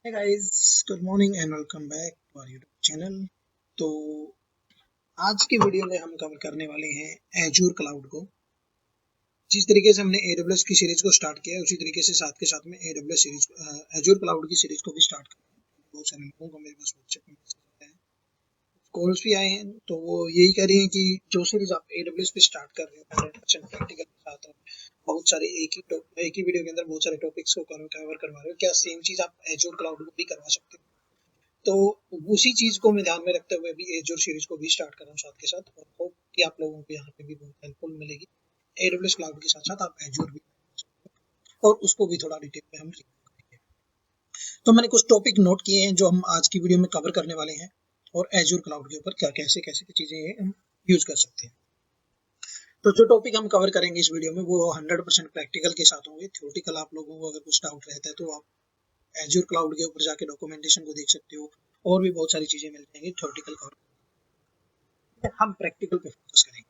Hey guys, good morning and welcome back to our YouTube channel। तो आज की video में हम कवर करने वाले हैं एजूर क्लाउड को। जिस तरीके से हमने AWS की सीरीज को स्टार्ट किया है उसी तरीके से साथ के साथ में AWS सीरीज एजूर क्लाउड की सीरीज को भी स्टार्ट किया है। बहुत सारे लोगों को मेरे पास व्हाट्सएप में मैसेज आए हैं, कॉल्स भी आए हैं, तो वो यही कह रहे हैं कि जो सीरीज आप AWS पे स्टार्ट कर रहे हो 100% प्रैक्टिकल के साथ और बहुत सारे एक ही वीडियो के अंदर बहुत सारे टॉपिक्स को कवर करवा रहे हो, क्या सेम चीज आप एजूर क्लाउड को भी करवा सकते हो? तो उसी चीज को मैं ध्यान में रखते हुए भी एजूर सीरीज को भी स्टार्ट कर रहा हूँ साथ के साथ, और होप कि आप लोगों को यहाँ पे भी बहुत हेल्पफुल मिलेगी। AWS क्लाउड के साथ साथ आप एजूर भी और उसको भी थोड़ा डिटेल में हम रिव्यू करेंगे। तो मैंने कुछ टॉपिक नोट किए हैं जो हम आज की वीडियो में कवर करने वाले हैं, और एजूर क्लाउड के ऊपर क्या कैसे कैसे चीजें हम यूज कर सकते हैं। तो जो टॉपिक हम कवर करेंगे इस वीडियो में वो 100% प्रैक्टिकल के साथ होंगे। थ्योरेटिकल आप लोगों को अगर कुछ डाउट रहता है तो आप एजूर क्लाउड के ऊपर जाके डॉक्यूमेंटेशन को देख सकते हो, और भी बहुत सारी चीजें मिल जाएंगी थ्योरेटिकल कवर। हम प्रैक्टिकल पे फोकस करेंगे।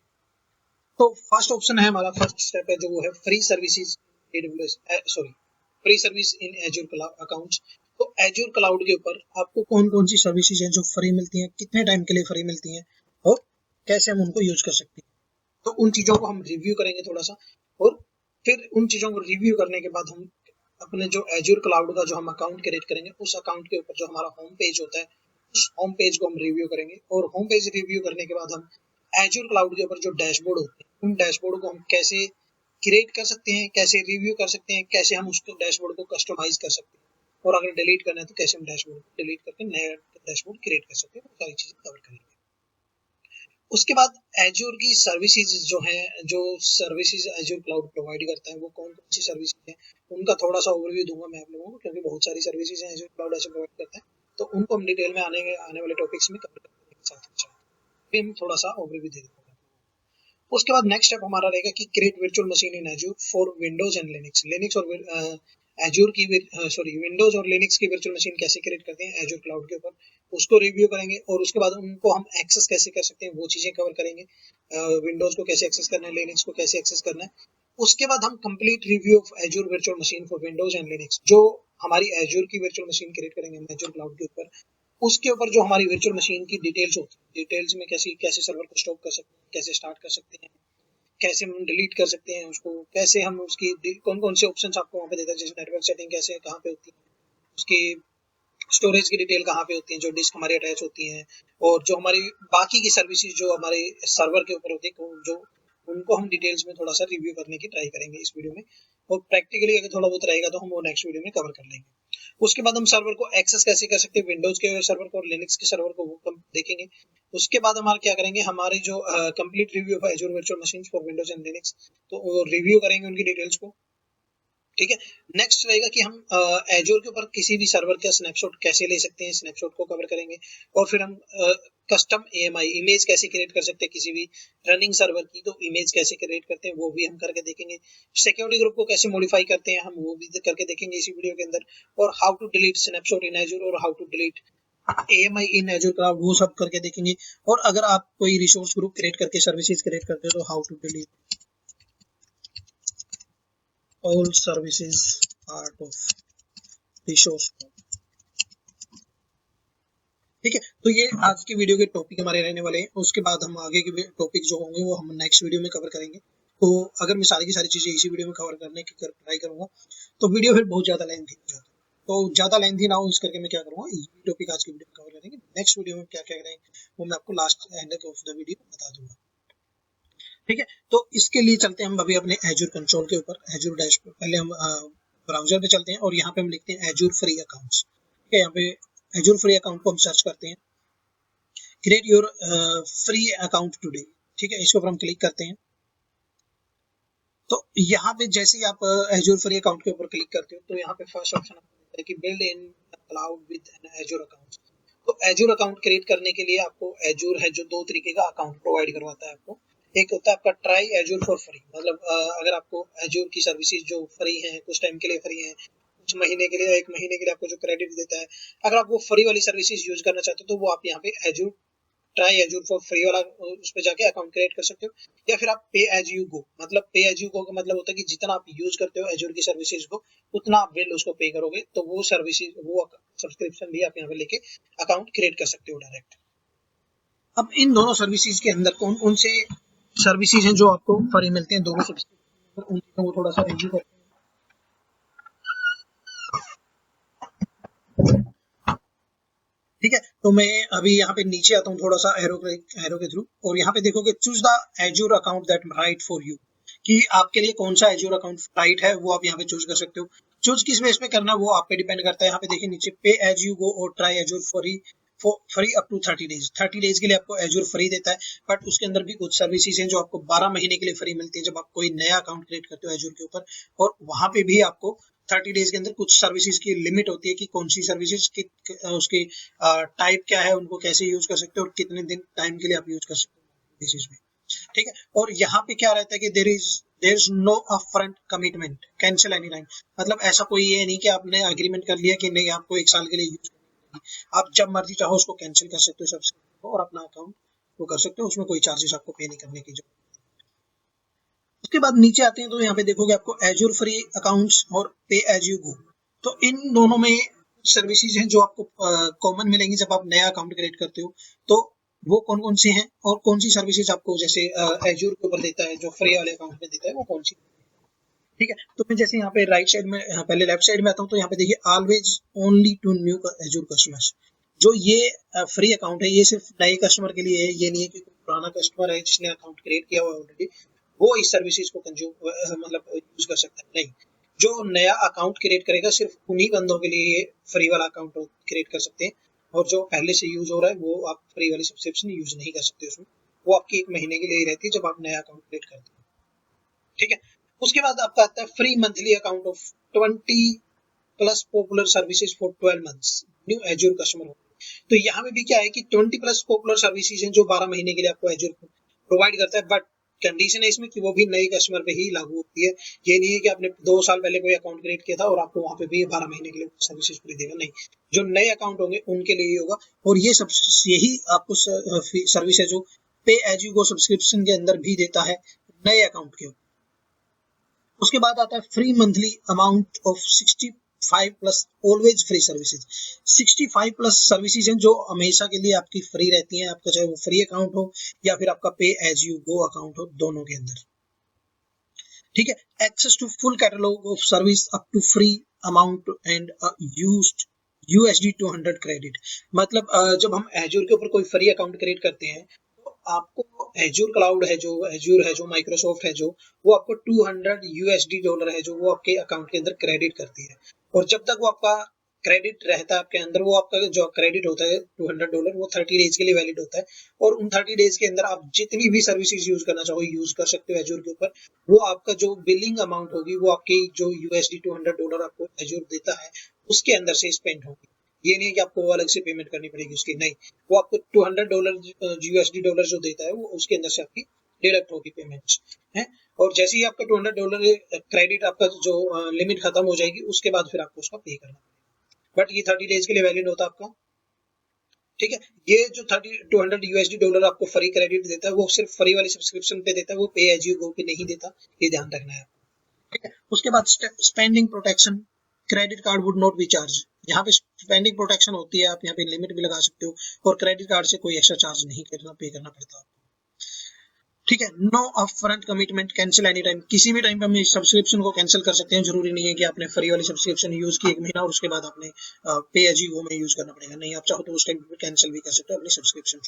तो फर्स्ट ऑप्शन है हमारा, फर्स्ट स्टेप है जो वो है free services AWS, sorry, free service in Azure accounts. तो एजूर क्लाउड के ऊपर आपको कौन कौन सी सर्विसेज हैं जो फ्री मिलती हैं, कितने टाइम के लिए फ्री मिलती हैं, और कैसे हम उनको यूज कर सकते हैं। तो उन चीजों को हम रिव्यू करेंगे थोड़ा सा, और फिर उन चीजों को रिव्यू करने के बाद हम अपने जो एजूर क्लाउड का जो हम अकाउंट क्रिएट करेंगे उस अकाउंट के ऊपर जो हमारा होम पेज होता है उस होम पेज को हम रिव्यू करेंगे, और होम पेज रिव्यू करने के बाद हम एजूर क्लाउड के ऊपर जो डैशबोर्ड होते हैं उन डैशबोर्ड को हम कैसे क्रिएट कर सकते हैं, कैसे रिव्यू कर सकते हैं, कैसे हम उस डैशबोर्ड को कस्टमाइज कर सकते हैं, और अगर डिलीट करना है तो कैसे हम डैशबोर्ड को डिलीट करके नया डैशबोर्ड क्रिएट कर सकते हैं। वो सारी चीजें कवर करेंगे। उसके बाद एजूर की सर्विसेज जो हैं, जो सर्विसेज एजूर क्लाउड प्रोवाइड करता है वो कौन कौन सी सर्विसेज हैं, उनका थोड़ा सा ओवरव्यू दूंगा मैं आप लोगों को, क्योंकि बहुत सारी सर्विसेज हैं एजूर क्लाउड ऐसे प्रोवाइड करता है, तो उनको हम डिटेल में आने वाले टॉपिक्स में कवर करेंगे साथ ही साथ। फिर हम थोड़ा सा ओवरव्यू दे देंगे। उसके बाद नेक्स्ट स्टेप हमारा रहेगा कि create virtual machine in Azure for Windows and Linux. Linux और एजूर की सॉरी विंडोज और लिनक्स की वर्चुअल मशीन कैसे क्रिएट करते हैं एजूर क्लाउड के ऊपर, उसको रिव्यू करेंगे, और उसके बाद उनको हम एक्सेस कैसे कर सकते हैं वो चीजें कवर करेंगे। विंडोज को कैसे एक्सेस करना है, लिनक्स को कैसे एक्सेस करना है। उसके बाद हम complete review of Azure virtual machine for Windows and Linux, जो हमारी एजूर की वर्चुअल मशीन क्रिएट करेंगे हम एजूर क्लाउड के ऊपर, उसके ऊपर जो हमारी वर्चुअल मशीन की डिटेल्स होती है, डिटेल्स में कैसे कैसे सर्वर को स्टॉप कर सकते हैं, कैसे स्टार्ट कर सकते हैं, कैसे हम डिलीट कर सकते हैं उसको, कैसे हम उसकी कौन कौन से ऑप्शंस आपको वहाँ पे देता है, जैसे नेटवर्क सेटिंग कैसे कहाँ पे होती है, उसकी स्टोरेज की डिटेल कहाँ पे होती है, जो डिस्क हमारी अटैच होती हैं, और जो हमारी बाकी की सर्विसेज जो हमारे सर्वर के ऊपर होती है, जो उनको हम डिटेल्स में थोड़ा सा रिव्यू करने की ट्राई करेंगे इस वीडियो में, और प्रैक्टिकली अगर थोड़ा बहुत रहेगा तो हम वो नेक्स्ट वीडियो में कवर कर लेंगे। उसके बाद हम सर्वर को एक्सेस कैसे कर सकते हैं, विंडोज के सर्वर को और लिनक्स के सर्वर को, वो हम देखेंगे। उसके बाद हमारा क्या करेंगे, हमारी जो complete review of Azure virtual machines for Windows and Linux, तो रिव्यू करेंगे उनकी डिटेल्स को। ठीक है। नेक्स्ट रहेगा कि हम एजूर के ऊपर किसी भी सर्वर का स्नैपशॉट कैसे ले सकते हैं, स्नैपशॉट को कवर करेंगे, और फिर हम कस्टम AMI इमेज कैसे क्रिएट कर सकते हैं किसी भी रनिंग सर्वर की, तो इमेज कैसे क्रिएट करते हैं वो भी हम करके देखेंगे। सिक्योरिटी ग्रुप को कैसे मॉडिफाई करते हैं हम वो भी करके देखेंगे इसी वीडियो के अंदर, और how to delete snapshot in Azure और how to delete AMI in Azure cloud वो सब करके देखेंगे। और अगर आप कोई रिसोर्स ग्रुप क्रिएट करके सर्विसेज क्रिएट करते हो तो how to delete all services part of resource. ठीक है। तो ये आज की वीडियो के टॉपिक हमारे रहने वाले हैं। उसके बाद हम आगे के टॉपिक जो होंगे वो हम नेक्स्ट वीडियो में कवर करेंगे। तो अगर मैं सारी की सारी चीजें इसी वीडियो में कवर करने की ट्राई करूंगा तो वीडियो फिर बहुत ज्यादा लेंथी हो जाता है। तो ज्यादा लेंथी ना हो इस करके मैं क्या करूंगा, ये टॉपिक आज की वीडियो में कवर करेंगे। नेक्स्ट वीडियो में क्या क्या करेंगे वो मैं आपको last end of the video बता दूंगा। ठीक है। तो इसके लिए चलते हैं हम अभी अपने एजूर कंसोल के ऊपर, एजूर डैशबोर्ड। पहले हम ब्राउजर पे चलते हैं और यहाँ पे हम लिखते हैं एजूर फ्री अकाउंट्स। ठीक है। यहाँ पे एजूर फ्री अकाउंट को हम सर्च करते हैं, create your free account today. ठीक है। इसके ऊपर हम क्लिक करते हैं। तो यहाँ पे जैसे ही आप एजूर फ्री अकाउंट के ऊपर क्लिक करते हो तो यहाँ पे फर्स्ट ऑप्शन है कि build in cloud with an Azure account. तो एजूर अकाउंट क्रिएट करने के लिए आपको एजूर है जो दो तरीके का अकाउंट प्रोवाइड करवाता है आपको। एक होता है आपका ट्राई एजूर फॉर फ्री, मतलब अगर आपको एजूर की सर्विसेज जो फ्री हैं, कुछ टाइम के लिए फ्री हैं, कुछ महीने के लिए, 1 महीने के लिए आपको जो क्रेडिट देता है, अगर आप वो फ्री वाली सर्विसेज यूज करना चाहते हो तो वो आप यहाँ पे Azure try Azure for free वाला उस पे जाके अकाउंट क्रिएट कर सकते हो। या फिर आप पे एज यू गो, मतलब पे एज यू गो का मतलब होता है कि जितना आप यूज करते हो एजूर की सर्विसेज को उतना आप बिल उसको पे करोगे, तो वो सर्विसेज वो सब्सक्रिप्शन भी आप यहाँ पे लेके अकाउंट क्रिएट कर सकते हो डायरेक्ट। अब इन दोनों सर्विसेज के अंदर कौन कौन से सर्विसेज हैं जो आपको फ्री मिलते हैं दोनों सब्सक्रिप्शन, उनको वो थोड़ा सा रिव्यू करते हैं। ठीक है, तो मैं अभी यहाँ पे नीचे आता हूँ थोड़ा सा एरो के थ्रू, और यहाँ पे देखोगे choose the azure account that right for you, कि आपके लिए कौन सा एज्योर अकाउंट राइट है वो आप यहाँ पे चूज कर सकते हो। चूज किस बेस पे करना है वो आप पे डिपेंड करता है। यहाँ पे देखिए नीचे पे एज यू गो और try Azure free up to 30 days. 30 days के लिए आपको एज्योर फ्री देता है, बट उसके अंदर भी कुछ सर्विसेज हैं जो आपको 12 महीने के लिए फ्री मिलती है जब आप कोई नया अकाउंट क्रिएट करते हो एज्योर के ऊपर, और वहां पे भी आपको 30 डेज के अंदर कुछ सर्विसेज की लिमिट होती है कि कौन सी सर्विसेज की उसकी टाइप क्या है, उनको कैसे यूज कर सकते हो और कितने दिन टाइम के लिए आप यूज कर सकते हो बेसिस में। ठीक है, और यहाँ पे क्या रहता है कि there is no upfront commitment cancel any time, मतलब ऐसा कोई ये नहीं कि आपने एग्रीमेंट कर लिया कि नहीं आपको 1 साल के लिए यूज करनी है, आप जब मर्जी चाहो उसको कैंसिल कर सकते हो सब्सक्रिप्शन को और अपना अकाउंट वो कर सकते हो, उसमें कोई चार्जेस आपको पे नहीं करने की जरूरत। उसके बाद नीचे आते हैं तो यहाँ पे देखोगे आपको एज्योर फ्री अकाउंट्स और पे एज यू गो, तो इन दोनों में सर्विसेज हैं जो आपको कॉमन मिलेंगी जब आप नया अकाउंट क्रिएट करते हो। तो वो कौन कौन सी हैं और कौन सी सर्विसेज आपको जैसे एज्योर के ऊपर देता है जो फ्री वाले अकाउंट में देता है वो कौन सी। ठीक है, तो मैं जैसे यहाँ पे राइट साइड में पहले लेफ्ट साइड में आता हूँ तो यहाँ पे देखिए always only to new Azure customers, जो ये फ्री अकाउंट है ये सिर्फ नए कस्टमर के लिए है, ये नहीं है कि कोई पुराना कस्टमर है जिसने अकाउंट क्रिएट किया हुआ है ऑलरेडी वो इस सर्विसेज को कंज्यूम मतलब यूज कर सकता है। नहीं, जो नया अकाउंट क्रिएट करेगा सिर्फ उन्हीं बंदों के लिए ये फ्री वाला अकाउंट क्रिएट कर सकते हैं, और जो पहले से यूज हो रहा है वो आप फ्री वाली सब्सक्रिप्शन यूज नहीं कर सकते उसमें, वो आपकी 1 महीने के लिए ही रहती है जब आप नया अकाउंट क्रिएट करते हैं। ठीक है, उसके बाद आपका आता है free monthly account of 20 plus popular services for 12 months new azure customer हो। तो यहाँ पे भी क्या है कि 20 प्लस पॉपुलर सर्विसेज हैं जो 12 महीने के लिए आपको एज्योर प्रोवाइड करता है, बट कंडीशन है इसमें कि वो भी नए कस्टमर पे ही लागू होती है। ये नहीं है कि आपने 2 साल पहले कोई अकाउंट क्रिएट किया था और आपको वहां पे भी 12 महीने के लिए सर्विसेज फ्री देगा, नहीं, जो नए अकाउंट होंगे उनके लिए ही होगा। और ये सब यही आपको सर्विस है जो पे एज यू गो सब्सक्रिप्शन के अंदर भी देता है नए अकाउंट के। उसके बाद आता है free monthly amount of 65 plus always free services. 65 plus services हैं जो हमेशा के लिए आपकी फ्री रहती हैं, आपका चाहे वो फ्री अकाउंट हो या फिर आपका pay as you go account हो, दोनों के अंदर। ठीक है, access to full catalogue of service up to free amount and used USD 200 credit, मतलब जब हम एज्योर के ऊपर कोई फ्री अकाउंट क्रिएट करते हैं तो आपको एज्योर क्लाउड है जो एज्योर है जो माइक्रोसॉफ्ट है जो वो आपको 200 USD डॉलर है जो वो आपके अकाउंट के अंदर क्रेडिट करती है, और जब तक वो आपका क्रेडिट रहता है आपके अंदर, वो आपका जो क्रेडिट होता है $200 वो 30 डेज के लिए वैलिड होता है, और उन 30 डेज के अंदर आप जितनी भी सर्विसेज यूज करना चाहो यूज कर सकते हो एज्योर के ऊपर। वो आपका जो बिलिंग अमाउंट होगी वो आपकी जो USD 200 आपको एज्योर देता है उसके अंदर से स्पेंड होगी। ये नहीं है कि आपको अलग से पेमेंट करनी पड़ेगी उसकी, नहीं, वो आपको $200 USD डॉलर जो देता है वो उसके अंदर से आपकी डिडक्ट होगी पेमेंट्स है। और जैसे ही आपका $200 क्रेडिट आपका जो लिमिट खत्म हो जाएगी उसके बाद फिर आपको उसका पे करना पड़ेगा, बट ये 30 डेज के लिए वैलिड होता है आपका। ठीक है, ये जो 200 USD डॉलर आपको फ्री क्रेडिट देता है वो सिर्फ फ्री वाली सब्सक्रिप्शन पे देता है, वो पे एज यू गो पे नहीं देता, ये ध्यान रखना है। ठीक है, उसके बाद spending protection, credit card would not be charge, यहाँ पे स्पेंडिंग प्रोटेक्शन होती है, आप यहाँ पे लिमिट भी लगा सकते हो और क्रेडिट कार्ड से कोई एक्स्ट्रा चार्ज नहीं करना पे करना पड़ता आपको। ठीक है, no upfront commitment cancel any time, किसी भी टाइम पे हम इस सब्सक्रिप्शन को कैंसिल कर सकते हैं, जरूरी नहीं है कि आपने फ्री वाली सब्सक्रिप्शन यूज की 1 महीना और उसके बाद आपने पे एज यू गो में यूज करना पड़ेगा, नहीं, आप चाहो तो उस टाइम पे कैंसिल भी कर सकते हो अपनी सब्सक्रिप्शन।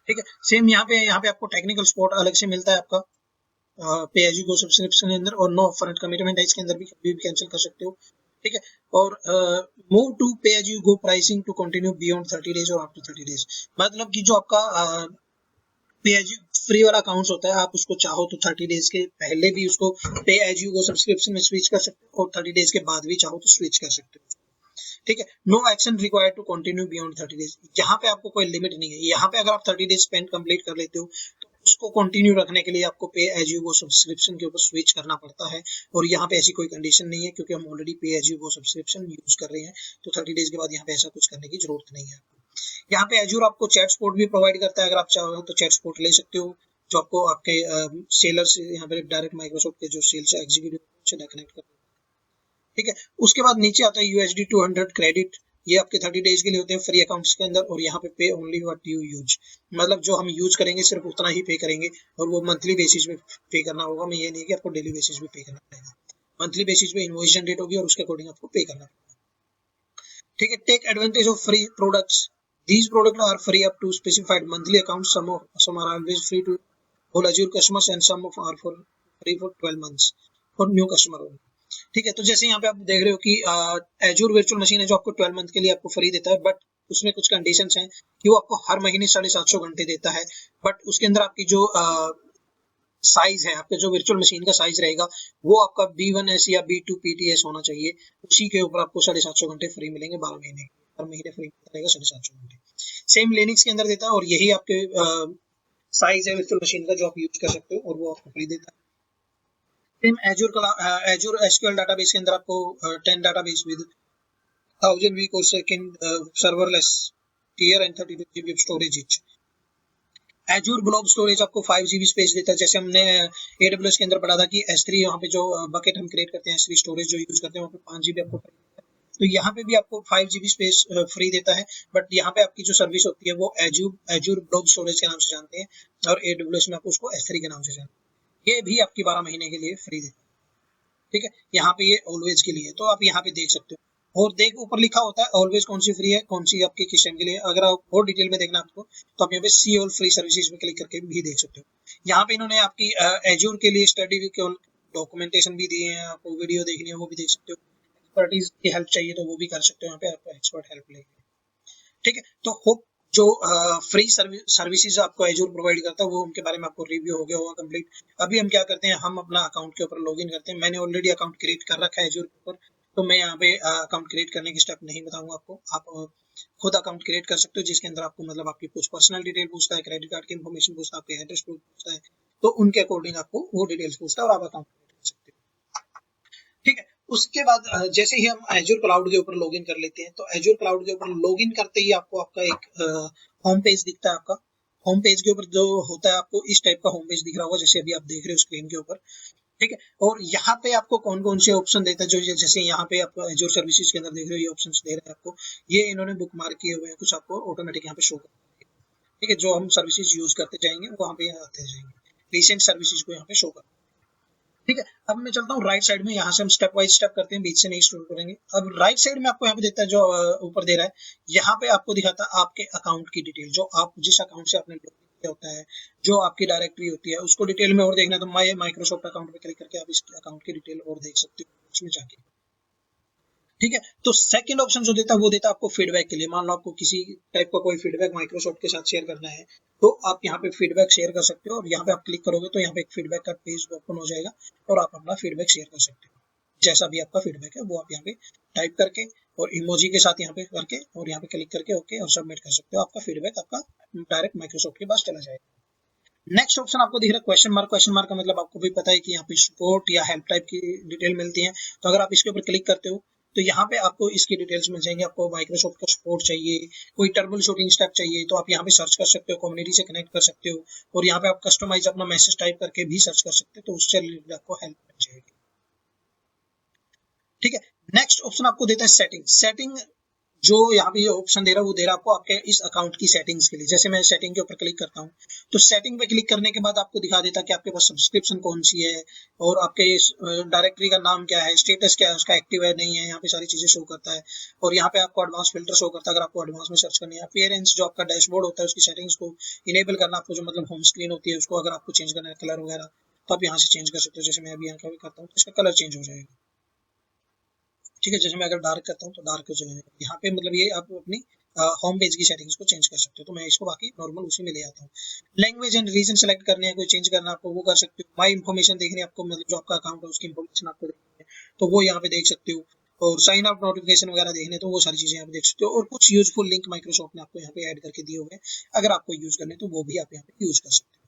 ठीक है, सेम यहाँ पे आपको टेक्निकल सपोर्ट अलग से मिलता है आपका pay as you go subscription के अंदर, और नो अपफ्रंट कमिटमेंट है इसके अंदर भी कभी भी कैंसिल कर सकते हो। ठीक है, और move to pay as you go pricing to continue beyond 30 days और आफ्टर 30 डेज, मतलब कि जो आपका पे एज यू फ्री वाला अकाउंट होता है आप उसको चाहो तो 30 डेज के पहले भी उसको पे एज यू गो सब्सक्रिप्शन में स्विच कर सकते हो और 30 डेज के बाद भी चाहो तो स्विच कर सकते हो। ठीक है, no action required to continue beyond 30 days, यहाँ पे आपको कोई लिमिट नहीं है, यहाँ पे अगर आप 30 डेज स्पेंड कंप्लीट कर लेते हो तो उसको कंटिन्यू रखने के लिए आपको पे एज यू गो सब्सक्रिप्शन के ऊपर स्विच करना पड़ता है, और यहाँ पे ऐसी कोई कंडीशन नहीं है क्योंकि हम already pay as you go subscription use कर रहे हैं, तो 30 डेज के बाद यहाँ पे ऐसा कुछ करने की जरूरत नहीं है। यहाँ पे एज्योर आपको चैट सपोर्ट भी प्रोवाइड करता है, अगर आप चाहो तो चैट सपोर्ट ले सकते हो जो आपको आपके सेलर से यहाँ पे डायरेक्ट माइक्रोसॉफ्ट के जो सेल्स एग्जीक्यूटिव से कनेक्ट कर। ठीक है, उसके बाद नीचे आता है USD 200 क्रेडिट ये आपके 30 डेज के लिए होते हैं फ्री अकाउंट्स के अंदर, और यहाँ पे पे ओनली व्हाट यू यूज, मतलब जो हम यूज करेंगे सिर्फ उतना ही पे करेंगे, और वो मंथली बेसिस पे पे करना होगा। मैं ये नहीं कि आपको डेली बेसिस पे पे करना पड़ेगा, मंथली बेसिस पे इनवॉइस जनरेट होगी और उसके अकॉर्डिंग आपको पे करना पड़ेगा। ठीक है, take advantage of free products, these product are free up to specified monthly account, some are always free to all Azure customers and some of are for free for 12 months for new customer only। ठीक है, तो जैसे यहाँ पे आप देख रहे हो कि एजूर वर्चुअल मशीन है जो आपको 12 मंथ के लिए आपको फ्री देता है, बट उसमें कुछ कंडीशंस हैं कि वो आपको हर महीने 750 घंटे देता है, बट उसके अंदर आपकी जो साइज है, आपका जो वर्चुअल मशीन का साइज रहेगा वो आपका B1S या B2PTS होना चाहिए, उसी के ऊपर आपको 750 घंटे फ्री मिलेंगे 12 महीने, हर महीने फ्री रहेगा 750 घंटे। सेम लिनक्स के अंदर देता है, और यही आपके साइज है वर्चुअल मशीन का जो आप यूज कर सकते हो, और वो आपको फ्री देता है। सेम एजूर एसक्यूएल डाटाबेस के अंदर आपको 10 डाटाबेस विद 1000 वीक और second serverless tier and 32 GB storage etch. Azure blob storage आपको 5 GB स्पेस देता है, जैसे हमने AWS के अंदर पढ़ा था कि S3 यहाँ पे जो बकेट हम क्रिएट करते हैं, S3 स्टोरेज जो यूज करते हैं, वहाँ पे 5 GB आपको, तो यहाँ पे भी आपको 5 GB स्पेस फ्री देता है, बट यहाँ पे आपकी जो सर्विस होती है वो एजूर ब्लॉब स्टोरेज के नाम से जानते हैं, और AWS में आपको उसको S3 के नाम से जानते हैं। ये भी आपकी 12 महीने के लिए फ्री देता है। ठीक है, यहाँ पे ये ऑलवेज के लिए, तो आप यहाँ पे देख सकते हो, और देख ऊपर लिखा होता है ऑलवेज कौन सी फ्री है, कौन सी आपकी किस टाइम के लिए। अगर आप और डिटेल में देखना आपको, तो आप यहाँ पे सी ऑल फ्री सर्विसेज में क्लिक करके भी देख सकते हो। यहाँ पे इन्होंने आपकी एजूर के लिए स्टडी डॉक्यूमेंटेशन भी दिए हैं, आपको वीडियो देखनी है वो भी देख सकते हो, एक्सपर्टीज की हेल्प चाहिए तो वो भी कर सकते हो, यहाँ पे आपको एक्सपर्ट हेल्प लेंगे। ठीक है, तो होप जो फ्री सर्विसेज आपको एजूर प्रोवाइड करता है वो उनके बारे में आपको रिव्यू हो गया होगा कंप्लीट। अभी हम क्या करते हैं, हम अपना अकाउंट के ऊपर लॉगिन करते हैं। मैंने ऑलरेडी अकाउंट क्रिएट कर रखा है एजूर के ऊपर, तो मैं यहाँ पे अकाउंट क्रिएट करने की स्टेप नहीं बताऊंगा आपको, आप खुद अकाउंट क्रिएट कर सकते हो, जिसके अंदर आपको मतलब आपकी कुछ पर्सनल डिटेल पूछता है, क्रेडिट कार्ड की इन्फॉर्मेशन पूछता है, आपके एड्रेस प्रूफ पूछता है, तो उनके अकॉर्डिंग आपको वो डिटेल्स पूछता है और आप अकाउंट क्रिएट कर सकते हो। ठीक है, उसके बाद जैसे ही हम एजूर क्लाउड के ऊपर लॉगिन कर लेते हैं, तो एजूर क्लाउड के ऊपर लॉगिन करते ही आपको आपका एक होम पेज दिखता है। आपका होम पेज के ऊपर जो होता है, आपको इस टाइप का होम पेज दिख रहा होगा, जैसे अभी आप देख रहे हो स्क्रीन के ऊपर। ठीक है, और यहाँ पे आपको कौन कौन से ऑप्शन देता है, जो जैसे यहाँ पे आपको एजूर सर्विसेज के अंदर देख रहे हो, ये ऑप्शन दे रहे हैं आपको, ये इन्होंने बुक मार्क किए हुए हैं, कुछ आपको ऑटोमेटिक यहाँ पे शो कर। ठीक है, जो हम सर्विसेज यूज करते जाएंगे वहाँ पे आते जाएंगे, रिसेंट सर्विसेज को यहाँ पे शो कर। ठीक है, अब मैं चलता हूँ राइट साइड में, यहाँ से हम स्टेप वाइज स्टेप करते हैं, बीच से नहीं शुरू करेंगे। अब राइट साइड में आपको यहाँ पे देता है, जो ऊपर दे रहा है, यहाँ पे आपको दिखाता है आपके अकाउंट की डिटेल, जो आप जिस अकाउंट से आपने लॉगिन किया होता है, जो आपकी डायरेक्टरी होती है, उसको डिटेल में और देखना है तो माय माइक्रोसॉफ्ट अकाउंट पे क्लिक करके आप इस अकाउंट की डिटेल और देख सकते हो उसमें जाके। ठीक है, तो सेकंड ऑप्शन जो देता है वो देता है आपको फीडबैक के लिए। मान लो आपको किसी टाइप का कोई फीडबैक माइक्रोसॉफ्ट के साथ शेयर करना है, तो आप यहाँ पे फीडबैक शेयर कर सकते हो, और यहाँ पे आप क्लिक करोगे तो यहाँ पे एक फीडबैक का पेज ओपन हो जाएगा, और आप अपना फीडबैक शेयर कर सकते हो। जैसा भी आपका फीडबैक है वो आप यहाँ पे टाइप करके और इमोजी के साथ यहाँ पे करके और यहाँ पे क्लिक करके ओके और सबमिट कर सकते हो। आपका फीडबैक आपका डायरेक्ट माइक्रोसॉफ्ट के पास चला जाएगा। नेक्स्ट ऑप्शन आपको दिख रहा है क्वेश्चन मार्क। क्वेश्चन मार्क का मतलब आपको भी पता है कि यहाँ पे सपोर्ट या हेल्प टाइप की डिटेल मिलती है, तो अगर आप इसके ऊपर क्लिक करते हो तो यहाँ पे आपको इसकी डिटेल्स मिल जाएंगे। आपको माइक्रोसॉफ्ट का सपोर्ट चाहिए, कोई ट्रबल शूटिंग स्टेप चाहिए, तो आप यहाँ पे सर्च कर सकते हो, कम्युनिटी से कनेक्ट कर सकते हो, और यहाँ पे आप कस्टमाइज अपना मैसेज टाइप करके भी सर्च कर सकते हो, तो उससे रिलेटेड आपको हेल्प मिल जाएगी। ठीक है, नेक्स्ट ऑप्शन आपको देता है सेटिंग। सेटिंग जो यहाँ पे ये ऑप्शन दे रहा है वो दे रहा है आपको आपके इस अकाउंट की सेटिंग्स के लिए। जैसे मैं सेटिंग के ऊपर क्लिक करता हूँ, तो सेटिंग पे क्लिक करने के बाद आपको दिखा देता है कि आपके पास सब्सक्रिप्शन कौन सी है, और आपके डायरेक्टरी का नाम क्या है, स्टेटस क्या है, उसका एक्टिव है नहीं है, यहाँ पे सारी चीजें शो करता है। और यहाँ पे आपको एडवांस फिल्टर शो करता है, अगर आपको एडवांस में सर्च करनी है। अपीयरेंस जो आपका डैशबोर्ड होता है उसकी सेटिंग्स को इनेबल करना, आपको जो मतलब होम स्क्रीन होती है उसको अगर आपको चेंज करना है कलर वगैरह, तो आप यहाँ से चेंज कर सकते हो। जैसे मैं अभी यहाँ का भी करता हूँ तो इसका कलर चेंज हो जाएगा। ठीक है, जैसे मैं अगर डार्क करता हूँ तो डार्क जो है यहाँ पे मतलब ये आप अपनी होम पेज की सेटिंग्स को चेंज कर सकते हो। तो मैं इसको बाकी नॉर्मल उसी में ले आता हूँ। लैंग्वेज एंड रीजन सेलेक्ट करने हैं, कोई चेंज करना आपको वो कर सकते हो। माई इन्फॉर्मेशन देखनी है आपको, मतलब जो आपका अकाउंट है उसकी इन्फॉर्मेशन आपको देखनी है तो वो यहाँ पे देख सकते हो। और साइन अप नोटिफिकेशन वगैरह देखने तो वो सारी चीजें यहाँ पे देख सकते हो। और कुछ यूजफुल लिंक माइक्रोसॉफ्ट ने आपको यहाँ पे ऐड करके दिए हुए हैं, अगर आपको यूज करने तो वो भी आप यहाँ पे यूज कर सकते हो।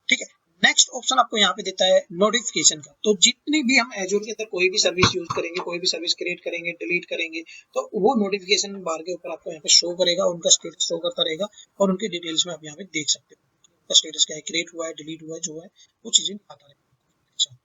ठीक है, नेक्स्ट ऑप्शन आपको यहाँ पे देता है नोटिफिकेशन का। तो जितनी भी हम एजूर के अंदर कोई भी सर्विस यूज करेंगे, कोई भी सर्विस क्रिएट करेंगे, डिलीट करेंगे, तो वो नोटिफिकेशन बार के ऊपर आपको यहाँ पे शो करेगा, उनका स्टेटस शो करता रहेगा, और उनकी डिटेल्स में आप यहाँ पे देख सकते हो उनका स्टेटस क्या है, क्रिएट हुआ है, डिलीट हुआ है, जो है वो चीजें आता रहेगा।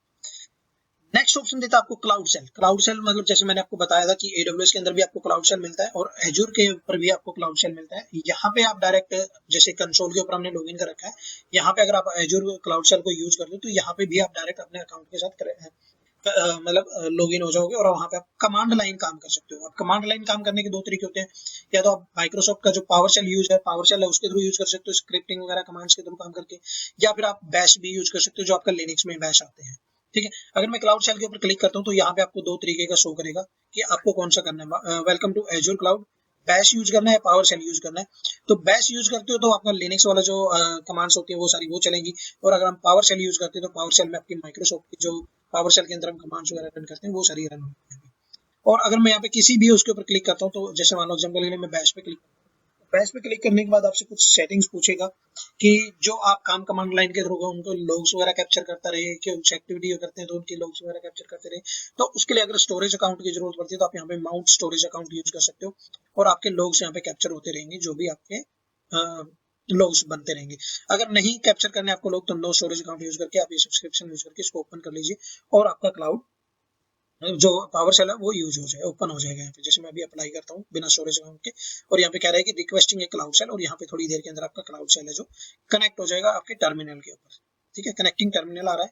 नेक्स्ट ऑप्शन देता है आपको क्लाउड सेल। क्लाउड सेल मतलब जैसे मैंने आपको बताया था कि AWS के अंदर भी आपको क्लाउड सेल मिलता है और Azure के ऊपर भी आपको क्लाउड सेल मिलता है। यहाँ पे आप डायरेक्ट जैसे कंसोल के ऊपर हमने लॉगिन कर रखा है, यहाँ पे अगर आप Azure क्लाउड सेल को यूज करते हो तो यहाँ पे भी आप डायरेक्ट अपने अकाउंट के साथ मतलब लॉगिन हो जाओगे और वहां पे आप कमांड लाइन काम कर सकते हो। अब कमांड लाइन काम करने के दो तरीके होते हैं, या तो आप माइक्रोसॉफ्ट का जो पावर शेल यूज है, पावर शेल है उसके थ्रू यूज कर सकते हो स्क्रिप्टिंग वगैरह कमांड्स के थ्रू काम करके, या फिर आप बैश भी यूज कर सकते हो जो आपका लिनक्स में बैश आते हैं। ठीक है, अगर मैं क्लाउड शेल के ऊपर क्लिक करता हूँ तो यहाँ पे आपको दो तरीके का शो करेगा कि आपको कौन सा करना है। Welcome to Azure cloud, bash use करना है, पावर शेल यूज करना है। तो बैश यूज करते हो तो आपका लिनक्स वाला जो कमांड्स होती है वो सारी वो चलेंगी, और अगर हम पावर शेल यूज करते हैं तो पावर शेल में आपकी माइक्रोसॉफ्ट की जो पावर शेल के अंदर हम कमांड्स वगैरह रन करते हैं वो सारी रन होती है। और अगर मैं यहाँ पे किसी भी उसके ऊपर क्लिक करता हूँ, तो जैसे मान लो एग्जाम्पल के लिए मैं बैश पे क्लिक, बैश पे क्लिक करने के बाद आपसे कुछ सेटिंग्स पूछेगा कि जो आप काम कमांड लाइन के थ्रू उनको लॉग्स वगैरह कैप्चर करता रहे, कि कुछ एक्टिविटी करते हैं तो उनकी लॉग्स वगैरह कैप्चर करते रहे। तो उसके लिए अगर स्टोरेज अकाउंट की जरूरत पड़ती है तो आप यहाँ पे माउंट स्टोरेज अकाउंट यूज कर सकते हो और आपके लॉग्स यहाँ पे कैप्चर होते रहेंगे, जो भी आपके लॉग्स बनते रहेंगे। अगर नहीं कैप्चर करने आपको लोग, तो नो स्टोरेज अकाउंट यूज करके आप ये सब्सक्रिप्शन यूज करके इसको ओपन कर लीजिए और आपका क्लाउड जो पावर शेल है वो यूज हो जाए, ओपन हो जाएगा यहाँ पे। जैसे मैं अभी अप्लाई करता हूँ बिना स्टोरेज अकाउंट के, और यहाँ पे कह रहा है कि रिक्वेस्टिंग ए क्लाउड शेल, और यहाँ पे थोड़ी देर के अंदर आपका क्लाउड शेल है जो कनेक्ट हो जाएगा आपके टर्मिनल के ऊपर। ठीक है, कनेक्टिंग टर्मिनल आ रहा है।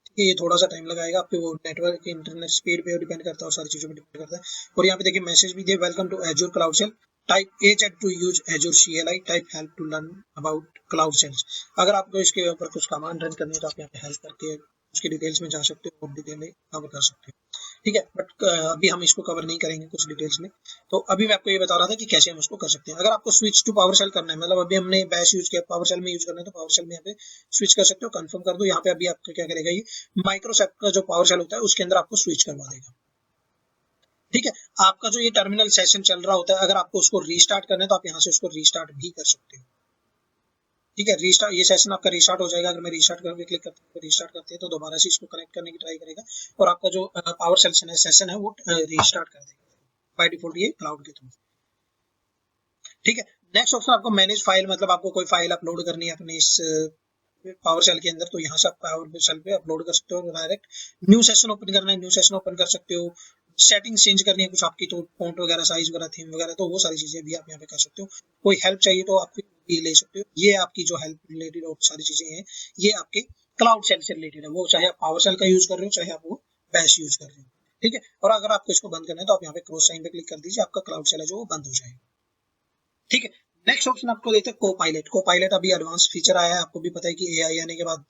ठीक है, ये थोड़ा सा टाइम लगाएगा, आपके वो नेटवर्क इंटरनेट स्पीड पे डिपेंड करता है और सारी चीजों पे डिपेंड करता है। और यहाँ पे देखिए मैसेज भी दिया, welcome to Azure cloud shell, type H to use Azure CLI, type help to learn about cloud shells. अगर आपको इसके ऊपर कुछ कमांड रन करनी है तो आप यहाँ पे हेल्प करके उसकी डिटेल्स में जा सकते हो और डिटेल कवर कर सकते हो। ठीक है, बट अभी हम इसको कवर नहीं करेंगे कुछ डिटेल्स में। तो अभी मैं आपको ये बता रहा था कि कैसे हम उसको कर सकते हैं। अगर आपको स्विच टू पावर शेल करना है, मतलब अभी हमने बैश यूज किया, पावर शेल में यूज करना है, तो पावर शेल में यहाँ पे स्विच कर सकते हो, कंफर्म कर दो। यहाँ पे अभी आपका क्या करेगा, ये माइक्रोसॉफ्ट का जो पावर शेल होता है उसके अंदर आपको स्विच करवा देगा। ठीक है, आपका जो ये टर्मिनल सेशन चल रहा होता है, अगर आपको उसको रीस्टार्ट करना है तो आप यहाँ से उसको रीस्टार्ट भी कर सकते हो। ठीक है, रीस्टार्ट, ये सेशन आपका रीस्टार्ट हो जाएगा। अगर मैं रीस्टार्ट करके क्लिक करता हूँ तो रीस्टार्ट करते हैं तो दोबारा से इसको कनेक्ट करने की ट्राई करेगा और आपका जो पावर सेशन है वो रीस्टार्ट कर देगा बाय डिफॉल्ट ये क्लाउड के थ्रू। ठीक है, नेक्स्ट ऑप्शन आपको मैनेज फाइल, मतलब आपको कोई फाइल अपलोड करनी है अपने इस पावर शेल के अंदर, तो यहाँ से आप पावर शेल पे अपलोड कर सकते हो डायरेक्ट। न्यू सेशन ओपन करना है, न्यू सेशन ओपन कर सकते हो। सेटिंग्स चेंज करनी है कुछ आपकी, तो फॉन्ट वगैरह, साइज वगैरह, थीम वगैरह, तो वो सारी चीजें भी आप यहाँ पे कर सकते हो। कोई हेल्प चाहिए तो आप ये ले सकते हो। ये आपकी जो हेल्प रिलेटेड और सारी चीजें हैं ये आपके क्लाउड शेल से रिलेटेड है, वो चाहे आप पावर शेल का यूज कर रहे हो चाहे आप वो बैश यूज कर रहे हो। ठीक है, और अगर आपको इसको बंद करना है तो आप यहाँ पे क्रॉस साइन पे क्लिक कर दीजिए, आपका क्लाउड शेल है जो वो बंद हो जाएगा। ठीक है, नेक्स्ट ऑप्शन आपको देते हैं को पायलट। को पायलट अभी एडवांस फीचर आया है, आपको भी पता है कि AI आने के बाद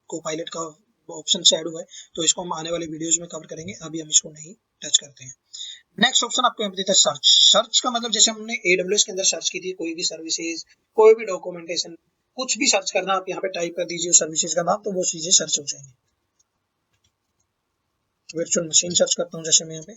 को पायलट का ऑप्शन ऐड हुआ है, तो इसको हम आने वाले वीडियोस में कवर करेंगे, अभी हम इसको नहीं टच करते हैं। नेक्स्ट ऑप्शन आपको यहाँ पे देता है सर्च। सर्च का मतलब जैसे हमने AWS के अंदर सर्च की थी कोई भी सर्विसेज, कोई भी डॉक्यूमेंटेशन, कुछ भी सर्च करना, आप यहाँ पे टाइप कर दीजिए सर्विसेज का नाम, तो वो चीजें सर्च हो जाएंगी। वर्चुअल मशीन सर्च करता हूँ जैसे मैं यहाँ पे।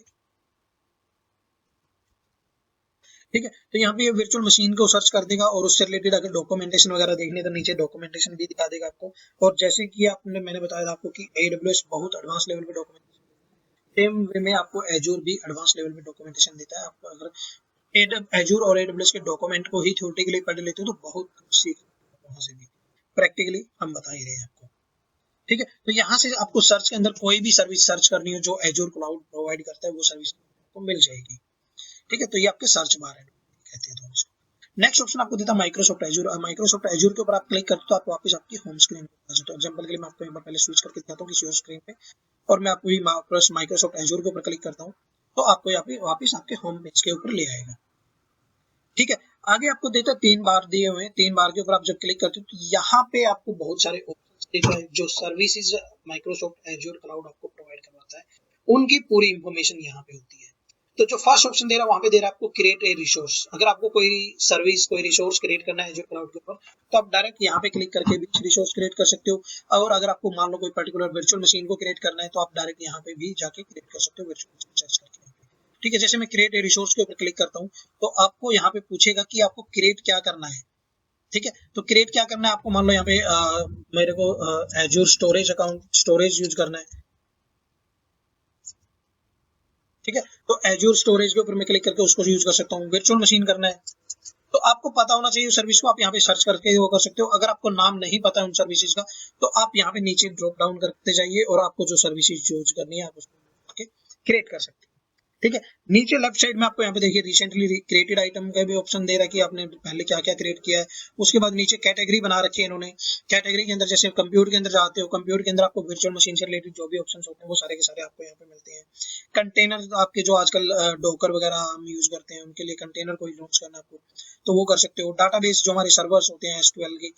ठीक है, तो यहाँ पे ये वर्चुअल मशीन को सर्च कर देगा और उससे रिलेटेड अगर डॉक्यूमेंटेशन वगैरह देखनी है तो नीचे डॉक्यूमेंटेशन भी दिखा देगा आपको। और जैसे कि आपने, मैंने बताया था आपको कि AWS बहुत एडवांस लेवल पे डॉक्यूमेंटेशन, सेम वे में आपको एजूर भी एडवांस लेवल पे डॉक्यूमेंटेशन देता है। आपको अगर एजूर और AWS के डॉक्यूमेंट को ही थ्योरेटिकली पढ़ लेते हो तो बहुत कुछ सीख वहां से भी, प्रैक्टिकली हम बता ही रहे हैं आपको। ठीक है, तो यहाँ से आपको सर्च के अंदर कोई भी सर्विस सर्च करनी हो जो एजूर क्लाउड प्रोवाइड करता है वो सर्विस आपको मिल जाएगी। ठीक है, तो ये आपके सर्च बार है कहते हैं तो इसको। नेक्स्ट ऑप्शन आपको देता है माइक्रोसॉफ्ट एजूर। माइक्रोसॉफ्ट एजूर के ऊपर आप क्लिक करते हो तो आप वापस आपकी होम स्क्रीन पे आ जाते हो। एग्जांपल के लिए मैं आपको एक बार पहले स्विच करके दिखाता हूँ किसी और स्क्रीन पे, और मैं आपको माइक्रोसॉफ्ट एजूर के ऊपर क्लिक करता हूँ तो आपको यहाँ पे वापस आपके होम पेज के ऊपर ले आएगा। ठीक है, आगे आपको देता है 3 बार दिए हुए हैं, 3 बार के ऊपर आप जब क्लिक करते हो तो यहाँ पे आपको बहुत सारे ऑप्शन देता है जो सर्विसेज माइक्रोसॉफ्ट एजूर क्लाउड आपको प्रोवाइड करवाता है, उनकी पूरी इंफॉर्मेशन यहाँ पे होती है। तो जो फर्स्ट ऑप्शन दे रहा है वहां पे दे रहा है आपको क्रिएट ए रिसोर्स। अगर आपको कोई सर्विस, कोई रिसोर्स क्रिएट करना है जो क्लाउड के ऊपर, तो आप डायरेक्ट यहाँ पे क्लिक करके भी रिसोर्स क्रिएट कर सकते हो। और अगर आपको मान लो कोई पर्टिकुलर वर्चुअल मशीन को क्रिएट करना है तो आप डायरेक्ट यहाँ पे भी जाके क्रिएट कर सकते हो वर्चुअल मशीन सर्च करके। ठीक है, जैसे मैं क्रिएट ए रिसोर्स के ऊपर क्लिक करता हूँ तो आपको यहाँ पे पूछेगा कि आपको क्रिएट क्या करना है। ठीक है, तो क्रिएट क्या करना है आपको, मान लो यहाँ पे मेरे को Azure storage account, storage use करना है। ठीक है, तो एजूर स्टोरेज के ऊपर मैं क्लिक करके उसको यूज कर सकता हूँ। वर्चुअल मशीन करना है तो आपको पता होना चाहिए उस सर्विस को, आप यहाँ पे सर्च करके वो कर सकते हो। अगर आपको नाम नहीं पता है उन सर्विसेज का तो आप यहाँ पे नीचे ड्रॉप डाउन करते जाइए और आपको जो सर्विसेज यूज करनी है आप उसको क्रिएट कर सकते हैं। ठीक है, नीचे लेफ्ट साइड में आपको यहाँ पे देखिए रिसेंटली क्रिएटेड आइटम का भी ऑप्शन दे रहा है कि आपने पहले क्या क्या क्रिएट किया है। उसके बाद नीचे कैटेगरी बना रखी है इन्होंने। कैटेगरी के अंदर जैसे कंप्यूटर के अंदर जाते हो, कंप्यूटर के अंदर आपको वर्चुअल मशीन से रिलेटेड जो भी ऑप्शंस होते हैं वो सारे के सारे आपको यहाँ पे मिलते हैं। कंटेनर आपके जो आजकल डोकर वगैरह हम यूज करते हैं उनके लिए कंटेनर को लॉन्च करना आपको तो वो कर सकते हो। डाटाबेस जो हमारे सर्वर्स होते हैं एसक्यूएल के,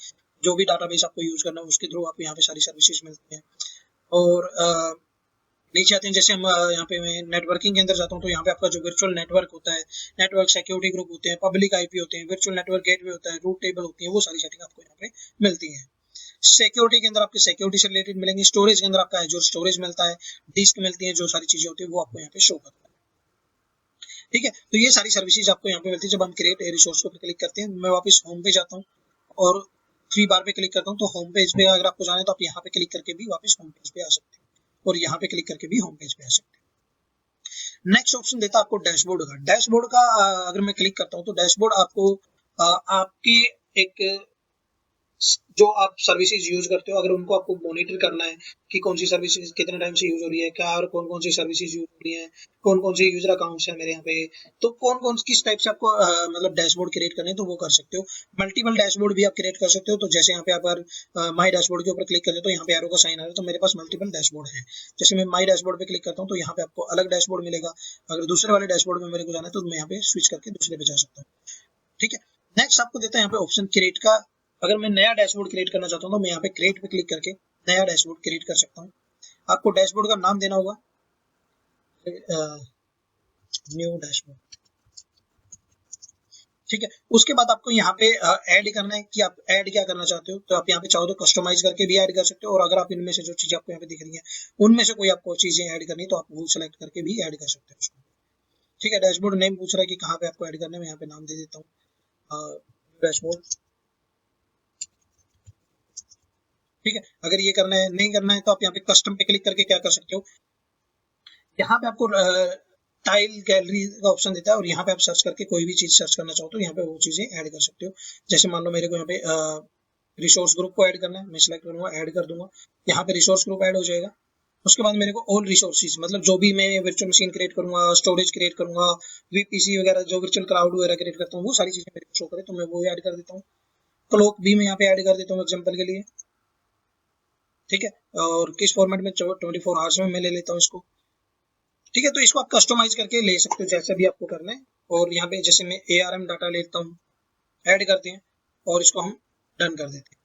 जो भी डाटाबेस आपको यूज करना है उसके थ्रू आपको यहाँ पे सारी सर्विसेज मिलती हैं। और नीचे आते हैं जैसे हम यहाँ पे मैं नेटवर्किंग के अंदर जाता हूँ तो यहाँ पे आपका जो वर्चुअल नेटवर्क होता है, नेटवर्क सिक्योरिटी ग्रुप होते हैं, पब्लिक आईपी होते हैं, वर्चुअल नेटवर्क गेटवे होता है, रूट टेबल होती है, वो सारी सेटिंग आपको यहाँ पे मिलती है। सिक्योरिटी के अंदर आपके सिक्योरिटी से रिलेटेड मिलेंगे। स्टोरेज के अंदर आपका एज़्योर स्टोरेज मिलता है, डिस्क मिलती है, जो सारी चीजें होती है वो आपको यहाँ पे शो करता है। ठीक है, तो ये सारी सर्विसेज आपको यहाँ पे मिलती है। जब हम क्रिएट ए रिसोर्स को क्लिक करते हैं, मैं वापस होम पे जाता हूँ और 3 बार पे क्लिक करता हूँ तो होम पेज पे अगर आपको जाना है तो आप यहाँ पे क्लिक करके भी वापस होम पेज पे आ सकते हैं और यहाँ पे क्लिक करके भी होम पेज पे आ सकते हैं। नेक्स्ट ऑप्शन देता है आपको डैशबोर्ड का। डैशबोर्ड का अगर मैं क्लिक करता हूँ तो डैशबोर्ड आपको आपकी एक जो आप सर्विसेज यूज करते हो अगर उनको आपको मॉनिटर करना है कि कौन सी सर्विसेज कितने टाइम से यूज हो रही है, क्या और कौन कौन सी सर्विसेज यूज हो रही है, कौन कौन से यूजर अकाउंट्स हैं मेरे यहाँ पे, तो कौन कौन किस टाइप से आपको मतलब डैशबोर्ड क्रिएट करने हैं तो वो कर सकते हो। मल्टीपल डैशबोर्ड भी आप क्रिएट कर सकते हो। तो जैसे यहाँ पे आप माई डैशबोर्ड के ऊपर क्लिक करते हो तो यहाँ पे एरो का साइन आ रहा है तो मेरे पास मल्टीपल डैशबोर्ड है। जैसे मैं माई डैशबोर्ड पे क्लिक करता हूँ तो यहाँ पे आपको अलग डैशबोर्ड मिलेगा। अगर दूसरे वाले डैशबोर्ड में मेरे को जाना है तो मैं यहाँ पे स्विच करके दूसरे पे जा सकता हूँ। ठीक है, नेक्स्ट आपको देता है यहाँ पे ऑप्शन क्रिएट का। अगर मैं नया डैशबोर्ड क्रिएट करना चाहता हूँ तो मैं यहाँ पे क्रिएट पे क्लिक करके नया डैशबोर्ड क्रिएट कर सकता हूँ। आपको डैशबोर्ड का नाम देना होगा न्यू डैशबोर्ड। ठीक है, उसके बाद आपको यहाँ पे ऐड करना है कि आप ऐड क्या करना चाहते हो। तो आप यहाँ पे चाहो तो कस्टमाइज करके भी ऐड कर सकते हो और अगर आप इनमें से जो चीजें आपको यहाँ पे दिख रही हैं उनमें से कोई आपको चीजें ऐड करनी तो आप वो सिलेक्ट करके भी ऐड कर सकते हो उसको। ठीक है, डैशबोर्ड नेम पूछ रहा है कि कहाँ पे आपको ऐड करना है, मैं यहाँ पे नाम दे देता हूँ डैशबोर्ड। ठीक है, अगर ये करना है नहीं करना है तो आप यहाँ पे कस्टम पे क्लिक करके क्या कर सकते हो, यहाँ पे आपको टाइल गैलरी का ऑप्शन देता है और यहाँ पे आप सर्च करके कोई भी चीज सर्च करना चाहो तो यहाँ पे वो चीजें ऐड कर सकते हो। जैसे मान लो मेरे को यहाँ पे रिसोर्स ग्रुप को ऐड करना है, मैं सिलेक्ट करूंगा, ऐड कर दूंगा, यहाँ पे रिसोर्स ग्रुप ऐड हो जाएगा। उसके बाद मेरे को ऑल रिसोर्सेज मतलब जो भी मैं वर्चुअल मशीन क्रिएट करूंगा, स्टोरेज क्रिएट करूंगा, वीपीसी वगैरह जो वर्चुअल क्लाउड वगैरह क्रिएट करता हूँ वो सारी चीजें मेरे को शो करे तो मैं वो ऐड कर देता हूँ। क्लॉक भी मैं यहाँ पे ऐड कर देता हूँ एग्जाम्पल के लिए। ठीक है, और किस फॉर्मेट में 24 आवर्स में मैं ले लेता हूँ इसको। ठीक है, तो इसको आप कस्टमाइज करके ले सकते हो जैसा भी आपको करना है। और यहाँ पे जैसे मैं ARM डाटा लेता हूँ, ऐड करते हैं और इसको हम डन कर देते हैं।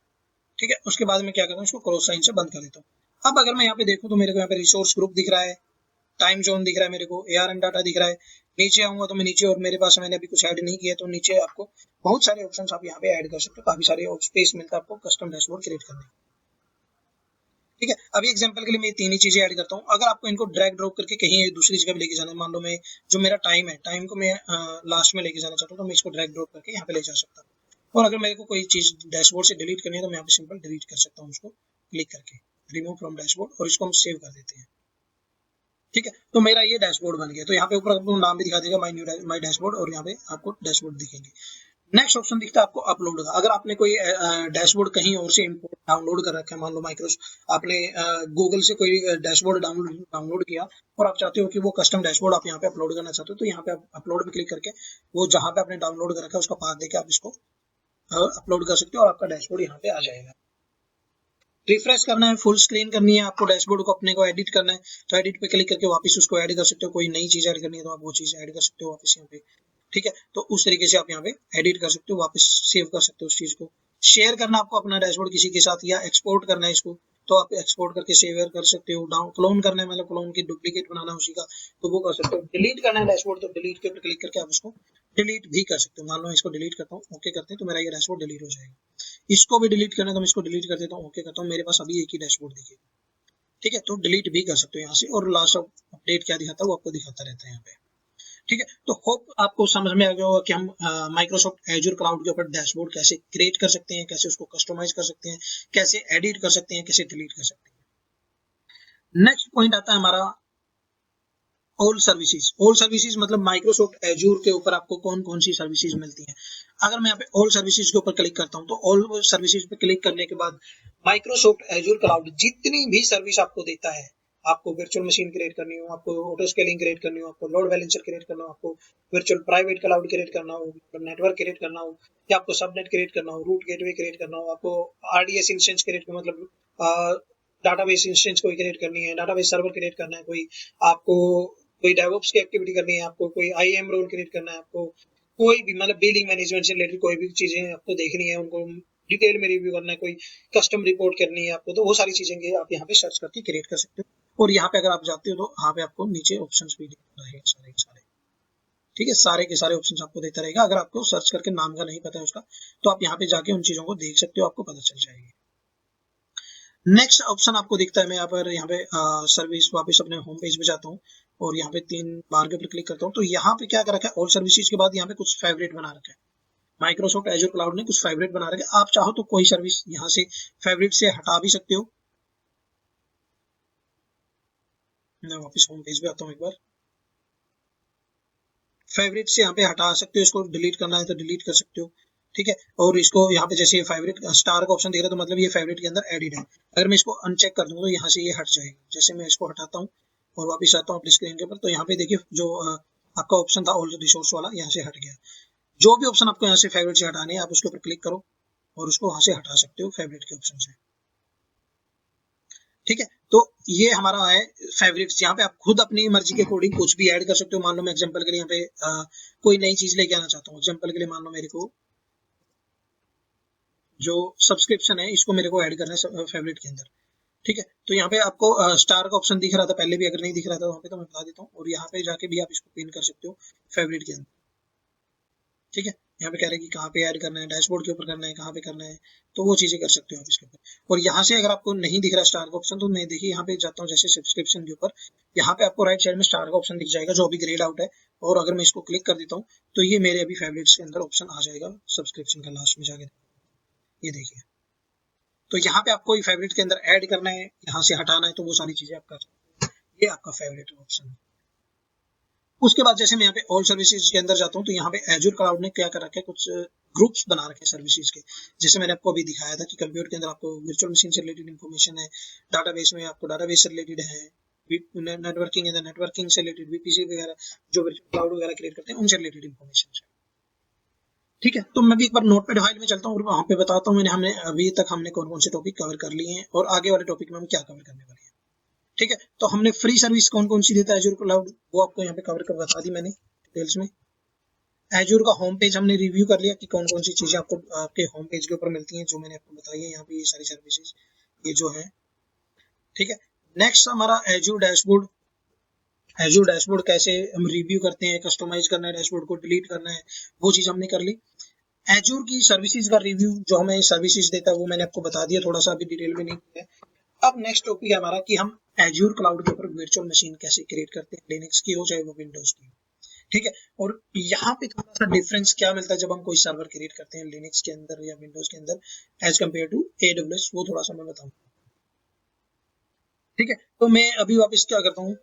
ठीक है, उसके बाद में क्या करता हूँ, इसको क्रॉस साइन से बंद कर देता हूँ। अब अगर मैं यहाँ पे देखूँ तो मेरे को यहाँ पे रिसोर्स ग्रुप दिख रहा है, टाइम जोन दिख रहा है, मेरे को ARM डाटा दिख रहा है। नीचे आऊंगा तो मैं नीचे, और मेरे पास मैंने अभी कुछ ऐड नहीं किया तो नीचे आपको बहुत सारे ऑप्शंस आप यहाँ पे ऐड कर सकते हो, काफी सारे स्पेस मिलता है आपको कस्टम डैशबोर्ड क्रिएट करने। ठीक है, अभी एग्जांपल के लिए मैं तीन ही चीजें ऐड करता हूँ। अगर आपको इनको ड्रैग ड्रॉप करके कहीं दूसरी जगह पे लेके जाना है, मान लो मैं जो मेरा टाइम है, टाइम को मैं लास्ट में लेके जाना चाहता हूँ तो मैं इसको ड्रैग ड्रॉप करके यहाँ पे ले जा सकता हूँ। और अगर मेरे को कोई चीज डैशबोर्ड से डिलीट करनी है तो मैं यहाँ पे सिंपल डिलीट कर सकता हूँ उसको क्लिक करके, रिमूव फ्रॉम डैशबोर्ड, और इसको हम सेव कर देते हैं। ठीक है, तो मेरा ये डैशबोर्ड बन गया। तो यहाँ पे ऊपर आपको नाम भी दिखा देगा माई डैशबोर्ड, और यहाँ पे आपको डैशबोर्ड दिखेंगे। नेक्स्ट ऑप्शन दिखता है आपको अपलोड का। अगर आपने कोई डैशबोर्ड कहीं और से इंपोर्ट डाउनलोड कर रखा है, मान लो माइक्रोसॉफ्ट आपने गूगल से कोई डैशबोर्ड डाउनलोड किया और आप चाहते हो कि वो कस्टम डैशबोर्ड आप यहाँ पे अपलोड करना चाहते हो, तो यहाँ पे आप अपलोड पे क्लिक करके वो जहाँ पे आपने डाउनलोड कर रखा है उसका पाथ देके आप इसको अपलोड कर सकते हो और आपका डैशबोर्ड यहाँ पे आ जाएगा। रिफ्रेश करना है, फुल स्क्रीन करनी है आपको, डैशबोर्ड को अपने को एडिट करना है तो एडिट पे क्लिक करके वापस उसको ऐड कर सकते हो। कोई नई चीज ऐड करनी है तो आप वो चीज ऐड कर सकते हो वापस यहाँ पे। ठीक है, तो उस तरीके से आप यहाँ पे एडिट कर सकते हो, वापस सेव कर सकते हो उस चीज को। शेयर करना आपको अपना डैशबोर्ड किसी के साथ, या एक्सपोर्ट करना है इसको तो आप एक्सपोर्ट करके शेयर कर सकते हो। डाउन क्लोन करना है, मतलब क्लोन की डुप्लीकेट बनाना है उसी का, तो वो कर सकते हो। डिलीट करना है डैशबोर्ड तो डिलीट के ऊपर क्लिक करके आप उसको डिलीट भी कर सकते हो। मान लो इसको डिलीट करता हूँ, ओके करते हैं तो मेरा ये डैशबोर्ड डिलीट हो जाएगा। इसको भी डिलीट करना है तो मैं इसको डिलीट कर देता हूँ, ओके करता हूँ, मेरे पास अभी एक ही डैशबोर्ड दिखेगा। ठीक है, तो डिलीट भी कर सकते हो यहाँ से, और लास्ट अपडेट क्या दिखाता है वो आपको दिखाता रहता है यहाँ पे। ठीक है, तो होप आपको समझ में आ गया होगा कि हम माइक्रोसॉफ्ट एजूर क्लाउड के ऊपर डैशबोर्ड कैसे क्रिएट कर सकते हैं, कैसे उसको कस्टमाइज कर सकते हैं, कैसे एडिट कर सकते हैं, कैसे डिलीट कर सकते हैं। नेक्स्ट पॉइंट आता है हमारा ऑल सर्विसेज मतलब माइक्रोसॉफ्ट एजूर के ऊपर आपको कौन कौन सी सर्विसेज मिलती हैं। अगर मैं यहाँ पे ऑल सर्विसेज के ऊपर क्लिक करता हूँ तो ऑल सर्विसेज पे क्लिक करने के बाद माइक्रोसॉफ्ट एजूर क्लाउड जितनी भी सर्विस आपको देता है, आपको वर्चुअल मशीन क्रिएट करनी हो, आपको ऑटो स्केलिंग क्रिएट करनी हो, आपको लोड बैलेंसर क्रिएट करना हो, आपको वर्चुअल प्राइवेट क्लाउड क्रिएट करना हो, नेटवर्क क्रिएट करना हो, या आपको सबनेट क्रिएट करना हो, रूट गेटवे क्रिएट करना हो, आपको आरडीएस इंस्टेंस क्रिएट करना मतलब डाटाबेस इंस्टेंस कोई क्रिएट करनी है, डाटाबेस सर्वर क्रिएट करना है, आपको कोई डेवऑप्स की एक्टिविटी करनी है, आपको कोई आईएम रोल क्रिएट करना है, आपको कोई भी मतलब बिलिंग मैनेजमेंट से रिलेटेड कोई भी चीजें आपको देखनी है, उनको डिटेल में रिव्यू करना है, कोई कस्टम रिपोर्ट करनी है आपको, तो वो सारी चीजें आप यहाँ पे सर्च करके क्रिएट कर सकते हो। और यहाँ पे अगर आप जाते हो तो यहाँ पे आपको नीचे ऑप्शंस भी दिख रहे हैं सारे के सारे, ठीक है, सारे के सारे ऑप्शंस आपको देता रहेगा। अगर आपको सर्च करके नाम का नहीं पता है उसका तो आप यहाँ पे जाके उन चीजों को देख सकते हो, आपको पता चल जाएगी। नेक्स्ट ऑप्शन आपको दिखता है, मैं यहाँ पे सर्विस वापस अपने होम पेज पे जाता हूँ और यहाँ पे 3 बार के ऊपर क्लिक करता हूँ तो यहाँ पे क्या कर रखा है, ऑल सर्विसेज के बाद यहाँ पे कुछ फेवरेट बना रखा है। माइक्रोसॉफ्ट एजूर क्लाउड ने कुछ फेवरेट बना रखे, आप चाहो तो कोई सर्विस यहाँ से फेवरेट से हटा भी सकते हो। मैं वापस होम पेज पे आता हूँ एक बार, फेवरेट से यहाँ पे हटा सकते हो, इसको डिलीट करना है तो डिलीट कर सकते हो, ठीक है। और इसको यहाँ पे जैसे फेवरेट स्टार का ऑप्शन दिख रहा है तो मतलब ये फेवरेट के अंदर एडिड है। अगर मैं इसको अनचेक कर दूंगा तो यहाँ से ये हट जाएगा। जैसे मैं इसको हटाता हूँ और वापस आता हूँ अपनी स्क्रीन के ऊपर तो यहाँ पे देखिए जो आपका ऑप्शन था ऑल रिसोर्स वाला यहाँ से हट गया। जो भी ऑप्शन आपको यहाँ से फेवरेट से हटाने हैं आप उसके ऊपर क्लिक करो और उसको वहां से हटा सकते हो फेवरेट के ऑप्शन से, ठीक है। तो ये हमारा है फेवरेट्स, यहाँ पे आप खुद अपनी मर्जी के अकॉर्डिंग कुछ भी ऐड कर सकते हो। मान लो मैं एग्जांपल के लिए यहाँ पे कोई नई चीज लेके आना चाहता हूँ, एग्जांपल के लिए मान लो मेरे को जो सब्सक्रिप्शन है इसको मेरे को ऐड करना है फेवरेट के अंदर, ठीक है। तो यहाँ पे आपको स्टार का ऑप्शन दिख रहा था पहले भी, अगर नहीं दिख रहा था वहाँ पे तो मैं बता देता हूँ, और यहाँ पे जाके भी आप इसको पिन कर सकते हो फेवरेट के अंदर, ठीक है। यहाँ पे कह रहे हैं कि कहाँ पे ऐड करना है, डैशबोर्ड के ऊपर करना है, कहाँ पे करना है, तो वो चीजें कर सकते हो आप इसके ऊपर। और यहाँ से अगर आपको नहीं दिख रहा स्टार का ऑप्शन तो मैं देखिए यहाँ पे जाता हूँ जैसे सब्सक्रिप्शन के ऊपर, यहाँ पे आपको राइट साइड में स्टार का ऑप्शन दिख जाएगा जो अभी ग्रेड आउट है, और अगर मैं इसको क्लिक कर देता हूँ तो ये मेरे अभी फेवरेट्स के अंदर ऑप्शन आ जाएगा सब्सक्रिप्शन का लास्ट में जाके, ये देखिए। तो यहाँ पे आपको फेवरेट के अंदर ऐड करना है, यहाँ से हटाना है, तो वो सारी चीजें आप कर सकते हैं। ये आपका फेवरेट ऑप्शन है। उसके बाद जैसे मैं यहाँ पे ऑल सर्विसेज के अंदर जाता हूँ तो यहाँ पे एजूर क्लाउड ने क्या कर रखा है, कुछ ग्रुप्स बना रखे हैं सर्विसेज के। जैसे मैंने आपको अभी दिखाया था कि कंप्यूटर के अंदर आपको वर्चुअल मशीन से रिलेटेड इन्फॉर्मेशन है, डाटाबेस में आपको डाटाबेस से रिलेटेड है, नेटवर्किंग है नेटवर्किंग से रिलेटेड, वीपीसी वगैरह जो वर्चुअल क्लाउड वगैरह क्रिएट करते हैं उनसे रिलेटेड इन्फॉर्मेशन है, ठीक है। तो मैं भी एक बार नोटपैड फाइल में चलता हूँ और वहां पे बताता हूँ हमने अभी तक हमने कौन कौन से टॉपिक कवर कर लिए हैं और आगे वाले टॉपिक में हम क्या कवर करने वाले हैं, ठीक है। तो हमने फ्री सर्विस कौन कौन सी देता है एजूर क्लाउड, वो आपको यहाँ पे कवर कर बता दी मैंने डिटेल्स में। एजूर का होम पेज हमने रिव्यू कर लिया कि कौन कौन सी चीजें आपको आपके होम पेज के ऊपर मिलती हैं, जो मैंने आपको बताई है यहाँ पे, ये सारी सर्विसेज ये जो है, ठीक है। नेक्स्ट हमारा एजूर डैशबोर्ड, एजूर डैशबोर्ड कैसे हम रिव्यू करते हैं, कस्टमाइज करना है डैशबोर्ड को, डिलीट करना है, वो चीज हमने कर ली। एजूर की सर्विसेज का रिव्यू जो हमें सर्विसेज देता है वो मैंने आपको बता दिया, थोड़ा सा अभी डिटेल में नहीं किया। अब नेक्स्ट टॉपिक है हमारा कि हम एजूर क्लाउड के ऊपर वर्चुअल मशीन कैसे क्रिएट करते हैं, लिनक्स की हो चाहे वो विंडोज की, ठीक है। और यहाँ पे थोड़ा सा डिफरेंस क्या मिलता है जब हम कोई सर्वर क्रिएट करते हैं लिनक्स के अंदर या विंडोज के अंदर एज कम्पेयर टू AWS, वो थोड़ा सा मैं बताऊंगा, ठीक है। तो मैं अभी वापस क्या करता हूँ,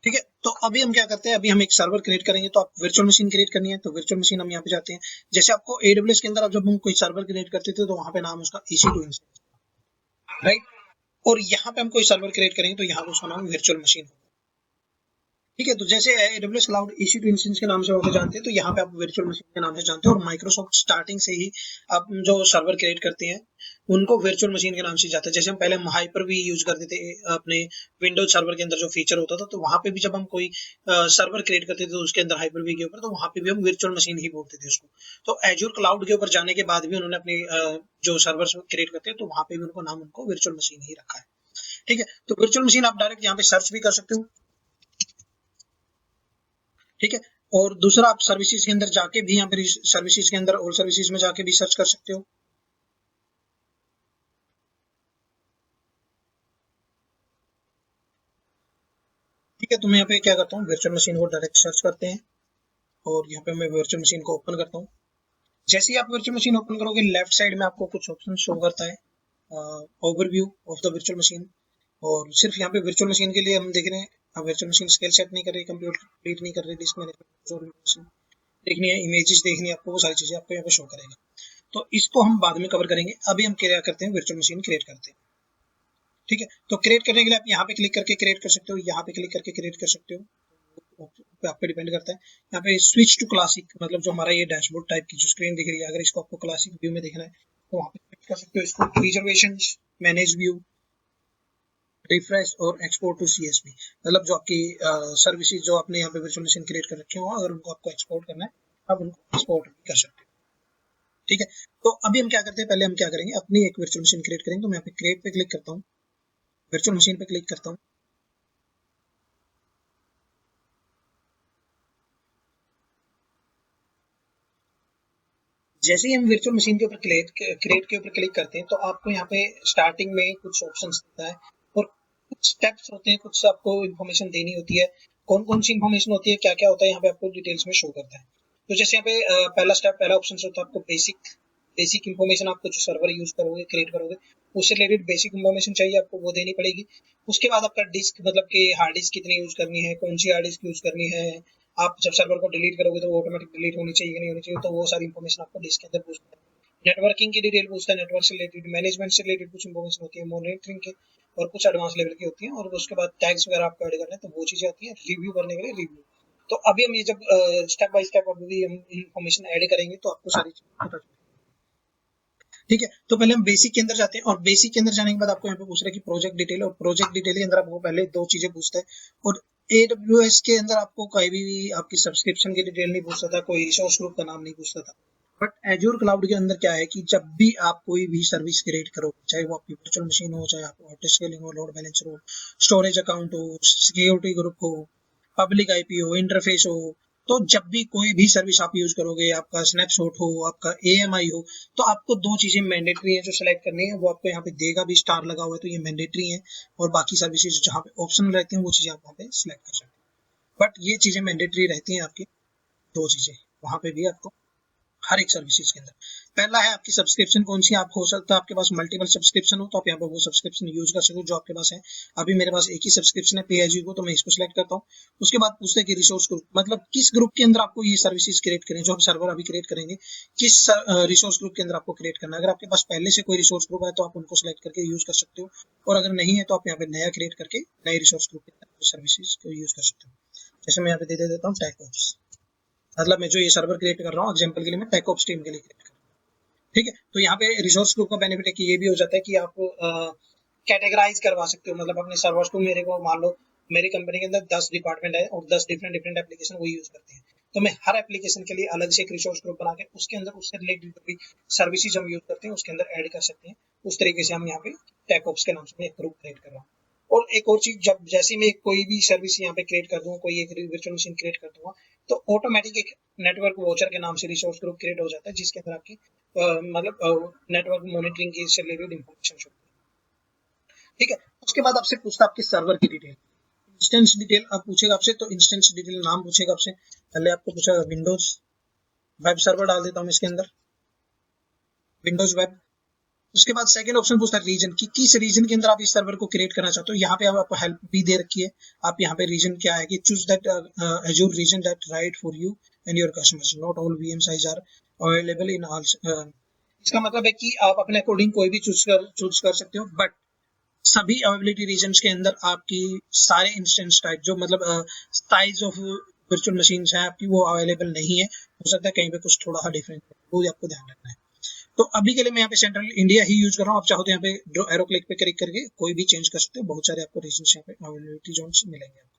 ठीक है। तो अभी हम क्या करते हैं, अभी हम एक सर्वर क्रिएट करेंगे तो आप वर्चुअल मशीन क्रिएट करनी है तो वर्चुअल मशीन हम यहाँ पे जाते हैं। जैसे आपको AWS के अंदर अब जब हम कोई सर्वर क्रिएट करते थे तो वहां पे नाम उसका EC2 इंस्टेंस, राइट। और यहाँ पे हम कोई सर्वर क्रिएट करेंगे तो यहाँ पे उसका नाम वर्चुअल मशीन होगा, ठीक है। तो जैसे AWS क्लाउड EC2 इंस्टेंस के नाम से वहां जानते हैं तो यहाँ पे आप वर्चुअल मशीन के नाम से जानते हैं। और माइक्रोसॉफ्ट स्टार्टिंग से ही आप जो सर्वर क्रिएट करते हैं उनको वर्चुअल मशीन के नाम से जाता है। जैसे हम पहले हाइपर वी यूज करते थे अपने विंडोज सर्वर के अंदर जो फीचर होता था, तो वहां पे भी जब हम कोई सर्वर क्रिएट करते थे तो उसके अंदर हाइपर वी के ऊपर, तो वहां पे भी हम वर्चुअल मशीन ही बोलते थे उसको। तो एजूर क्लाउड के ऊपर जाने के बाद भी उन्होंने अपनी जो सर्वर क्रिएट करते हैं तो वहां पे भी उनको नाम उनको वर्चुअल मशीन ही रखा है, ठीक है। तो वर्चुअल मशीन आप डायरेक्ट यहाँ पे सर्च भी कर सकते हो, ठीक है। और दूसरा आप सर्विसेज के अंदर जाके भी यहाँ पे सर्विसेज के अंदर ऑल सर्विसेज में जाके भी सर्च कर सकते हो, ठीक है। तो मैं यहाँ पे क्या करता हूँ, वर्चुअल मशीन को डायरेक्ट सर्च करते हैं और यहाँ पे मैं वर्चुअल मशीन को ओपन करता हूँ। जैसे ही आप वर्चुअल मशीन ओपन करोगे लेफ्ट साइड में आपको कुछ ऑप्शन शो करता है, overview of the virtual machine. और सिर्फ यहाँ पे वर्चुअल मशीन के लिए हम देख रहे हैं, अब वर्चुअल मशीन स्केल सेट नहीं कर रही, कंप्यूटर कंप्लीट नहीं कर रही, डिस्क मैनेजमेंट देखनी है, इमेजेस देखनी है आपको, वो सारी चीजें आपको यहाँ पे शो करेगा। तो इसको हम बाद में कवर करेंगे, अभी हम क्या करते हैं, वर्चुअल मशीन क्रिएट करते हैं। ठीक है, तो क्रिएट करने के लिए आप यहाँ पे क्लिक करके क्रिएट कर सकते हो, यहाँ पे क्लिक करके क्रिएट कर सकते हो, आप पे डिपेंड करता है। यहाँ पे स्विच टू क्लासिक, मतलब जो हमारा ये डैशबोर्ड टाइप की जो स्क्रीन दिख रही है, अगर इसको आपको क्लासिक व्यू में देखना है तो वहाँ पे क्लिक कर सकते हो इसको। रिजर्वेशन, मैनेज व्यू, रिफ्रेश और एक्सपोर्ट टू सीएसवी, मतलब जो आपकी सर्विसेज जो आपने यहाँ पे वर्चुअल मशीन क्रिएट कर रखे हो, अगर उनको आपको एक्सपोर्ट करना है आप उनको एक्सपोर्ट भी कर सकते हो। ठीक है, तो अभी हम क्या करते हैं, पहले हम क्या करेंगे, अपनी एक वर्चुअल मशीन क्रिएट करेंगे। तो मैं यहाँ पे क्रिएट पे क्लिक करता हूँ, वर्चुअल मशीन पे क्लिक करता हूँ। जैसे ही हम वर्चुअल मशीन के ऊपर क्रिएट के ऊपर क्लिक करते हैं तो आपको यहाँ पे स्टार्टिंग में कुछ ऑप्शंस देता है और कुछ स्टेप्स होते हैं, कुछ आपको इन्फॉर्मेशन देनी होती है। कौन कौन सी इन्फॉर्मेशन होती है, क्या क्या होता है, यहाँ पे आपको डिटेल्स में शो करता है। तो जैसे यहाँ पे पहला स्टेप, पहला ऑप्शन होता है आपको बेसिक बेसिक इन्फॉर्मेशन, आपको जो सर्वर यूज करोगे क्रिएट करोगे उससे रिलेटेड बेसिक इन्फॉर्मेशन चाहिए, आपको वो देनी पड़ेगी। उसके बाद आपका डिस्क, मतलब कि हार्ड डिस्क कितनी यूज करनी है, कौन सी हार्ड डिस्क यूज करनी है, आप जब सर्वर को डिलीट करोगे तो वो ऑटोमेटिक डिलीट होनी चाहिए नहीं होनी चाहिए, तो वो सारी इन्फॉर्मेशन आपको डिस्क के अंदर पूछता है। नेटवर्किंग की डिटेल पूछता है, नेटवर्क से रिलेटेड, मैनेजमेंट से रिलेटेड कुछ इन्फॉर्मेशन होती है, मॉनिटरिंग के और कुछ एडवांस लेवल की होती है, और उसके बाद टैग्स वगैरह आपको ऐड करना है तो वो चीजें आती है। रिव्यू करने के लिए रिव्यू। तो अभी हम ये जब स्टेप बाय स्टेप अभी हम इन्फॉर्मेशन ऐड करेंगे तो आपको सारी चीजें पता चलेगी। ठीक है, तो पहले हम बेसिक के अंदर जाते हैं, और बेसिक के अंदर जाने के बाद आपको यहाँ पे पूछ रहा है कि प्रोजेक्ट डिटेल, और प्रोजेक्ट डिटेल के अंदर आपको पहले दो चीजें पूछता है। और AWS के अंदर आपको कहीं भी आपकी सब्सक्रिप्शन की डिटेल नहीं पूछता था, कोई रिसोर्स ग्रुप का नाम नहीं पूछता था। बट एज्योर क्लाउड के अंदर क्या है कि जब भी आप कोई भी सर्विस क्रिएट करो, चाहे वो आपकी वर्चुअल मशीन हो, चाहे आपको ऑटो स्केलिंग हो, लोड बैलेंसर हो, स्टोरेज अकाउंट हो, सिक्योरिटी ग्रुप हो, पब्लिक आईपी हो, इंटरफेस हो, तो जब भी कोई भी सर्विस आप यूज करोगे, आपका स्नैपशॉट हो, आपका AMI हो, तो आपको दो चीजें मैंडेटरी है जो सिलेक्ट करनी है, वो आपको यहाँ पे देगा भी, स्टार लगा हुआ है तो ये मैंडेटरी है। और बाकी सर्विसेज जहाँ पे ऑप्शनल रहती हैं वो चीजें आप वहाँ पे सिलेक्ट कर सकते हैं, बट ये चीजें मैंडेटरी रहती हैं आपकी, दो चीजें वहाँ पे भी आपको हर एक सर्विसेज के अंदर। पहला है आपकी सब्सक्रिप्शन कौन सी, आप हो सकता है आपके पास मल्टीपल सब्सक्रिप्शन हो तो आप यहाँ पे वो सब्सक्रिप्शन यूज कर सकते हो जो आपके पास है। अभी मेरे पास एक ही सब्सक्रिप्शन है पे एज यू गो, तो मैं इसको सिलेक्ट करता हूँ। उसके बाद पूछते हैं कि रिसोर्स ग्रुप, मतलब किस ग्रुप के अंदर आपको ये सर्विसेज क्रिएट करें, जो हम सर्वर अभी क्रिएट करेंगे, किस रिसोर्स ग्रुप के अंदर आपको क्रिएट करना है। अगर आपके पास पहले से कोई रिसोर्स ग्रुप है तो आप उनको सिलेक्ट करके यूज कर सकते हो, और अगर नहीं है तो आप यहाँ पे नया क्रिएट करके नए रिसोर्स ग्रुप के अंदर सर्विसेज को यूज कर सकते हो। जैसे मैं यहाँ पे दे देता हूँ टैकऑप्स, मतलब मैं जो ये सर्वर क्रिएट कर रहा हूँ एग्जाम्पल के लिए मैं टैकऑप्स टीम के लिए क्रिएट कर रहा हूँ। ठीक है, तो यहाँ पे रिसोर्स ग्रुप का बेनिफिट है कि ये भी हो जाता है कि आप कैटेगराइज करवा सकते हो, मतलब अपने सर्वर्स को, मेरे को मान लो मेरी कंपनी के अंदर 10 डिपार्टमेंट है और 10 डिफरेंट डिफरेंट एप्लीकेशन वो यूज करते हैं, तो मैं हर एप्लीकेशन के लिए अलग से एक रिसोर्स ग्रुप बना के उसके अंदर उससे रिलेटेड जो भी सर्विसेज हम यूज करते हैं उसके अंदर ऐड कर सकते हैं। उस तरीके से हम यहाँ पे टैकऑप्स के नाम से मैं एक ग्रुप क्रिएट कर रहा हूँ। और एक और चीज, जब जैसे मैं कोई भी सर्विस यहाँ पे क्रिएट कर दूंगा, कोई एक वर्चुअल मशीन क्रिएट कर दूंगा, तो ऑटोमेटिक एक नेटवर्क वॉचर के नाम से रिसोर्स ग्रुप क्रिएट हो जाता है, जिसके अंदर आपकी मतलब नेटवर्क मॉनिटरिंग की से रिलेटेड इंफॉर्मेशन शो। ठीक है, उसके बाद आपसे पूछता है आपके सर्वर की डिटेल, इंस्टेंस डिटेल आप पूछेगा आपसे, तो इंस्टेंस डिटेल नाम पूछेगा आपसे, पहले आपको पूछेगा विंडोज वेब सर्वर, डाल देता हूँ इसके अंदर विंडोज वेब। उसके बाद सेकंड ऑप्शन पूछता है रीजन, कि किस रीजन के अंदर आप इस सर्वर को क्रिएट करना चाहते हो। यहाँ पे आपको हेल्प भी दे रखी है, आप यहाँ पे रीजन क्या है कि choose that Azure region that right for you and your customers, not all VM size are available in all. इसका मतलब है कि आप अपने अकॉर्डिंग कोई भी चूज कर सकते हो, बट सभी अवेलेबिलिटी रीजन्स के अंदर आपकी सारे इंस्टेंस टाइप जो मतलब साइज ऑफ वर्चुअल मशीन्स हैं आपकी वो अवेलेबल नहीं है, हो सकता है कहीं पे कुछ थोड़ा सा डिफरेंट है, वो आपको ध्यान रखना है। तो अभी के लिए मैं यहाँ पे सेंट्रल इंडिया ही यूज कर रहा हूँ, आप चाहो तो यहाँ पे एरो क्लिक पे क्लिक करके कोई भी चेंज कर सकते हो, बहुत सारे आपको रीजन यहाँ पे अवेलेबिलिटी जोन्स मिलेंगे आपको।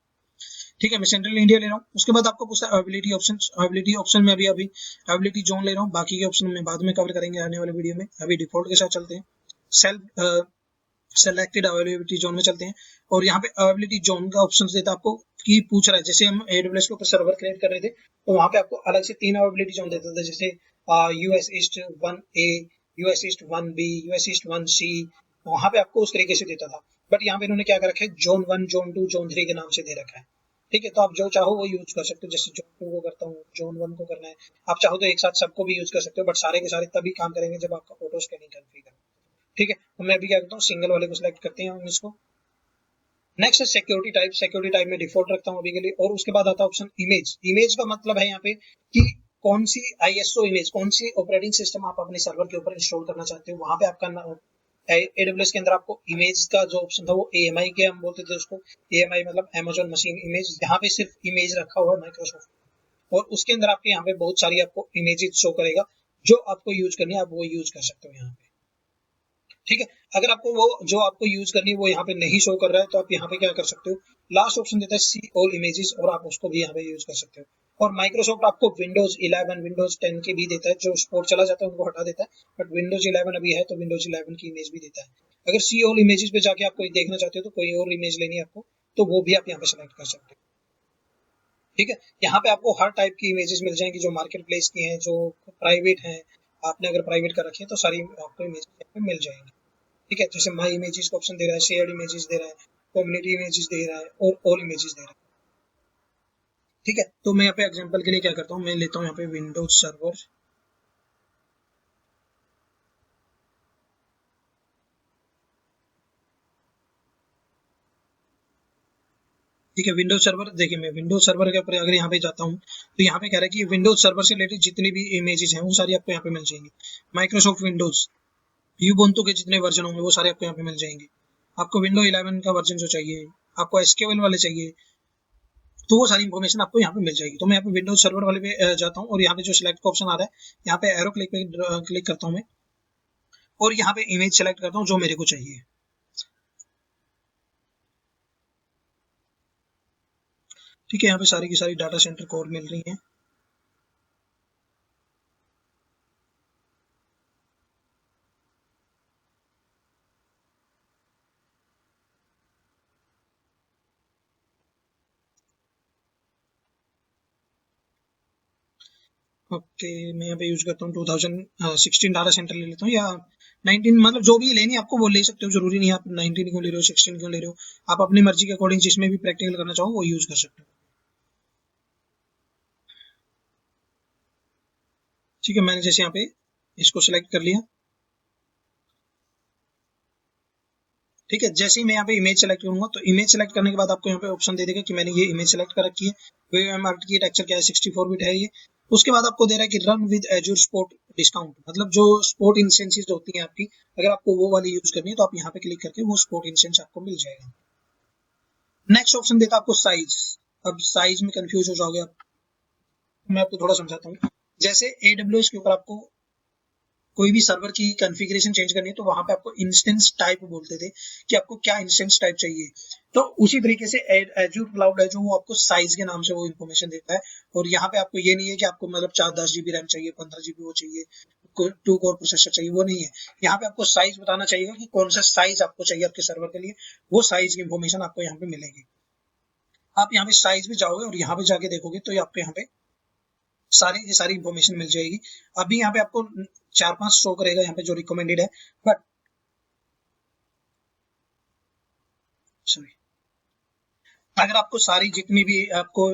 ठीक है, मैं सेंट्रल इंडिया ले रहा हूँ। उसके बाद आपको पूछता है अवेलेबिलिटी ऑप्शन, अवेलेबिलिटी ऑप्शन में अभी अवेलेबिलिटी जोन ले रहा हूँ, बाकी के ऑप्शन में बाद में कवर करेंगे आने वाले वीडियो में। अभी डिफॉल्ट के साथ चलते हैं, सेल्फ सेलेक्टेड अवेलेबिलिटी जोन में चलते हैं, और यहाँ पे अवेलेबिलिटी जोन का ऑप्शन देता है आपको कि पूछ रहा है, जैसे हम AWS के ऊपर सर्वर क्रिएट कर रहे थे तो वहाँ पे आपको अलग से 3 अवेलेबिलिटी जोन देता था, जैसे US east 1A, US east 1B, US east 1C, वहाँ पे आपको उस तरीके से देता था। बट यहाँ पे इन्होंने क्या कर रखा है, जोन 1, जोन 2, जोन 3 के नाम से दे रखा है। ठीक है, तो आप जो चाहो वो यूज कर सकते हो, जैसे जोन 2 को करता हूँ, जोन 1 को करना है, आप चाहो तो एक साथ सबको भी यूज कर सकते हो, बट सारे के सारे तभी काम करेंगे जब आपका ऑटो स्कैनिंग कॉन्फ़िगर। ठीक है, तो मैं अभी क्या करता हूँ, सिंगल वाले को सिलेक्ट करते हैं हम इसको, नेक्स्ट है सिक्योरिटी टाइप में डिफॉल्ट रखता हूँ अभी के लिए। और उसके बाद आता है ऑप्शन इमेज। इमेज का मतलब है यहाँ पे कि कौन सी आईएसओ इमेज, कौन सी ऑपरेटिंग सिस्टम आप अपने सर्वर के ऊपर इंस्टॉल करना चाहते हो। वहां पे आपका AWS के अंदर आपको इमेज का जो ऑप्शन था वो AMI के हम बोलते थे उसको। AMI मतलब Amazon मशीन इमेज। यहाँ पे सिर्फ इमेज रखा हुआ है माइक्रोसॉफ्ट, और उसके अंदर आपके यहाँ पे बहुत सारी आपको इमेजेस शो करेगा। जो आपको यूज करनी है आप वो यूज कर सकते हो यहाँ पे। ठीक है, अगर आपको वो जो आपको यूज करनी है वो यहाँ पे नहीं शो कर रहा है तो आप यहाँ पे क्या कर सकते हो, लास्ट ऑप्शन देता है सी ऑल इमेजेस, और आप उसको भी यहाँ पे यूज कर सकते हो। और माइक्रोसॉफ्ट आपको विंडोज 11 विंडोज 10 के भी देता है, जो सपोर्ट चला जाता है उनको हटा देता है, बट विंडोज 11 अभी है तो विंडोज 11 की इमेज भी देता है। अगर सी ऑल इमेजेस पे जाके आप कोई देखना चाहते हो तो कोई और इमेज लेनी है आपको, तो वो भी आप यहाँ पे सेलेक्ट कर सकते हो। ठीक है, यहाँ पे आपको हर टाइप की इमेजेस मिल जाएंगी, जो मार्केट प्लेस की हैं, जो प्राइवेट हैं। आपने अगर प्राइवेट कर रखी है तो सारी आपको इमेजेस यहाँ पे मिल जाएंगी। ठीक है, जैसे माई इमेजेस का ऑप्शन दे रहा है, शेयर्ड इमेजेस दे रहा है, कम्युनिटी इमेजेस दे रहा है, और ऑल इमेजेस दे रहा है। ठीक है, तो मैं यहाँ पे एग्जांपल के लिए क्या करता हूँ, मैं लेता हूँ यहाँ पे विंडोज सर्वर। ठीक है, विंडोज सर्वर। देखिए मैं विंडोज सर्वर के ऊपर अगर यहाँ पे जाता हूँ तो यहाँ पे कह रहा है कि विंडोज सर्वर से रिलेटेड जितनी भी इमेजेस हैं वो सारी आपको यहाँ पे मिल जाएंगी। माइक्रोसॉफ्ट विंडोज यूबुंटू के जितने वर्जन होंगे वो सारे आपको यहाँ पे मिल जाएंगे। आपको विंडो 11 का वर्जन जो चाहिए, आपको एसक्यूएल वाले चाहिए, तो वो सारी इन्फॉर्मेशन आपको यहाँ पे मिल जाएगी। तो मैं यहाँ पे विंडोज सर्वर वाले पे जाता हूँ, और यहाँ पे जो सिलेक्ट का ऑप्शन आ रहा है यहाँ पे एरो क्लिक पे क्लिक करता हूँ मैं, और यहाँ पे इमेज सेलेक्ट करता हूँ जो मेरे को चाहिए। ठीक है, यहाँ पे सारी की सारी डाटा सेंटर कोड मिल रही है। ओके, मैं यहाँ पे यूज करता हूँ 2016 डाटा सेंटर ले लेता हूँ, या 19, मतलब जो भी लेनी है आपको वो ले सकते हो, जरूरी नहीं है आप 19 क्यों ले रहे हो, 16 क्यों ले रहे हो। आप अपनी मर्जी के अकॉर्डिंग जिसमें भी प्रैक्टिकल करना चाहो वो यूज कर सकते हो। ठीक है, मैंने जैसे यहाँ पे इसको सिलेक्ट कर लिया। ठीक है, जैसे ही मैं यहाँ पे इमेज सेलेक्ट करूंगा तो इमेज सेलेक्ट करने के बाद आपको यहाँ पे ऑप्शन दे देगा कि मैंने ये इमेज सेलेक्ट कर रखी है। वेवएमआर की टेक्सचर क्या है, 64 बिट है ये। उसके बाद आपको दे रहा है कि run with azure sport discount, मतलब जो स्पोर्ट इंस्टेंसेस होती हैं आपकी, अगर आपको वो वाली यूज करनी है तो आप यहाँ पे क्लिक करके वो स्पोर्ट इंस्टेंस आपको मिल जाएगा। नेक्स्ट ऑप्शन देता है आपको साइज। अब साइज में कंफ्यूज हो जाओगे आप, मैं आपको थोड़ा समझाता हूँ। जैसे AWS के ऊपर आपको कोई भी सर्वर की कॉन्फ़िगरेशन चेंज करनी है तो वहां पे आपको इंस्टेंस टाइप बोलते थे कि आपको क्या इंस्टेंस टाइप चाहिए। तो उसी तरीके से एज्यूर क्लाउड है जो वो आपको साइज के नाम से वो इन्फॉर्मेशन देता है। और यहाँ पे आपको ये नहीं है कि आपको मतलब 4-10 GB रैम चाहिए, 15 GB वो चाहिए, 2 कोर प्रोसेसर चाहिए, वो नहीं है। यहाँ पे आपको साइज बताना चाहिए कि कौन सा साइज आपको चाहिए आपके सर्वर के लिए, वो साइज की इन्फॉर्मेशन आपको यहाँ पे मिलेगी। आप यहाँ पे साइज भी जाओगे और यहाँ पे जाके देखोगे तो आपको यहाँ पे सारी की सारी इंफॉर्मेशन मिल जाएगी। अभी यहाँ पे आपको 4-5 शो करेगा यहाँ पे जो रिकमेंडेड है, बट सॉरी, अगर आपको सारी जितनी भी आपको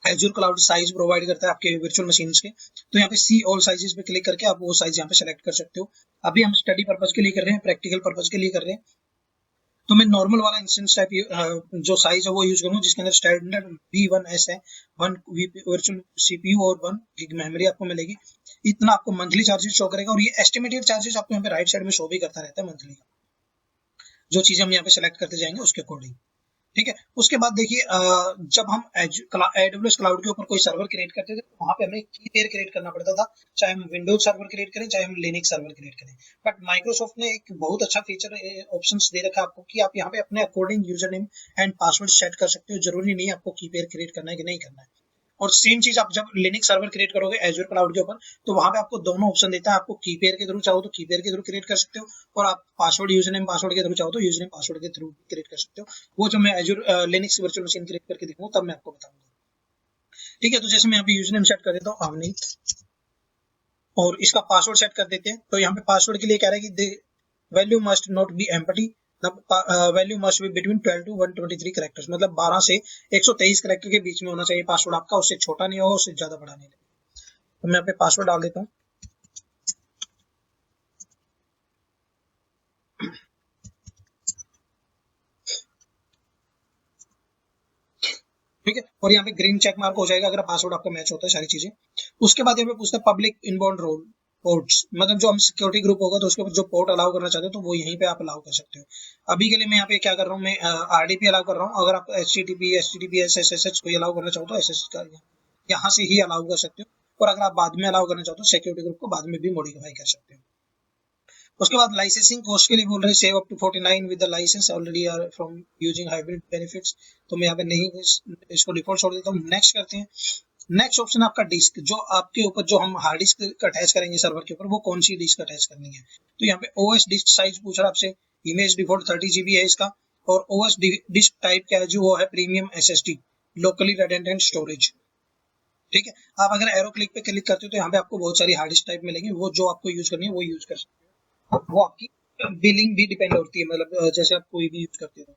एज्योर क्लाउड साइज प्रोवाइड करता है आपके वर्चुअल मशीन्स के, तो यहाँ पे सी ऑल साइजेस पे क्लिक करके आप वो साइज यहाँ पे सेलेक्ट कर सकते हो। अभी हम स्टडी पर्पज के लिए कर रहे हैं, प्रैक्टिकल पर्पज के लिए कर रहे हैं, तो मैं नॉर्मल वाला इंस्टेंस टाइप जो साइज है वो यूज करूंगा, जिसके अंदर स्टैंडर्ड V1S है, 1 वर्चुअल CPU और 1 GB मेमोरी आपको मिलेगी। इतना आपको मंथली चार्जेस शो करेगा, और ये एस्टिमेटेड चार्जेस आपको यहाँ पे राइट साइड में शो भी करता रहता है मंथली का, जो चीजें हम यहाँ पे सेलेक्ट करते जाएंगे उसके अकॉर्डिंग। ठीक है, उसके बाद देखिए जब हम AWS क्लाउड के ऊपर कोई सर्वर क्रिएट करते थे तो वहां पे हमें की पेयर क्रिएट करना पड़ता था, चाहे हम विंडोज सर्वर क्रिएट करें चाहे हम लिनक्स सर्वर क्रिएट करें। बट माइक्रोसॉफ्ट ने एक बहुत अच्छा फीचर ऑप्शंस दे रखा है आपको कि आप यहाँ पे अपने according user name and password set कर सकते हो, जरूरी नहीं है आपको की पेयर क्रिएट करना है कि नहीं करना है। और सेम चीज आप जब लिनक्स सर्वर क्रिएट करोगे एज्योर क्लाउड के ऊपर तो वहां पे आपको दोनों ऑप्शन देता है, आपको की पेयर के थ्रू चाहो तो की पेयर के थ्रू क्रिएट कर सकते हो, और आप पासवर्ड यूजर नेम पासवर्ड के थ्रू चाहो तो यूजर नेम पासवर्ड के थ्रू क्रिएट कर सकते हो। वो जब मैं azure Linux virtual machine create करके दिखाऊंगा तब मैं आपको बताऊंगा। ठीक है, तो जैसे मैं यहाँ पे यूजर नेम सेट कर देता हूँ आमनी, और इसका पासवर्ड सेट कर देते हैं। तो यहाँ पे पासवर्ड के लिए कह रहा है कि value must not be empty, value must be between 12 to 123 characters, मतलब 12 से 123 कैरेक्टर के बीच में होना चाहिए पासवर्ड आपका, उससे छोटा नहीं होगा उससे ज्यादा बड़ा नहीं। तो मैं यहाँ पे पासवर्ड डाल देता हूँ। ठीक है, और यहाँ पे ग्रीन चेक मार्क हो जाएगा अगर पासवर्ड आपका मैच होता है, सारी चीजें। उसके बाद यहाँ पे पूछता है पब्लिक इनबाउंड रोल पोर्ट्स, मतलब जो हम सिक्योरिटी ग्रुप होगा तो उसके ऊपर जो पोर्ट अलाउ करना चाहते हो तो वो यहीं पे आप अलाउ कर सकते हो। अभी के लिए मैं यहाँ पे क्या कर रहा हूँ, मैं आरडीपी अलाउ कर रहा हूँ। अगर आप HTTP HTTPS SSH कोई अलाउ करना चाहो तो SSH का यहाँ से ही अलाउ कर सकते हो, और अगर आप बाद में अलाउ करना चाहो तो सिक्योरिटी ग्रुप को बाद में भी मॉडिफाई कर सकते हो। उसके बाद लाइसेंसिंग कॉस्ट के लिए बोल रहे हैं save up to 49 with the licence already are from using hybrid benefits, तो मैं यहाँ पे नहीं इसको डिफॉल्ट छोड़ देता हूँ। नेक्स्ट करते हैं। नेक्स्ट ऑप्शन आपका डिस्क, जो आपके ऊपर जो हम हार्ड डिस्क अटैच करेंगे सर्वर के ऊपर, वो कौन सी डिस्क अटैच करनी है। तो यहाँ पे ओएस डिस्क साइज पूछ रहा है आपसे, इमेज डिफॉल्ट 30 GB है इसका, और ओएस डिस्क टाइप क्या है जो वो है प्रीमियम SSD लोकली रेडेंडेंट स्टोरेज। ठीक है, आप अगर एरो क्लिक पे क्लिक करते हो तो यहाँ पे आपको बहुत सारी हार्ड डिस्क टाइप मिलेंगी, वो जो आपको यूज करनी है वो यूज कर सकते हो। वो आपकी बिलिंग भी डिपेंड होती है, मतलब जैसे आप कोई भी यूज करते हो।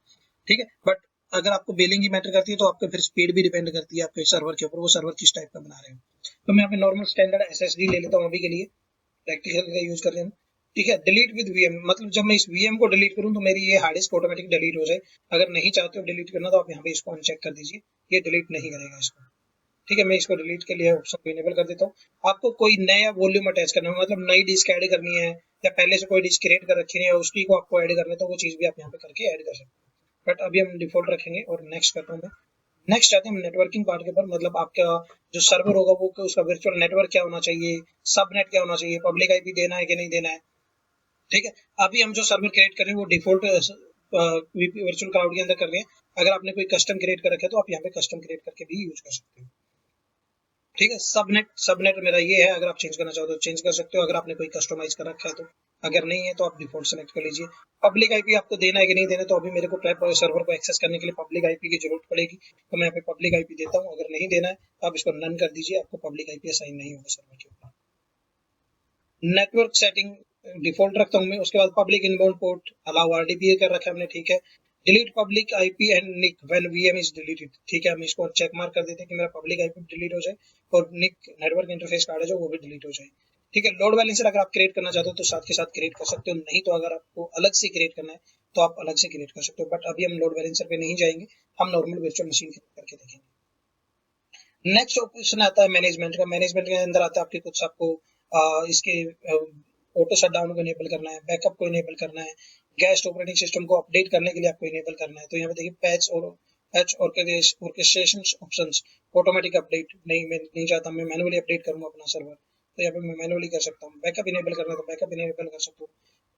ठीक है, बट अगर आपको बिलिंग ही मैटर करती है तो आपका फिर स्पीड भी डिपेंड करती है आपके सर्वर के ऊपर, वो सर्वर किस टाइप का बना रहे हो। तो मैं यहाँ पे नॉर्मल स्टैंडर्ड SSD ले लेता हूँ अभी के लिए, प्रैक्टिकल का यूज कर रहे हैं। ठीक है, डिलीट विद VM, मतलब जब मैं इस VM को डिलीट करूँ तो मेरी ये हार्ड डिस्क ऑटोमेटिक डिलीट हो जाए। अगर नहीं चाहते हो डिलीट करना तो आप यहाँ पे इसको अनचेक कर दीजिए, ये डिलीट नहीं करेगा इसको। ठीक है, मैं इसको डिलीट के लिए ऑप्शन को इनेबल कर देता हूँ। आपको कोई नया वॉल्यूम अटैच करना है, मतलब नई डिस्क ऐड करनी है, या पहले से कोई डिस्क क्रिएट कर रखी है उसकी को आपको ऐड करना है, तो वो चीज भी आप यहाँ पे करके ऐड कर सकते हैं। बट अभी हम डिफॉल्ट रखेंगे और नेक्स्ट करता हूँ मैं। नेक्स्ट आते हैं नेटवर्किंग पार्ट के ऊपर, मतलब आपका जो सर्वर होगा वो उसका वर्चुअल नेटवर्क क्या होना चाहिए, सबनेट क्या होना चाहिए, पब्लिक आईपी देना है कि नहीं देना है। ठीक है, अभी हम जो सर्वर क्रिएट कर रहे हैं वो डिफॉल्ट वर्चुअल क्लाउड के अंदर कर रहे हैं। अगर आपने कोई कस्टम क्रिएट कर रखा है तो आप यहाँ पे कस्टम क्रिएट करके भी यूज कर सकते हो। ठीक है, सबनेट मेरा ये है, अगर आप चेंज करना चाहो तो चेंज कर सकते हो, अगर आपने कोई कस्टमाइज कर रखा है तो। अगर नहीं है तो आप डिफॉल्ट सेलेक्ट कर लीजिए। पब्लिक आईपी आपको देना है कि नहीं देना, तो अभी मेरे को सर्वर को एक्सेस करने के लिए पब्लिक आईपी की जरूरत पड़ेगी, तो मैं यहाँ पे पब्लिक आईपी देता हूँ। अगर नहीं देना है तो आप इसको नन कर दीजिए, आपको पब्लिक आईपी असाइन नहीं होगा सर्वर के ऊपर। नेटवर्क सेटिंग डिफॉल्ट रखता हूँ मैं। उसके बाद public inbound port allow RDP कर रखा है हमने, ठीक है। Delete public IP and NIC when VM is deleted, ठीक है, हम इसको चेक मार्क कर देते हैं कि मेरा पब्लिक आईपी डिलीट हो जाए और निक नेटवर्क इंटरफेस कार्ड है जो वो भी डिलीट हो जाए। ठीक है, लोड बैलेंसर अगर आप क्रिएट करना चाहते हो तो साथ के साथ क्रिएट कर सकते हो, नहीं तो अगर आपको अलग से क्रिएट करना है तो आप अलग से क्रिएट कर सकते हो, बट अभी हम लोड बैलेंसर पे नहीं जाएंगे, हम नॉर्मल वर्चुअल मशीन करके देखेंगे। नेक्स्ट ऑप्शन आता है मैनेजमेंट का। मैनेजमेंट के अंदर आता है आपके कुछ आपको इसके ऑटो शटडाउन को इनेबल करना है, बैकअप को इनेबल करना है, गेस्ट ऑपरेटिंग सिस्टम को अपडेट करने के लिए आपको इनेबल करना है। तो यहाँ पे देखिए patch orchestration options, automatic update नहीं, मैं नहीं चाहता, मैं मैनुअली अपडेट करूंगा अपना सर्वर, तो यहाँ पे मैं मैनुअली कर सकता हूँ। बैकअप इनेबल करना है तो बैकअप इनेबल कर सकता हूँ,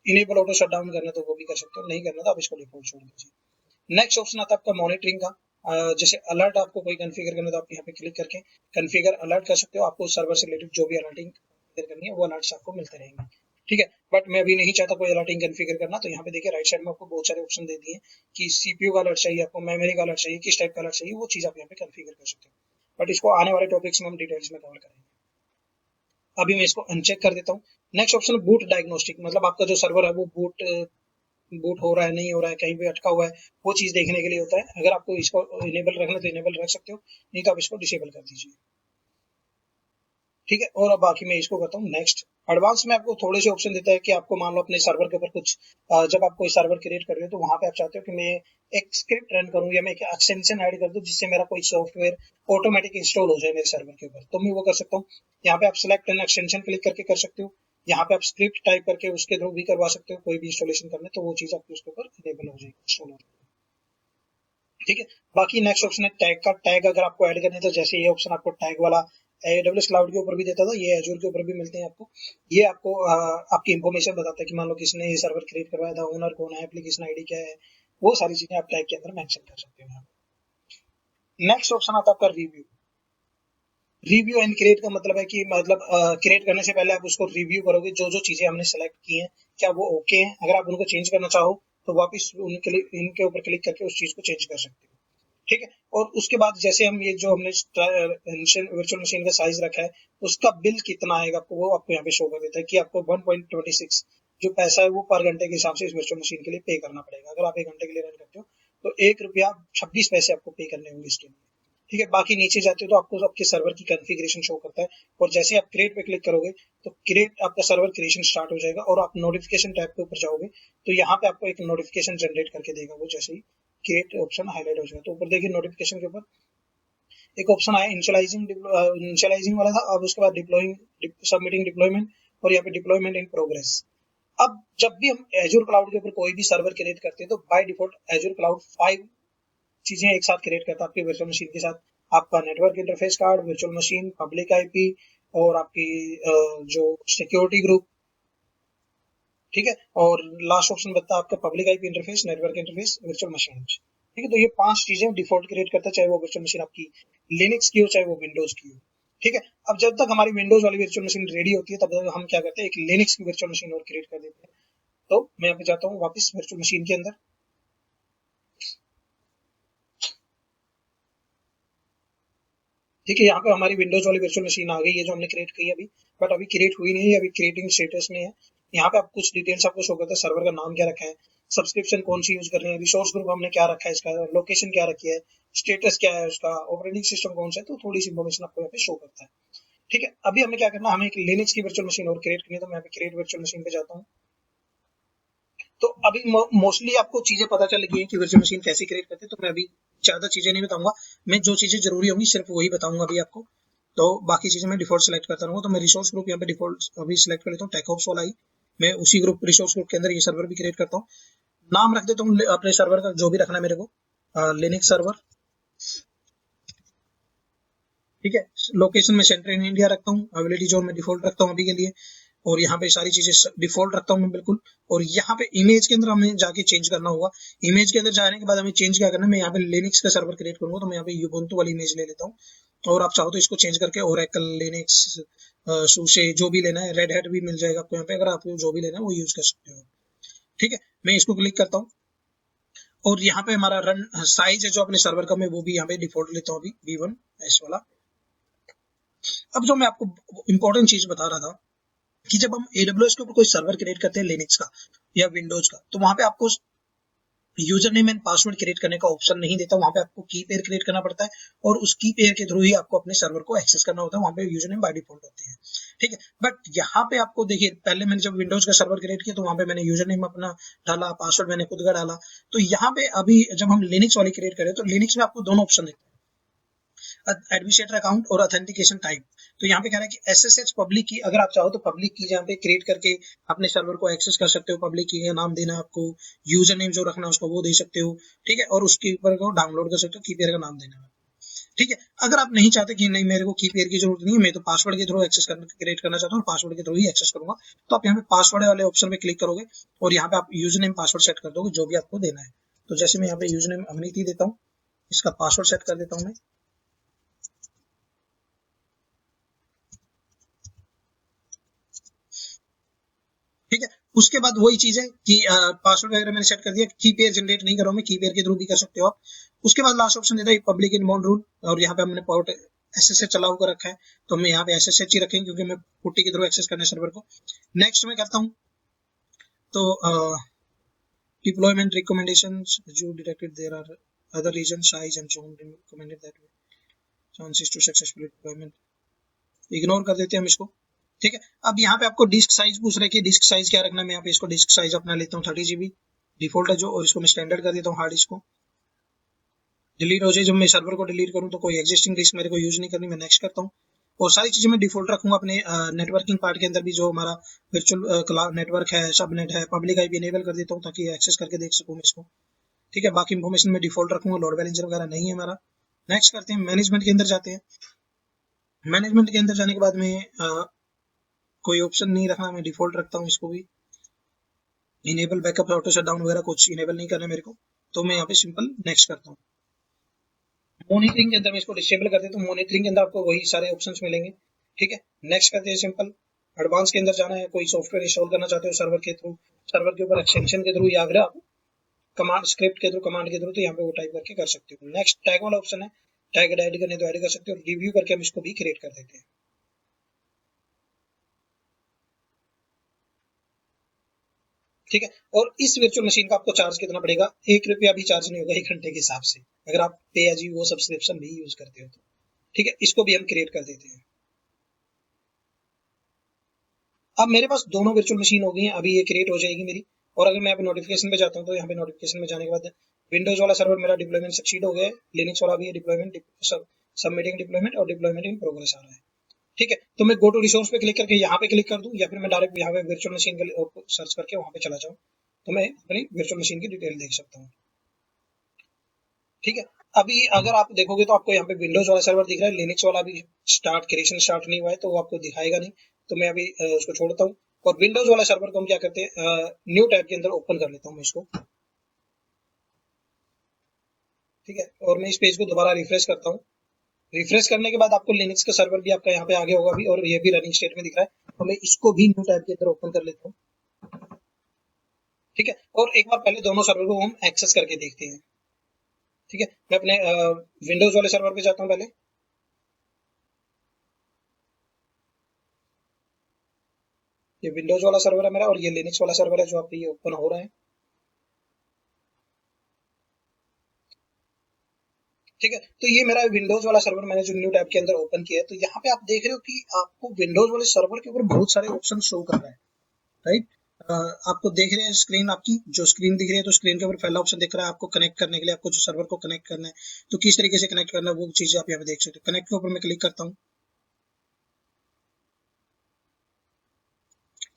इनेबल ऑटो शटडाउन करना तो वो भी कर सकते हो, नहीं करना तो आप इसको डिफॉल्ट छोड़ दीजिए। नेक्स्ट ऑप्शन आता है आपका मॉनिटरिंग का। जैसे अलर्ट आपको कोई कॉन्फ़िगर करना है तो आप यहाँ पे क्लिक करके कॉन्फ़िगर अलर्ट कर सकते हो, आपको सर्वर से रिलेटेड जो भी अलर्टिंग करनी है वो अलर्ट्स आपको मिलते रहेंगे। ठीक है, बट मैं अभी नहीं चाहता कोई अलर्टिंग कॉन्फ़िगर करना, तो यहाँ पे देखिए राइट साइड में आपको बहुत सारे ऑप्शन दे दिए कि CPU का अलर्ट चाहिए आपको, मेमोरी का अलर्ट चाहिए, किस टाइप का अलर्ट चाहिए, वो चीज़ आप यहाँ पे कॉन्फ़िगर कर सकते हो, बट इसको आने वाले टॉपिक्स में हम डिटेल्स में कवर करेंगे। अभी मैं इसको अनचेक कर देता हूँ। नेक्स्ट ऑप्शन बूट डायग्नोस्टिक, मतलब आपका जो सर्वर है वो बूट हो रहा है नहीं हो रहा है, कहीं पे अटका हुआ है, वो चीज देखने के लिए होता है। अगर आपको इसको इनेबल रखना है तो इनेबल रख सकते हो, नहीं तो आप इसको डिसेबल कर दीजिए। ठीक है, और अब बाकी मैं इसको करता हूँ नेक्स्ट। एडवांस में आपको थोड़े से ऑप्शन देता है कि आपको मान लो अपने सर्वर के ऊपर कुछ जब आप कोई सर्वर क्रिएट कर रहे हो तो वहां पे आप चाहते हो कि मैं एक स्क्रिप्ट रन करूं या मैं एक एक्सटेंशन ऐड कर दूं जिससे मेरा कोई सॉफ्टवेयर ऑटोमेटिक इंस्टॉल हो जाए मेरे सर्वर के ऊपर, तो मैं वो कर सकता हूँ। यहाँ पे आप सिलेक्ट एन एक्सटेंशन क्लिक करके कर सकते हो, यहाँ पे आप स्क्रिप्ट टाइप करके उसके थ्रू भी करवा सकते हो, कोई भी इंस्टॉलेशन करना है तो वो चीज आपके उसके ऊपर इनेबल हो जाएगी, इंस्टॉल हो जाएगी। ठीक है, बाकी नेक्स्ट ऑप्शन है टैग का। टैग अगर आपको ऐड करना है तो जैसे ये ऑप्शन आपको टैग वाला AWS क्लाउड के ऊपर भी देता था, ये एजूर के ऊपर भी मिलते हैं आपको। ये आपको आपकी इन्फॉर्मेशन बताता है कि मान लो किसने ये सर्वर क्रिएट करवाया था, ओनर कौन है, एप्लीकेशन आईडी क्या है, वो सारी चीजें आप टैग के अंदर मेंशन कर सकते हो। नेक्स्ट ऑप्शन आता है आपका रिव्यू। रिव्यू एंड क्रिएट का मतलब है कि मतलब क्रिएट करने से पहले आप उसको रिव्यू करोगे, जो जो चीजें हमने सेलेक्ट की हैं क्या वो ओके हैं, अगर आप उनको चेंज करना चाहो तो वापस इनके ऊपर क्लिक करके उस चीज को चेंज कर सकते हो। ठीक है, और उसके बाद जैसे हम ये जो हमने वर्चुअल मशीन का साइज रखा है उसका बिल कितना आएगा आपको, वो आपको यहाँ पे शो कर देता है कि आपको 1.26 जो पैसा है वो पर घंटे के हिसाब से इस वर्चुअल मशीन के लिए पे करना पड़ेगा। अगर आप 1 घंटे के लिए रन करते हो तो ₹1.26 आपको पे करने होंगे इसके लिए। ठीक है, बाकी नीचे जाते हो तो आपको आपके सर्वर की कॉन्फ़िगरेशन शो करता है, और जैसे आप क्रिएट पे क्लिक करोगे तो क्रिएट आपका सर्वर क्रिएशन स्टार्ट हो जाएगा, और आप नोटिफिकेशन टैब के ऊपर जाओगे तो यहाँ पे आपको एक नोटिफिकेशन जनरेट करके देगा वो, जैसे ही क्रिएट ऑप्शन हाईलाइट हो जाएगा तो ऊपर देखिए नोटिफिकेशन के ऊपर एक ऑप्शन आया इनिशियलाइजिंग वाला था, अब उसके बाद डिप्लॉइंग सबमिटिंग डिप्लॉयमेंट, और यहाँ पे डिप्लॉयमेंट इन प्रोग्रेस। अब जब भी हम एजूर क्लाउड के ऊपर कोई भी सर्वर क्रिएट करते हैं तो बाय डिफॉल्ट एजूर क्लाउड 5 चीजें एक साथ क्रिएट करता है आपकी वर्चुअल मशीन के साथ। आपका network interface card, virtual machine, public IP, और आपकी जो सिक्योरिटी ग्रुप, ठीक है, और लास्ट ऑप्शन बनता है आपका public IP interface, network interface, virtual machine. ठीक है, तो ये 5 चीजें डिफॉल्ट क्रिएट करता है, चाहे वो वर्चुअल मशीन आपकी लिनक्स की हो चाहे वो विंडोज की हो। ठीक है, अब जब तक हमारी विंडोज वाली वर्चुअल मशीन रेडी होती है तब तक हम क्या करते हैं, एक लिनक्स की वर्चुअल मशीन और क्रिएट कर देते हैं। तो मैं यहाँ पे जाता हूँ वापस वर्चुअल मशीन के अंदर। ठीक है, यहाँ पे हमारी विंडोज वाली वर्चुअल मशीन आ गई है जो हमने क्रिएट की है अभी, बट अभी क्रिएट हुई नहीं है, अभी क्रिएटिंग स्टेटस में है। यहाँ पे आप कुछ डिटेल्स आपको शो करता है, सर्वर का नाम क्या रखा है, सब्सक्रिप्शन कौन सी यूज कर रहे हैं, रिसोर्स ग्रुप हमने क्या रखा है, इसका लोकेशन क्या रखी है, स्टेटस क्या है उसका, ऑपरेटिंग सिस्टम कौन सा है, तो थोड़ी सी इन्फॉर्मेशन आपको यहाँ पे शो करता है। ठीक है, अभी हमें क्या करना है, हमें एक लिनक्स की वर्चुअल मशीन और क्रिएट करनी है, तो मैं यहाँ पे क्रिएट वर्चुअल मशीन पे जाता हूँ। तो अभी मोस्टली आपको चीजें पता चल गई है कि वर्चुअल मशीन कैसे क्रिएट करते हैं, तो मैं अभी ज्यादा चीजें नहीं बताऊंगा, मैं जो चीजें जरूरी होंगी सिर्फ वही बताऊंगा अभी आपको। तो बाकी चीजें मैं डिफॉल्ट सेलेक्ट करता रहूंगा, तो मैं रिसोर्स ग्रुप यहाँ पे डिफॉल्ट अभी सिलेक्ट कर लेता हूँ, टेकऑप्स वाला ही। मैं उसी ग्रुप रिसोर्स ग्रुप के अंदर ये सर्वर भी क्रिएट करता हूँ। नाम रख देता हूँ अपने सर्वर का जो भी रखना है मेरे को, लिनक्स सर्वर। ठीक है, लोकेशन में सेंटर इन इंडिया रखता हूँ, अवेलेबिलिटी जोन में डिफॉल्ट रखता हूँ अभी के लिए, और यहाँ पे सारी चीजें डिफॉल्ट रखता हूँ मैं बिल्कुल। और यहाँ पे इमेज के अंदर हमें जाके चेंज करना होगा। इमेज के अंदर जाने के बाद हमें चेंज क्या करना है, मैं यहाँ पे लिनक्स का सर्वर क्रिएट करूंगा, तो मैं यहाँ पे यूबुंटू वाली इमेज ले लेता हूँ, और आप चाहो तो इसको चेंज करके ओरेकल, लिनक्स, सुसे जो भी लेना है, रेड हैट भी मिल जाएगा आपको यहाँ पे, अगर आपको जो भी लेना है वो यूज कर सकते हो। ठीक है, मैं इसको क्लिक करता हूँ, और यहाँ पे हमारा रन साइज है जो अपने सर्वर का, मैं वो भी यहाँ पे डिफॉल्ट लेता हूँ अभी V1S वाला। अब जो मैं आपको इंपॉर्टेंट चीज बता रहा था कि जब हम AWS के ऊपर कोई सर्वर क्रिएट करते हैं लिनक्स का या विंडोज का, तो वहां पे आपको user name and password create करने का ऑप्शन नहीं देता, वहां पे आपको की पेयर क्रिएट करना पड़ता है, और उस की पेयर के थ्रू ही आपको अपने सर्वर को एक्सेस करना होता है, वहां पे यूजर नेम बाय डिफॉल्ट होते हैं। ठीक है, बट यहाँ पे आपको देखिए, पहले मैंने जब विंडोज का सर्वर क्रिएट किया तो वहां पे मैंने यूजर नेम अपना डाला, पासवर्ड मैंने खुद का डाला। तो यहाँ पे अभी जब हम लिनक्स वाली क्रिएट करें तो लिनक्स में आपको दोनों ऑप्शन देते हैं, एडमिनिस्ट्रेटर अकाउंट और ऑथेंटिकेशन टाइप। तो यहाँ पे कह रहा है कि SSH पब्लिक की, अगर आप चाहो तो पब्लिक की यहाँ पे क्रिएट करके अपने सर्वर को एक्सेस कर सकते हो, पब्लिक की का नाम देना आपको, यूजर नेम जो रखना है उसको वो दे सकते हो। ठीक है, और उसके ऊपर को डाउनलोड कर सकते हो, की पेयर का नाम देना है। ठीक है, अगर आप नहीं चाहते कि नहीं मेरे को की पेयर की जरूरत नहीं है, मैं तो पासवर्ड के थ्रू एक्सेस करना क्रिएट करना चाहता हूँ, पासवर्ड के थ्रू ही एक्सेस करूंगा, तो आप यहाँ पे पासवर्ड वाले ऑप्शन पे क्लिक करोगे, और यहाँ पे आप यूजर नेम पासवर्ड सेट कर दोगे जो भी आपको देना है। तो जैसे मैं यहाँ पे यूजर नेम अवनीति देता हूँ, इसका पासवर्ड सेट कर देता हूँ मैं। ठीक है, उसके बाद वही चीज है कि पासवर्ड वगैरह मैंने सेट कर दिया, की पेयर जनरेट नहीं कर रहा हूं मैं, की पेयर के थ्रू भी कर सकते हो आप। उसके बाद लास्ट ऑप्शन देता है पब्लिक इनबाउंड रूल, और यहाँ पे हमने पोर्ट SSH चला हुआ रखा है, तो हम यहाँ पे SSH ही रखेंगे क्योंकि मैं पुट्टी के थ्रू एक्सेस करना है सर्वर को। नेक्स्ट में करता हूँ, तो डिप्लॉयमेंट रिकमेंडेशंस जो detected there are other region size and zone recommended that way chances to successful deployment, ignore कर देते हैं हम इसको। ठीक है, अब यहाँ पे आपको डिस्क साइज पूछ रहा है कि डिस्क साइज क्या रखना है, मैं यहाँ पे इसको डिस्क साइज अपना लेता हूँ 30 GB डिफॉल्ट है जो, और इसको मैं स्टैंडर्ड कर देता हूँ। हार्ड डिस्क को डिलीट हो जाए, जब मैं सर्वर को डिलीट करूँ तो कोई एग्जिस्टिंग डिस्क मेरे को यूज नहीं करनी, मैं नेक्स्ट करता हूँ। और सारी चीजें मैं डिफॉल्ट रखूंगा अपने नेटवर्किंग पार्ट के अंदर भी, जो हमारा वर्चुअल क्लाउड नेटवर्क है, सबनेट है, पब्लिक आईपी इनेबल कर देता हूँ ताकि एक्सेस करके देख सकूँ मैं इसको। ठीक है, बाकी इन्फॉर्मेशन में डिफॉल्ट रखूंगा, लोड बैलेंसर वगैरह नहीं है हमारा। नेक्स्ट करते हैं, मैनेजमेंट के अंदर जाते हैं। मैनेजमेंट के अंदर जाने के बाद में कोई ऑप्शन नहीं रखना, मैं डिफॉल्ट रखता हूँ इसको भी। इनेबल बैकअप ऑटो शटडाउन वगैरह कुछ इनेबल नहीं करना है मेरे को, तो मैं यहाँ पे सिंपल नेक्स्ट करता हूँ। मॉनिटरिंग के अंदर मैं इसको डिसेबल कर देता हूँ, मॉनिटरिंग के अंदर आपको वही सारे ऑप्शंस मिलेंगे। ठीक है, नेक्स्ट करते हैं सिंपल। एडवांस के अंदर जाना है, कोई सॉफ्टवेयर इंस्टॉल करना चाहते हो सर्वर के थ्रू, सर्वर के ऊपर एक्सटेंशन के थ्रू, या अगर आप कमांड स्क्रिप्ट के थ्रू, कमांड के थ्रू, तो यहाँ पे वो टाइप करके कर सकते हो। नेक्स्ट टैग वाला ऑप्शन है, टैग ऐड करने तो ऐड कर सकते हो, रिव्यू करके हम इसको भी क्रिएट कर देते हैं। ठीक है, और इस वर्चुअल मशीन का आपको चार्ज कितना पड़ेगा, ₹1 भी चार्ज नहीं होगा 1 घंटे के हिसाब से, अगर आप पे एज यू वो सब्सक्रिप्शन भी यूज करते हो तो। ठीक है, इसको भी हम क्रिएट कर देते हैं। अब मेरे पास दोनों वर्चुअल मशीन हो गई हैं, अभी ये क्रिएट हो जाएगी मेरी। और अगर मैं यहाँ नोटिफिकेशन पे जाता हूँ तो यहाँ पे नोटिफिकेशन में जाने के बाद विंडोज वाला सर्वर मेरा डिप्लॉयमेंट सक्सीड हो गया है, लिनक्स वाला भी डिप्लॉयमेंट सबमिटिंग डिप्लॉयमेंट और डिप्लॉयमेंट इन प्रोग्रेस आ रहा है। ठीक है, तो मैं गो टू रिसोर्स पे क्लिक करके यहाँ पे क्लिक कर दूं या फिर मैं डायरेक्ट यहाँ पे वर्चुअल मशीन के सर्च करके वहां पे चला जाऊं तो मैं अपनी वर्चुअल मशीन की डिटेल देख सकता हूँ। ठीक है, अभी अगर आप देखोगे तो आपको यहाँ पे विंडोज वाला सर्वर दिख रहा है, लिनक्स वाला अभी क्रिएशन स्टार्ट नहीं हुआ है तो वो आपको दिखाएगा नहीं, तो मैं अभी उसको छोड़ता हूँ। और विंडोज वाला सर्वर को हम क्या करते हैं, न्यू टैब के अंदर ओपन कर लेता हूँ मैं इसको। ठीक है, और मैं इस पेज को दोबारा रिफ्रेश करता हूँ। रिफ्रेश करने के बाद आपको लिनक्स का सर्वर भी आपका यहाँ पे आगे होगा भी, और ये भी रनिंग स्टेट में दिख रहा है, तो मैं इसको भी न्यू टैब के अंदर ओपन कर लेता हूँ। ठीक है, और एक बार पहले दोनों सर्वर को हम एक्सेस करके देखते हैं। ठीक है, मैं अपने विंडोज वाले सर्वर पे जाता हूँ पहले। ये विंडोज वाला सर्वर है मेरा और ये लिनक्स वाला सर्वर है जो आप ये ओपन हो रहा है। ठीक है, तो ये मेरा विंडोज वाला सर्वर मैंने जो न्यू टैब के अंदर ओपन किया है, तो यहाँ पे आप देख रहे हो कि आपको विंडोज वाले सर्वर के ऊपर बहुत सारे ऑप्शन शो कर रहा है। राइट, आपको देख रहे हैं स्क्रीन, आपकी जो स्क्रीन दिख रही है, तो स्क्रीन के ऊपर पहला ऑप्शन दिख रहा है आपको कनेक्ट करने के लिए, आपको जो सर्वर को कनेक्ट करना है तो किस तरीके से कनेक्ट करना है वो चीजें आप यहाँ पे देख सकते हो। कनेक्ट के ऊपर मैं क्लिक करता हूँ।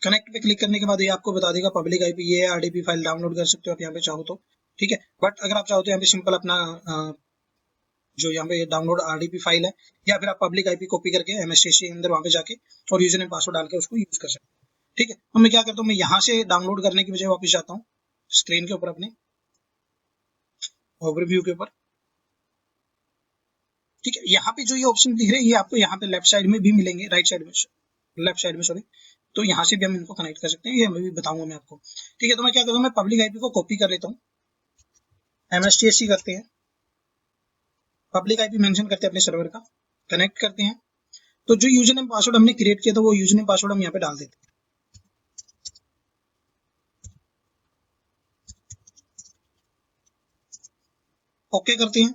कनेक्ट पे क्लिक करने के बाद ये आपको बता देगा पब्लिक आईपी ये आरडीपी फाइल डाउनलोड कर सकते हो आप यहाँ पे चाहो तो। ठीक है, बट अगर आप चाहो तो यहाँ पे सिंपल अपना जो यहाँ पे डाउनलोड आरडीपी फाइल है, या फिर आप पब्लिक आईपी कॉपी करके एमएसटीसी के अंदर वहां पे जाके और यूजर नेम पासवर्ड डाल के उसको यूज कर सकते हैं। ठीक है, तो मैं क्या करता हूँ, मैं यहाँ से डाउनलोड करने की बजाय वापस जाता हूँ स्क्रीन के ऊपर अपने ओवरव्यू के ऊपर। ठीक है, यहाँ पे जो ये ऑप्शन दिख रहे हैं ये आपको यहाँ पे लेफ्ट साइड में भी मिलेंगे, राइट साइड में, लेफ्ट साइड में सॉरी, तो यहाँ से भी हम इनको कनेक्ट कर सकते हैं, ये मैं भी बताऊंगा मैं आपको। ठीक है, तो मैं क्या करता हूँ, मैं पब्लिक आईपी को कॉपी कर लेता हूँ, एमएसटीएससी करते हैं, पब्लिक आईपी मेंशन करते हैं अपने सर्वर का, कनेक्ट करते हैं, तो जो यूजर नेम पासवर्ड हमने क्रिएट किया था वो यूजर नेम पासवर्ड हम यहाँ पे डाल देते हैं। ओके करते हैं,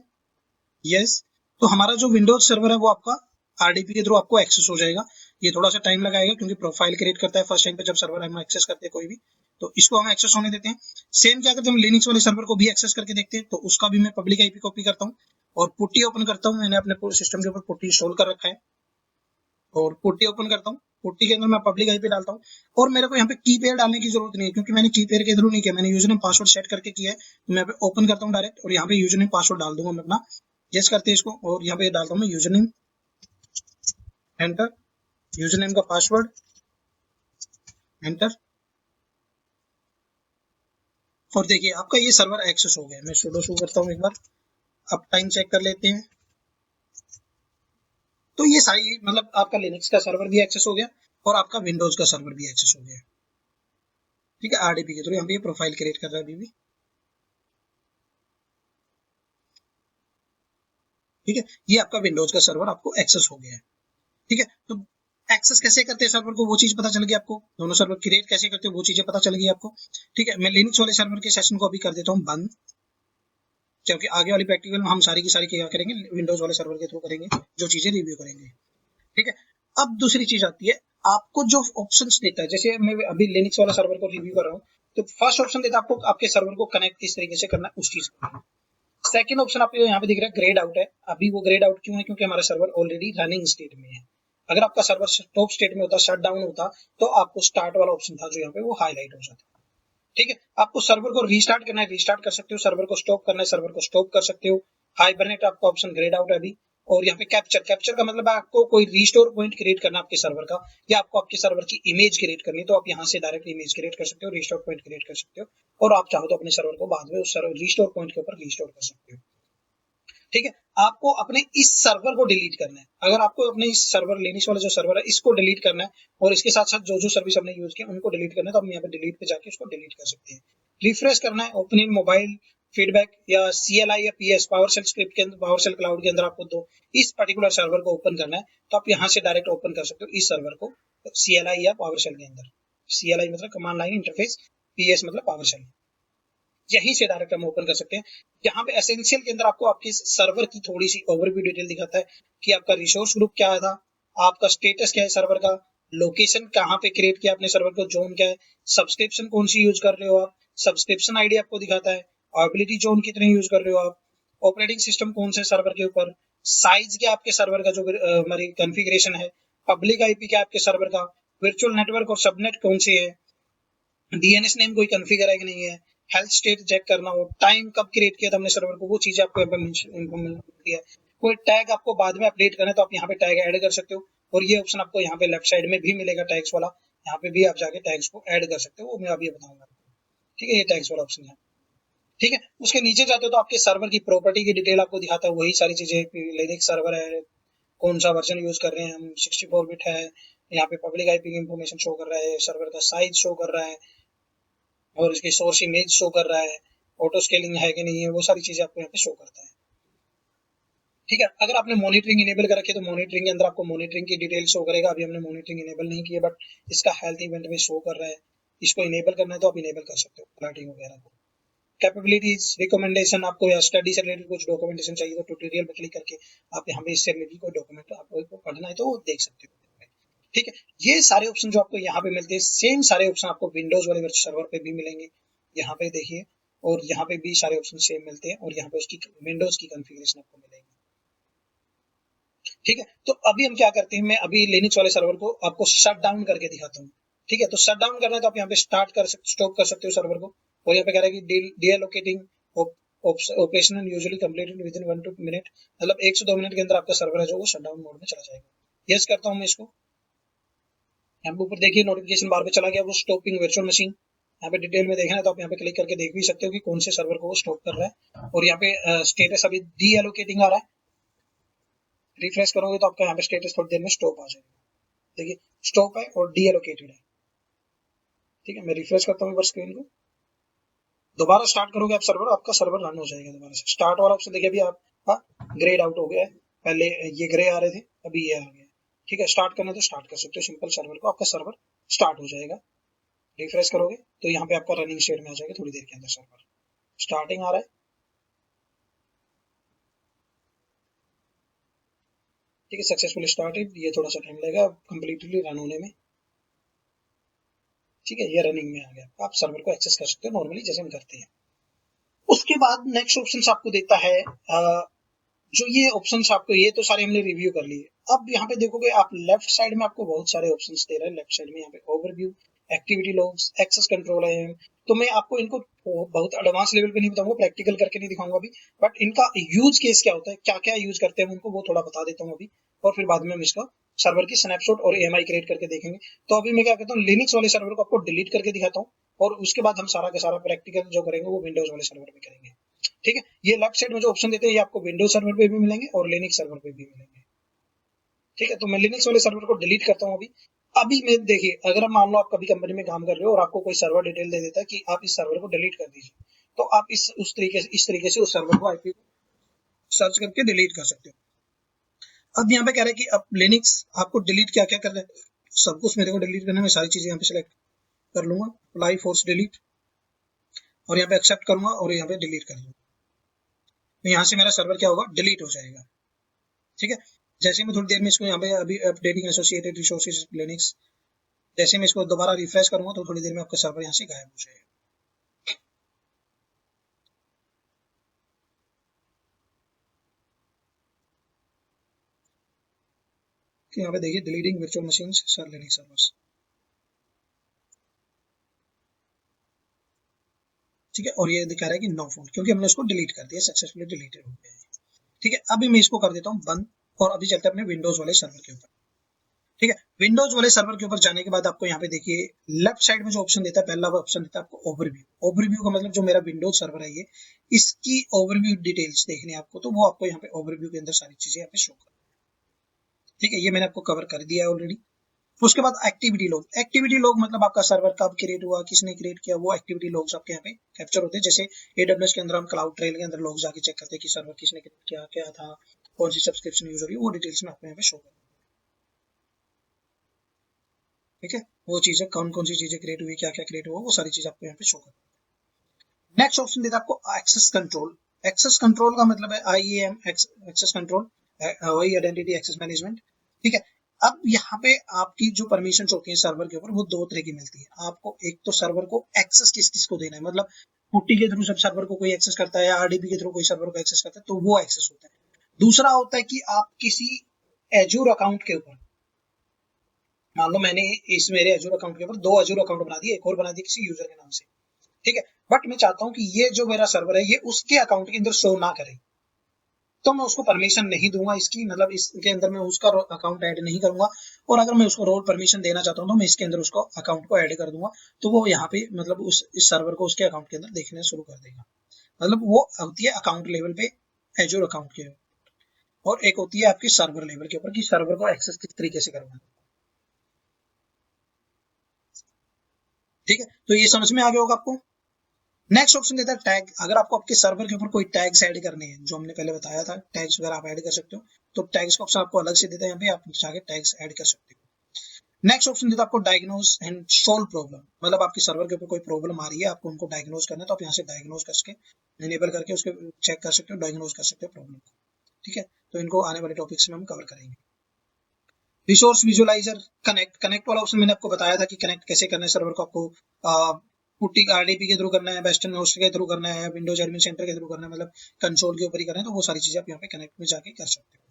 यस, तो हमारा जो विंडोज सर्वर है वो आपका आरडीपी के थ्रू आपको एक्सेस हो जाएगा। ये थोड़ा सा टाइम लगाएगा क्योंकि प्रोफाइल क्रिएट करता है फर्स्ट टाइम पे जब सर्वर हम एक्सेस करते हैं कोई भी, तो इसको हम एक्सेस होने देते हैं। सेम क्या करते हैं, हम लिनक्स वाले सर्वर को भी एक्सेस करके देखते हैं, तो उसका भी मैं पब्लिक आईपी कॉपी करता हूँ और पुट्टी ओपन करता हूँ। मैंने अपने पूरे सिस्टम के ऊपर पुट्टी इंस्टॉल कर रखा है और पुट्टी ओपन करता हूँ, पुट्टी के अंदर मैं पब्लिक आईपी डालता हूँ, और मेरे को यहाँ पे की पेयर डालने की जरूरत नहीं है क्योंकि मैंने की पेयर के थ्रू नहीं किया, मैंने यूजर नेम पासवर्ड सेट करके किया है। तो मैं ओपन करता हूँ डायरेक्ट और यहाँ पे यूजर नेम पासवर्ड डाल दूंगा मैं अपना, यस करते हैं इसको, और यहाँ पे डालता हूँ मैं user name, enter, user name का पासवर्ड, एंटर, और देखिए आपका ये सर्वर एक्सेस हो गया। मैं सुडो शू करता हूँ एक बार, अब टाइम चेक कर लेते हैं, तो ये सारी मतलब आपका लिनक्स का सर्वर भी एक्सेस हो गया और आपका विंडोज का सर्वर भी एक्सेस हो गया। ठीक है, आरडीपी के थ्रू यहाँ पे ये प्रोफाइल क्रिएट कर रहा है अभी भी। ठीक है, ये आपका विंडोज का सर्वर आपको एक्सेस हो गया है। ठीक है, तो एक्सेस कैसे करते हैं सर्वर को वो चीज पता चल गई आपको, दोनों सर्वर क्रिएट कैसे करते हैं वो चीजें पता चल गई आपको। ठीक है, मैं लिनक्स वाले सर्वर के सेशन को अभी कर देता हूँ बंद, क्योंकि आगे वाली प्रैक्टिकल में हम सारी की सारी क्या करेंगे, विंडोज वाले सर्वर के थ्रू करेंगे, जो चीजें रिव्यू करेंगे। ठीक है, अब दूसरी चीज आती है, आपको जो ऑप्शंस देता है, जैसे मैं अभी लिनक्स वाला सर्वर को रिव्यू कर रहा हूँ, तो फर्स्ट ऑप्शन देता है आपको आपके सर्वर को कनेक्ट किस तरीके से करना है उस चीज को। सेकंड ऑप्शन आपको यहाँ पे दिख रहा है ग्रेड आउट है, अभी वो ग्रेड आउट क्यों है, क्योंकि हमारा सर्वर ऑलरेडी रनिंग स्टेट में है। अगर आपका सर्वर स्टॉप स्टेट में होता, शट डाउन होता, तो आपको स्टार्ट वाला ऑप्शन था जो यहाँ पे वो हाईलाइट हो जाता। ठीक है, आपको सर्वर को रीस्टार्ट करना है, रीस्टार्ट कर सकते हो, सर्वर को स्टॉप करना है, सर्वर को स्टॉप कर सकते हो। हाइबरनेट आपका ऑप्शन ग्रेड आउट है अभी, और यहाँ पे कैप्चर, कैप्चर का मतलब आपको कोई रीस्टोर पॉइंट क्रिएट करना आपके सर्वर का, या आपको आपके सर्वर की इमेज क्रिएट करनी है, तो आप यहाँ से डायरेक्ट इमेज क्रिएट कर सकते हो, रीस्टोर पॉइंट क्रिएट कर सकते हो, और आप चाहो तो अपने सर्वर को बाद में उस रीस्टोर पॉइंट के ऊपर रीस्टोर कर सकते हो। ठीक है, आपको अपने इस सर्वर को डिलीट करना है, अगर आपको अपने इस सर्वर लिनक्स वाला जो सर्वर है इसको डिलीट करना है, और इसके साथ साथ जो जो सर्विस हमने यूज किया उनको डिलीट करना है, तो हम यहाँ पे डिलीट पे जाके उसको डिलीट कर सकते हैं। रिफ्रेश करना है, ओपन इन मोबाइल फीडबैक या CLI या PS पावरशेल स्क्रिप्ट के अंदर, पावरशेल क्लाउड के अंदर आपको तो इस पर्टिकुलर सर्वर को ओपन करना है, तो आप यहाँ से डायरेक्ट ओपन कर सकते हो इस सर्वर को CLI या पावरशेल के अंदर। CLI मतलब कमांड लाइन इंटरफेस, PS मतलब पावरशेल, यहीं से डायरेक्ट हम ओपन कर सकते हैं। यहाँ पे एसेंशियल के अंदर आपको आपके सर्वर की थोड़ी सी ओवरव्यू डिटेल दिखाता है कि आपका रिसोर्स ग्रुप क्या था, आपका स्टेटस क्या है सर्वर का, लोकेशन कहाँ पे क्रिएट किया आपने सर्वर को, जोन क्या है, सब्सक्रिप्शन कौन सी यूज कर रहे हो आप, सब्सक्रिप्शन आईडी आपको दिखाता है, अवेलेबिलिटी जोन कितने यूज कर रहे हो आप, ऑपरेटिंग सिस्टम कौन से सर्वर के ऊपर, साइज क्या आपके सर्वर का जो हमारी कॉन्फ़िगरेशन है, पब्लिक आईपी क्या आपके सर्वर का, वर्चुअल नेटवर्क और सबनेट कौन से है, डीएनएस नेम कोई कॉन्फ़िगर है कि नहीं है, हेल्थ स्टेट चेक करना हो, टाइम कब क्रिएट किया था हमने सर्वर को, वो चीजें आपको यहाँ पे इन्फॉर्मेशन मिलती है। कोई टैग आपको बाद में अपडेट करना है तो आप यहाँ पे टैग ऐड कर सकते हो, और ये ऑप्शन आपको यहाँ पे लेफ्ट साइड में भी मिलेगा टैग्स वाला, यहाँ पे भी आप जाके टैग्स को ऐड कर सकते हो, वो मैं अभी बताऊंगा। ठीक है, ये टैग्स वाला ऑप्शन है। ठीक है, उसके नीचे जाते हो तो आपके सर्वर की प्रॉपर्टी की डिटेल आपको दिखाता है, वही सारी चीजें, लिनक्स सर्वर है, कौन सा वर्जन यूज कर रहे हैं हम, 64 बिट है, यहाँ पे पब्लिक आईपी की इंफॉर्मेशन शो कर रहा है, सर्वर का साइज शो कर रहा है, और इसकी सोर्स इमेज शो कर रहा है, ऑटो स्केलिंग है कि नहीं है, वो सारी चीजें आपको यहाँ पे शो करता है। ठीक है, अगर आपने मॉनिटरिंग इनेबल कर रखी है तो मॉनिटरिंग के अंदर आपको मॉनिटरिंग की डिटेल शो करेगा। अभी हमने मॉनिटरिंग इनेबल नहीं की है, बट इसका हेल्थ इवेंट में शो कर रहा है, इसको इनेबल करना है तो आप इनेबल कर सकते हो अलर्टिंग वगैरह को। कैपेबिलिटीज, रिकमेंडेशन, आपको या स्टडी से रिलेटेड कुछ डॉक्यूमेंटेशन चाहिए तो ट्यूटोरियल पे क्लिक करके आप यहाँ पे इससे रिलेटेड कोई डॉक्यूमेंट आपको पढ़ना है तो वो देख सकते हो। ठीक है, ये सारे ऑप्शन जो आपको यहाँ पे मिलते हैं, सेम सारे ऑप्शन आपको विंडोज वाले सर्वर पे भी मिलेंगे। यहाँ पे देखिए, और यहाँ पे भी सारे ऑप्शन सेम मिलते हैं, और यहाँ पे उसकी विंडोज की कॉन्फ़िगरेशन आपको मिलेगी। ठीक है, तो अभी हम क्या करते हैं, मैं अभी लिनक्स वाले सर्वर को आपको शट डाउन करके दिखाता हूँ। ठीक है, तो शट डाउन करना है तो आप यहाँ पे स्टॉप कर सकते हो सर्वर को, और यहाँ पे कह रहा है कि deallocating operation usually completed within 1 to 2 minute, मतलब 1 से 2 मिनट के अंदर आपका सर्वर है जो वो शट डाउन मोड में चला जाएगा। यस करता हूँ मैं इसको। यहाँ पे ऊपर देखिए नोटिफिकेशन बार पे चला गया वो स्टॉपिंग वर्चुअल मशीन। यहाँ पे डिटेल में देखना है तो आप यहाँ पे क्लिक करके देख भी सकते हो कि कौन से सर्वर को वो स्टॉप कर रहा है, और यहाँ पे स्टेटस अभी डी एलोकेटिंग आ रहा है। रिफ्रेश करोगे तो आपका यहाँ पे स्टेटस थोड़ी देर में स्टॉप आ जाएगा। देखिए स्टॉप है और डी एलोकेटेड है। ठीक है, मैं रिफ्रेश करता हूँ एक बार स्क्रीन को, दोबारा स्टार्ट करोगे आप सर्वर, आपका सर्वर रन हो जाएगा दोबारा से। स्टार्ट वाला ऑप्शन देखिए अभी आपका ग्रेड आउट हो गया है, पहले ये ग्रे आ रहे थे, अभी ये आ गया। ठीक है, स्टार्ट करना है तो स्टार्ट कर सकते हो सिंपल सर्वर को, आपका सर्वर स्टार्ट हो जाएगा। रिफ्रेश करोगे तो यहाँ पे आपका रनिंग स्टेट में आ जाएगा थोड़ी देर के अंदर सर्वर। स्टार्टिंग आ रहा है। ठीक है, सक्सेसफुली स्टार्टेड, ये थोड़ा सा टाइम लगेगा कंप्लीटली रन होने में। ठीक है, ये रनिंग में आ गया, आप सर्वर को एक्सेस कर सकते हो नॉर्मली जैसे हम करते हैं। उसके बाद नेक्स्ट ऑप्शन आपको देता है जो ये ऑप्शंस आपको, ये तो सारे हमने रिव्यू कर लिए। अब यहाँ पे देखोगे आप लेफ्ट साइड में आपको बहुत सारे ऑप्शंस दे रहे हैं। लेफ्ट साइड में यहाँ पे overview, activity logs, access control है। तो मैं आपको इनको बहुत एडवांस लेवल पे नहीं बताऊंगा, प्रैक्टिकल करके नहीं दिखाऊंगा अभी, बट इनका यूज केस क्या होता है, क्या क्या यूज करते हैं उनको, वो थोड़ा बता देता हूँ अभी, और फिर बाद में हम इसका सर्वर की स्नैपशॉट और एएमआई क्रिएट करके देखेंगे। तो अभी मैं क्या कहता हूँ, लिनक्स वाले सर्वर को आपको डिलीट करके दिखाता हूँ, और उसके बाद हम सारा का सारा प्रैक्टिकल जो करेंगे वो विंडोज वाले सर्वर में करेंगे। ठीक है, ये लेफ्ट साइड में जो ऑप्शन देते हैं ये आपको विंडोज सर्वर पे भी मिलेंगे और लिनक्स सर्वर पे भी मिलेंगे। ठीक है, तो मैं लिनक्स वाले सर्वर को डिलीट करता हूँ अभी। अभी मैं देखिए, अगर आप मान लो आप कभी कंपनी में काम कर रहे हो और आपको कोई सर्वर डिटेल दे देता है कि आप इस सर्वर को डिलीट कर दीजिए, तो आप इस तरीके से उस सर्वर को आईपी सर्च करके डिलीट कर सकते हो। अब यहाँ पे कह रहा है कि अब लिनक्स आपको डिलीट क्या क्या करना है, सब कुछ मेरे को डिलीट करने में सारी चीजें यहाँ पे सिलेक्ट कर लूंगा, अप्लाई फोर्स डिलीट, और यहाँ पे एक्सेप्ट करूंगा और यहाँ पे डिलीट कर दूंगा। तो यहाँ से मेरा सर्वर क्या होगा, डिलीट हो जाएगा। ठीक है, जैसे मैं थोड़ी देर में इसको यहाँ पे अभी अपडेटिंग एसोसिएटेड रिसोर्सेज लिनक्स, जैसे मैं इसको दोबारा रिफ्रेश करूंगा तो थोड़ी देर में आपका सर्वर यहाँ से गायब हो जाएगा। तो यहाँ पे देखिए deleting virtual machines sir Linux servers. ठीक है, और ये दिखा रहा है कि नो फोन, क्योंकि हमने उसको डिलीट कर दिया, सक्सेसफुली डिलीटेड हो गया है। ठीक है, अभी मैं इसको कर देता हूँ बंद, और अभी चलते हैं अपने विंडोज वाले सर्वर के ऊपर। ठीक है, विंडोज वाले सर्वर के ऊपर जाने के बाद आपको यहाँ पे देखिए लेफ्ट साइड में जो ऑप्शन देता है, पहला ऑप्शन देता है आपको ओवरव्यू। ओवरव्यू का मतलब जो मेरा विंडोज सर्वर है ये, इसकी ओवरव्यू डिटेल्स देखने आपको, तो वो आपको यहाँ पे ओवरव्यू के अंदर सारी चीजें यहाँ पे शो कर। ठीक है, ये मैंने आपको कवर कर दिया है ऑलरेडी। उसके बाद एक्टिविटी लॉग, एक्टिविटी लॉग मतलब आपका सर्वर कब क्रिएट हुआ, किसने क्रिएट किया, वो एक्टिविटी लॉग्स आपके यहाँ पे कैप्चर होते हैं। जैसे एडब्ल्यूएस के अंदर हम क्लाउड ट्रेल के अंदर लॉग जाके चेक करते हैं कि सर्वर किसने क्रिएट किया, क्या था, कौन सी सब्सक्रिप्शन यूज हो रही है, वो डिटेल्स में आपको यहाँ पे शो कर। ठीक है, वो चीजें कौन कौन सी चीजें क्रिएट हुई, क्या क्या क्रिएट हुआ, वो सारी चीज आपको यहाँ पे शो कर। नेक्स्ट ऑप्शन देता है आपको एक्सेस कंट्रोल। एक्सेस कंट्रोल का मतलब है आईएएम एक्सेस कंट्रोल, वही आइडेंटिटी एक्सेस मैनेजमेंट। ठीक है, अब यहाँ पे आपकी जो परमिशन होती है सर्वर के ऊपर वो दो तरह की मिलती है आपको। एक तो सर्वर को एक्सेस किस किस को देना है, मतलब पुट्टी के थ्रू सब सर्वर को कोई एक्सेस करता है या आरडीपी के थ्रू कोई सर्वर को एक्सेस करता है तो वो एक्सेस होता है। दूसरा होता है कि आप किसी एजूर अकाउंट के ऊपर, मान लो मैंने इस मेरे एजूर अकाउंट के ऊपर 2 एजूर अकाउंट बना दिए, एक और बना दिया किसी यूजर के नाम से, ठीक है, बट मैं चाहता हूं कि ये जो मेरा सर्वर है ये उसके अकाउंट के अंदर शो ना करे, तो मैं उसको परमिशन नहीं दूंगा इसकी, मतलब इसके अंदर मैं उसका अकाउंट ऐड नहीं करूंगा, और अगर मैं उसको रोल परमिशन देना चाहता हूं तो मैं इसके अंदर उसको अकाउंट को ऐड कर दूंगा, तो वो यहाँ पे मतलब इस सर्वर को उसके अकाउंट के अंदर देखने शुरू कर देगा। मतलब वो होती है अकाउंट लेवल पे एजूर अकाउंट के, और एक होती है आपकी सर्वर लेवल के ऊपर कि सर्वर को एक्सेस किस तरीके से करवाना। ठीक है, तो ये समझ में आ गया होगा आपको। नेक्स्ट ऑप्शन देता है टैग। अगर आपको आपके सर्वर के ऊपर कोई टैग्स ऐड करने हैं, जो हमने पहले बताया था, टैग्स वगैरह आप ऐड कर सकते हो, तो टैग्स का ऑप्शन आपको अलग से देता है, यहाँ पे आप जाके टैग्स ऐड कर सकते हो। नेक्स्ट ऑप्शन देता है आपको डायग्नोज एंड सोल्व प्रॉब्लम, मतलब आपके सर्वर के ऊपर कोई प्रॉब्लम आ रही है, आपको उनको डायग्नोज करना है, तो आप यहाँ से डायग्नोज करके इनेबल करके उसके चेक कर सकते हो, डायग्नोज कर सकते हो प्रॉब्लम को। ठीक है, तो इनको आने वाले टॉपिक्स में हम कवर करेंगे। रिसोर्स विजुअलाइजर, कनेक्ट वाला ऑप्शन मैंने आपको बताया था कि कनेक्ट कैसे करना है सर्वर को, आपको पुट्टी आरडीपी के थ्रू करना है, वेस्टर्न होस्ट के थ्रू करना है, विंडोज एडमिन सेंटर के थ्रू करना है, मतलब कंसोल के ऊपर ही करना है, तो वो सारी चीजें आप यहाँ पे कनेक्ट में जाके कर सकते हो।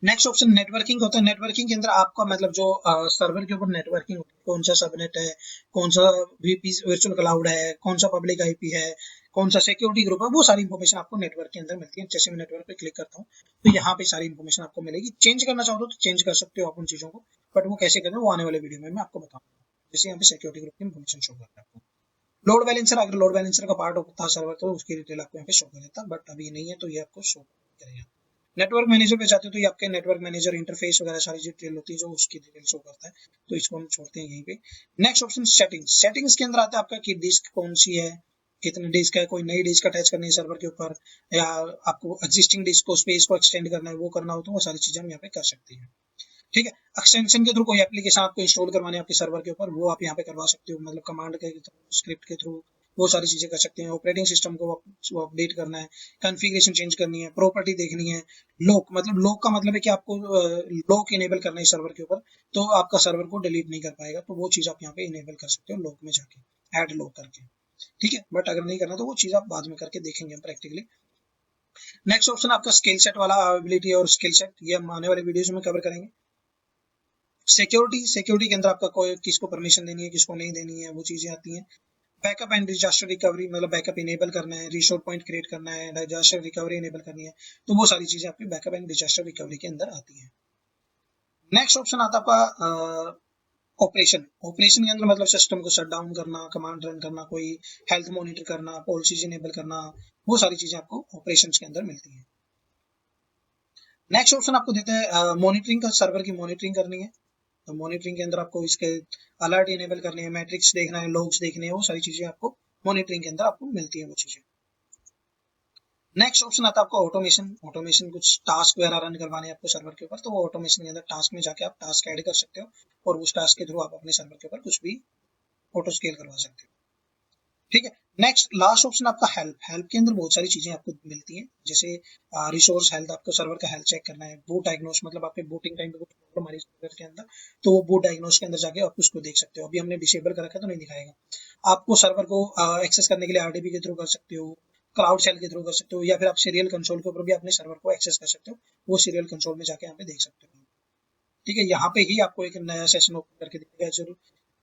नेक्स्ट ऑप्शन नेटवर्किंग होता है। नेटवर्किंग के अंदर आपका मतलब जो सर्वर के ऊपर नेटवर्किंग होती है, कौन सा सबनेट है, कौन सा वीपी वर्चुअल क्लाउड है, कौन सा पब्लिक आईपी है, कौन सा सिक्योरिटी ग्रुप है, वो सारी इन्फॉर्मेशन आपको नेटवर्क के अंदर मिलती है। जैसे मैं नेटवर्क पे क्लिक करता हूँ तो यहाँ पे सारी इन्फॉर्मेशन आपको मिलेगी। चेंज करना चाहो तो चेंज कर सकते हो आप उन चीजों को, बट वो कैसे करना है वो आने वाले वीडियो में मैं आपको बताऊंगा। जैसे यहाँ पे सिक्योरिटी ग्रुप की इन्फॉर्मेशन शो कर रहा है आपको। लोड बैलेंसर, अगर लोड बैलेंसर का पार्ट होता सर्वर तो उसकी डिटेल आपको यहाँ पे शो कर देता, बट अभी नहीं है तो ये आपको शो करेगा। नेटवर्क मैनेजर पे जाते हो तो ये आपके नेटवर्क मैनेजर इंटरफेस वगैरह सारी डिटेल होती है जो उसकी डिटेल शो करता है, तो इसको हम छोड़ते हैं यहीं पे। Next option settings. सेटिंग्स के अंदर आता है आपका कि डिस्क कौन सी है, कितने डिस्क है, कोई नई डिस्क अटैच करनी है सर्वर के ऊपर, या आपको एग्जिस्टिंग डिस्क को स्पेस को एक्सटेंड करना है, वो करना हो तो वो सारी चीजें हम यहाँ पे कर सकते हैं। ठीक है, एक्सटेंशन के थ्रू कोई एप्लीकेशन आपको इंस्टॉल करवाने आपके सर्वर के ऊपर, वो आप यहाँ पे करवा सकते हो, मतलब कमांड के थ्रू, स्क्रिप्ट के थ्रू वो सारी चीजें कर सकते हैं। ऑपरेटिंग सिस्टम को अपडेट करना है, कॉन्फ़िगरेशन चेंज करनी है, प्रॉपर्टी देखनी है, लॉक, मतलब लॉक का मतलब है कि आपको लॉक इनेबल करना है सर्वर के ऊपर, तो आपका सर्वर को डिलीट नहीं कर पाएगा, तो वो चीज आप यहाँ पे इनेबल कर सकते हो लॉक में जाके, ऐड लॉक करके। ठीक है, बट अगर नहीं करना तो वो चीज आप बाद में करके देखेंगे हम प्रैक्टिकली। नेक्स्ट ऑप्शन आपका स्किल सेट वाला, अवेलेबिलिटी और स्किल सेट, ये हम आने वाले वीडियोज में कवर करेंगे। सिक्योरिटी के अंदर आपका कोई किसको परमिशन देनी है, किसको नहीं देनी है, वो चीजें आती हैं। बैकअप एंड डिजास्टर रिकवरी, मतलब बैकअप इनेबल करना है, रिसोर्स पॉइंट क्रिएट करना है, डिजास्टर रिकवरी इनेबल करनी है, तो वो सारी चीजें आपकी बैकअप एंड डिजास्टर रिकवरी के अंदर आती है। नेक्स्ट ऑप्शन आता है आपका ऑपरेशन। ऑपरेशन के अंदर मतलब सिस्टम को शट डाउन करना, कमांड रन करना, कोई हेल्थ मॉनिटर करना, पॉलिसीज इनेबल करना, वो सारी चीजें आपको ऑपरेशन के अंदर मिलती है। नेक्स्ट ऑप्शन आपको देता है मॉनिटरिंग का, सर्वर की मॉनिटरिंग करनी है, तो मॉनिटरिंग के अंदर आपको इसके अलर्ट इनेबल करने हैं, मैट्रिक्स देखना है, लॉग्स देखने हैं, वो सारी चीजें आपको मॉनिटरिंग के अंदर आपको मिलती है वो चीजें। नेक्स्ट ऑप्शन आता है आपका ऑटोमेशन। ऑटोमेशन कुछ टास्क वगैरह रन करवाने हैं आपको सर्वर के ऊपर, तो वो ऑटोमेशन के अंदर टास्क में जाके आप टास्क ऐड कर सकते हो, और उस टास्क के थ्रू आप अपने सर्वर के ऊपर कुछ भी ऑटो स्केल करवा सकते हो। ठीक है, नेक्स्ट लास्ट ऑप्शन आपका हेल्प। हेल्प के अंदर बहुत सारी चीजें आपको मिलती हैं, जैसे रिसोर्स हेल्थ, आपको सर्वर का हेल्थ चेक करना है, बूट डायग्नोस, मतलब आपके बूटिंग टाइम पे कुछ प्रॉब्लम आ रही है सर्वर के अंदर, तो वो बूट डायग्नोस के अंदर जाके आप उसको देख सकते हो। अभी हमने डिसेबल कर रखा है तो नहीं दिखाएगा। आपको सर्वर को एक्सेस करने के लिए आरडीपी के थ्रू कर सकते हो, क्लाउड सेल के थ्रू कर सकते हो, या फिर आप सीरियल कंसोल के ऊपर भी अपने सर्वर को एक्सेस कर सकते हो, वो सीरियल कंसोल में जाके यहाँ पे देख सकते हो। ठीक है, यहाँ पे ही आपको एक नया सेशन ओपन करके दिखेगा जरूर,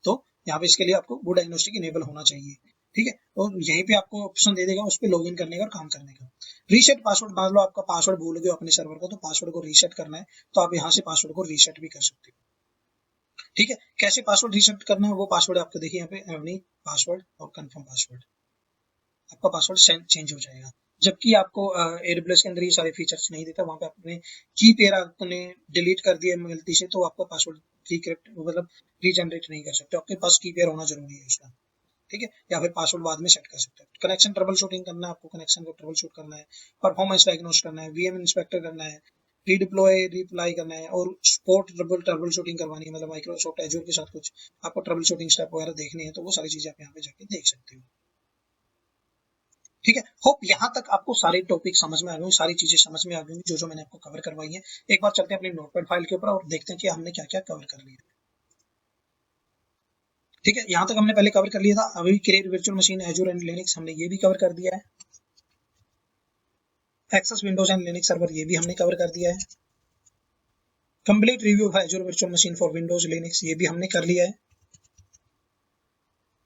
तो यहाँ पे इसके लिए आपको बूट डायग्नोस्टिक इनेबल होना चाहिए। ठीक है, और यहीं पे आपको ऑप्शन दे देगा उस पर लॉग इन करने का और काम करने का। रीसेट पासवर्ड, मान लो आपका पासवर्ड भूल गए अपने सर्वर का, तो पासवर्ड को रीसेट करना है, तो आप यहाँ से पासवर्ड को रीसेट भी कर सकते हो। ठीक है, कैसे पासवर्ड रीसेट करना है, वो पासवर्ड आपको देखिए यहाँ पे एवनी पासवर्ड और कंफर्म पासवर्ड, आपका पासवर्ड चेंज हो जाएगा। जबकि आपको AWS के अंदर ये सारे फीचर्स नहीं देता, वहां पे आपने की पेयर आपने डिलीट कर दिया गलती से, तो आपका पासवर्ड रिक्रिप्ट मतलब रीजनरेट नहीं कर सकते, आपके पास की पेयर होना जरूरी है उसका। ठीक है, या फिर पासवर्ड बाद में सेट कर सकते हो। कनेक्शन ट्रबल शूटिंग करना है, आपको कनेक्शन को ट्रबल शूट करना है, परफॉर्मेंस डायग्नोस करना है, वीएम इंस्पेक्टर करना है, रीडिप्लॉय रिप्लाई करना है, और स्पोर्ट ट्रबल शूटिंग करवानी है, मतलब माइक्रोसॉफ्ट एजूर के साथ कुछ आपको ट्रबल शूटिंग स्टेप वगैरह देखनी है, तो वो सारी चीजें आप यहाँ पे जाके देख सकते हो। ठीक है, होप यहाँ तक आपको सारे टॉपिक समझ में आ गए, सारी चीजें समझ में आ गई जो जो मैंने आपको कवर करवाई है। एक बार चलते हैं अपनी नोटपैड फाइल के ऊपर और देखते हैं कि हमने क्या क्या कवर कर लिया। ठीक है, यहाँ तक हमने पहले कवर कर लिया था। अभी create virtual machine, Azure and Linux, हमने ये भी कवर कर दिया है। Access Windows and Linux server, ये भी हमने कवर कर दिया है। Complete review of Azure virtual machine for Windows Linux, ये भी हमने कर लिया है।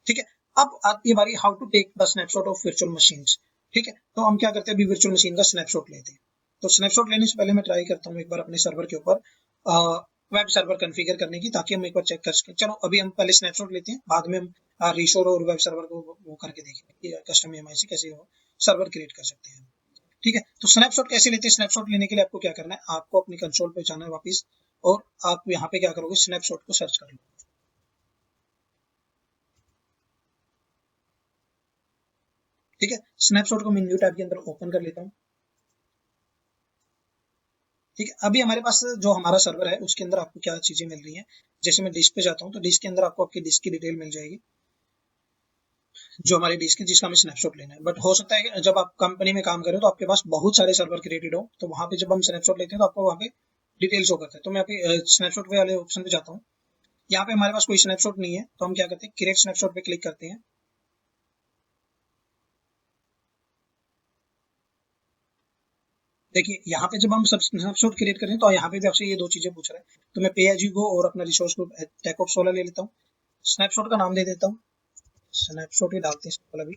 ठीक है, अब आती है हमारी how to take the snapshot of virtual machines. ठीक है, तो हम क्या करते हैं, अभी वर्चुअल मशीन का स्नैपशॉट लेते हैं। तो स्नैपशॉट लेने से पहले मैं ट्राई करता हूँ एक बार अपने सर्वर के ऊपर वेब सर्वर कॉन्फ़िगर करने की, ताकि हम एक बार चेक कर सकें। चलो अभी हम पहले स्नैपशॉट लेते हैं, बाद में हम रीशोर और वेब सर्वर को वो करके देखेंगे कि कस्टम EMI से कैसे वो सर्वर क्रिएट कर सकते हैं। ठीक है, तो स्नैपशॉट कैसे लेते हैं? स्नैपशॉट लेने के लिए आपको क्या करना है, आपको अपनी कंसोल पे जाना है वापस, और आप यहाँ पे क्या करोगे, स्नैपशॉट को सर्च कर लो। ठीक है, स्नैपशॉट को मैं न्यू टैब के अंदर ओपन कर लेता हूँ। ठीक है, अभी हमारे पास जो हमारा सर्वर है उसके अंदर आपको क्या चीजें मिल रही हैं। जैसे मैं डिस्क पे जाता हूँ तो डिस्क के अंदर आपको आपकी डिस्क की डिटेल मिल जाएगी, जो हमारी डिस्क है जिसका हमें स्नैपशॉट लेना है। बट हो सकता है कि जब आप कंपनी में काम करें तो आपके पास बहुत सारे सर्वर क्रिएटेड हो, तो वहां पे जब हम स्नैपशॉट लेते हैं तो आपको वहाँ पे डिटेल शो करता है। तो मैं अभी स्नैपशॉट वाले ऑप्शन पे जाता हूँ। यहाँ पे हमारे पास कोई स्नैपशॉट नहीं है, तो हम क्या करते हैं, क्रिएट स्नैपशॉट पे क्लिक करते हैं। देखिए यहाँ पे जब हम सब स्नैपशॉट क्रिएट करें तो यहाँ पे भी आपसे ये दो चीजें पूछ रहा है, तो मैं पे एज यू गो और अपना रिसोर्स ग्रुप टेकऑप्स वाला ले लेता हूँ। स्नैपशॉट का नाम दे देता हूँ, स्नैपशॉट ही डालते हैं सिंपल अभी।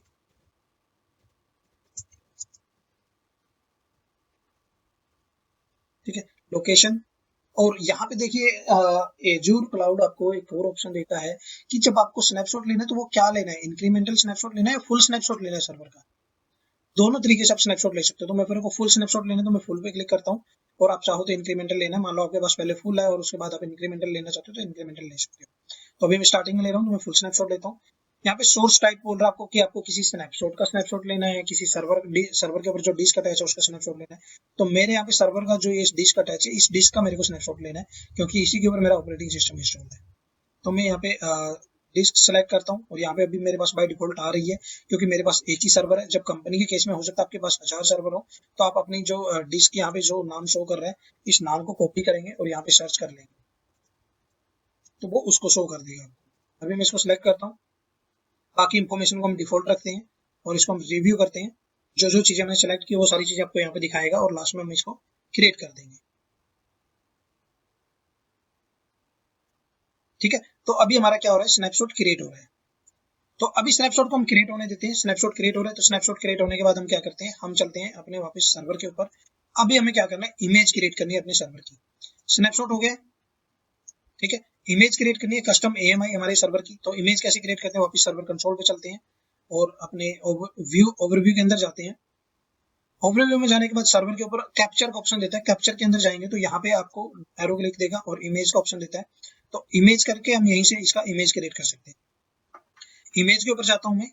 ठीक है, लोकेशन, और यहाँ पे देखिए एजूर क्लाउड आपको एक और ऑप्शन देता है कि जब आपको स्नैपशॉट लेना है तो वो क्या लेना है, इंक्रीमेंटल स्नैपशॉट लेना है, फुल स्नैपशॉट लेना है सर्वर का। दोनों तरीके से आप स्नैपशॉट ले सकते हो। तो मैं फिर को फुल स्नैपशॉट लेना है तो मैं फुल पे क्लिक करता हूँ, और आप चाहो तो इंक्रीमेंटल लेना है, मान लो आपके पास पहले फुल है और उसके बाद आप इंक्रीमेंटल लेना चाहते हो तो इंक्रीमेंटल ले सकते हो। तो अभी मैं स्टार्टिंग में ले रहा हूँ तो मैं फुल स्नैपशॉट लेता हूँ। यहाँ पे सोर्स टाइप बोल रहा है आपको कि आपको किसी स्नैपशॉट का स्नैपशॉट लेना है, किसी सर्वर के ऊपर जो डिस्क अटैच है उसका स्नैपशॉट लेना है। तो मेरे यहाँ पे सर्वर का जो ये डिस्क अटैच है, इस डिस्क का मेरे को स्नैपशॉट लेना है, क्योंकि इसी के ऊपर मेरा ऑपरेटिंग सिस्टम इंस्टॉल है। तो मैं यहाँ पे डिस्क सेलेक्ट करता हूँ, और यहाँ पे अभी मेरे पास बाय डिफॉल्ट आ रही है क्योंकि मेरे पास एक ही सर्वर है। जब कंपनी के केस में हो सकता है आपके पास 1000 सर्वर हो, तो आप अपनी जो डिस्क यहाँ पे जो नाम शो कर रहा है, इस नाम को कॉपी करेंगे और यहाँ पे सर्च कर लेंगे तो वो उसको शो कर देगा। अभी मैं इसको सिलेक्ट करता हूँ, बाकी इन्फॉर्मेशन को हम डिफॉल्ट रखते हैं और इसको हम रिव्यू करते हैं। जो जो चीजें हमने सेलेक्ट की वो सारी चीजें आपको यहाँ पे दिखाएगा, और लास्ट में हम इसको क्रिएट कर देंगे। ठीक है, तो अभी हमारा क्या हो रहा है, स्नैपशॉट क्रिएट हो रहा है। तो अभी स्नैपशॉट को हम क्रिएट होने देते हैं। स्नैपशॉट क्रिएट हो रहा है, तो स्नैपशॉट क्रिएट होने के बाद हम क्या करते हैं, हम चलते हैं अपने वापस सर्वर के ऊपर। अभी हमें क्या करना है, इमेज क्रिएट करनी है अपने सर्वर की। स्नैपशॉट हो गया, ठीक है। इमेज क्रिएट करनी है कस्टम AMI हमारे सर्वर की। तो इमेज कैसे क्रिएट करते हैं, वापस सर्वर कंसोल पे चलते हैं और अपने ओवरव्यू के अंदर जाते हैं। ओवरव्यू में जाने के बाद सर्वर के ऊपर कैप्चर का ऑप्शन देता है, कैप्चर के अंदर जाएंगे तो यहाँ पे आपको एरो क्लिक देगा और इमेज का ऑप्शन देता है। तो इमेज करके हम यहीं से इसका इमेज क्रिएट कर सकते हैं। इमेज के ऊपर जाता हूँ मैं,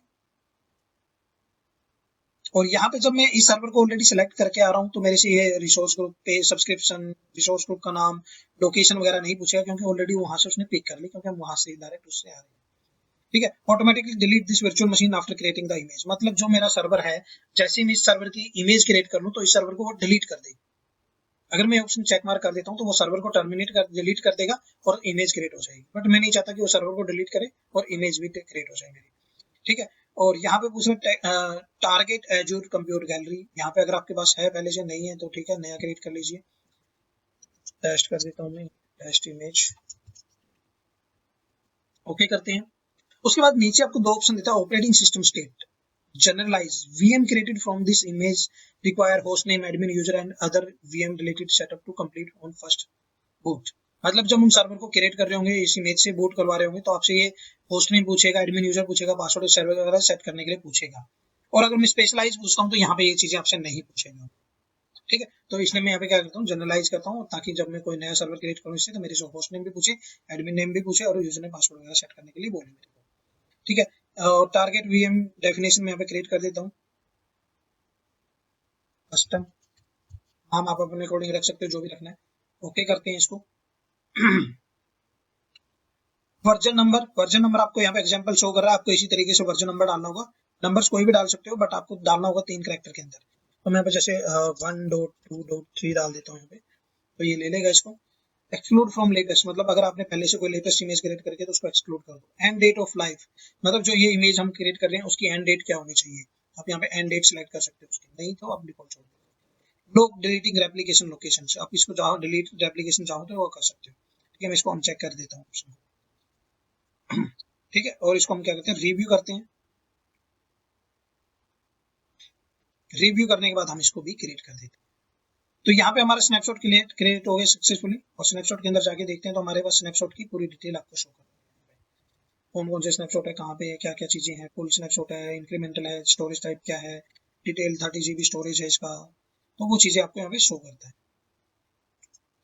और यहाँ पे जब मैं इस सर्वर को ऑलरेडी सिलेक्ट करके आ रहा हूँ तो मेरे से ये रिसोर्स ग्रुप पे सब्सक्रिप्शन, रिसोर्स ग्रुप का नाम, लोकेशन वगैरह नहीं पूछेगा, क्योंकि ऑलरेडी वहां से उसने पिक कर ली, क्योंकि हम वहां से डायरेक्ट उससे आ रहे हैं। ठीक है, automatically delete this virtual machine after creating the image, मतलब जो मेरा सर्वर है, जैसे ही मैं इस सर्वर की इमेज क्रिएट कर लूँ तो इस सर्वर को वो डिलीट कर देगी। अगर मैं ऑप्शन चेक मार्क कर देता हूँ तो वो सर्वर को डिलीट कर देगा और इमेज क्रिएट हो जाएगी। बट मैं नहीं चाहता कि वो सर्वर को डिलीट करे और इमेज भी क्रिएट हो जाए मेरी। ठीक है, और यहाँ पे पूछ रहे टारगेट एजूर कंप्यूट गैलरी। यहाँ पे अगर आपके पास है पहले से, नहीं है तो ठीक है, नया क्रिएट कर लीजिए। टेस्ट कर देता हूँ मैं, टेस्ट इमेज, ओके करते हैं। उसके बाद नीचे आपको दो ऑप्शन देता है, operating system state, generalize VM created from this image require host name, admin user and other VM related setup to complete on first boot। मतलब जब हम सर्वर को क्रिएट कर रहे होंगे, इस इमेज से बूट करवा रहे होंगे, तो आपसे ये होस्ट नेम पूछेगा, एडमिन यूजर पूछेगा, पासवर्ड सर्वर वगैरह सेट करने के लिए पूछेगा। और अगर मैं स्पेशलाइज पूछता हूँ तो यहाँ पे ये चीजें आपसे नहीं पूछेगा। ठीक है, तो इसलिए मैं यहाँ पे क्या करता हूँ, जनरलाइज करता हूँ, ताकि जब मैं कोई नया सर्वर क्रिएट करूँ इससे, तो मेरे से होस्ट नेम भी पूछे, एडमिन नेम भी पूछे और यूजर ने पासवर्ड वगैरह सेट करने के लिए बोले मेरे को। ठीक है, और टारगेट VM डेफिनेशन में यहाँ पे क्रिएट कर देता हूँ, कस्टम नाम आप अपने अकॉर्डिंग रख सकते हो, जो भी रखना है। ओके करते हैं इसको। वर्जन नंबर आपको यहाँ पे एग्जांपल शो कर रहा है, आपको इसी तरीके से वर्जन नंबर डालना होगा। नंबर्स कोई भी डाल सकते हो, बट आपको डालना होगा 3 कैरेक्टर के अंदर। तो मैं यहाँ पे जैसे 1.2.3 डाल देता हूँ यहाँ पे, तो ये ले लेगा इसको। एक्सक्लूड फ्रॉम लेटेस्ट, मतलब अगर आपने पहले से कोई लेटेस्ट इमेज क्रिएट करके तो उसको एक्सक्लूड कर दो। एंड डेट ऑफ लाइफ, मतलब जो ये इमेज हम क्रिएट कर रहे हैं उसकी एंड डेट क्या होनी चाहिए, आप यहाँ पे एंड डेट सिलेक्ट कर सकते हो उसकी, नहीं तो आप डिफॉल्ट छोड़ दो। लोग डिलीटिंग रेप्लिकेशन लोकेशन से, आप इसको जहाँ डिलीट रेप्लिकेशन चाहो तो वो कर सकते हो। ठीक है, मैं इसको अनचेक कर देता हूँ ऑप्शन को। ठीक है, और इसको हम क्या करते हैं, रिव्यू करते हैं। रिव्यू करने के बाद हम इसको भी क्रिएट कर देते हैं। तो यहाँ पे हमारा स्नैपशॉट क्रिएट हो गया सक्सेसफुली, और स्नैपशॉट के अंदर जाके देखते हैं तो हमारे पास स्नैपशॉट की पूरी डिटेल आपको शो कर, कौन कौन से स्नैपशॉट है, कहाँ पे है, क्या क्या चीजें हैं, फुल स्नैपशॉट है, इंक्रीमेंटल है, स्टोरेज टाइप क्या है, डिटेल 30 GB स्टोरेज है इसका, तो वो चीजें आपको यहाँ पे शो करता है।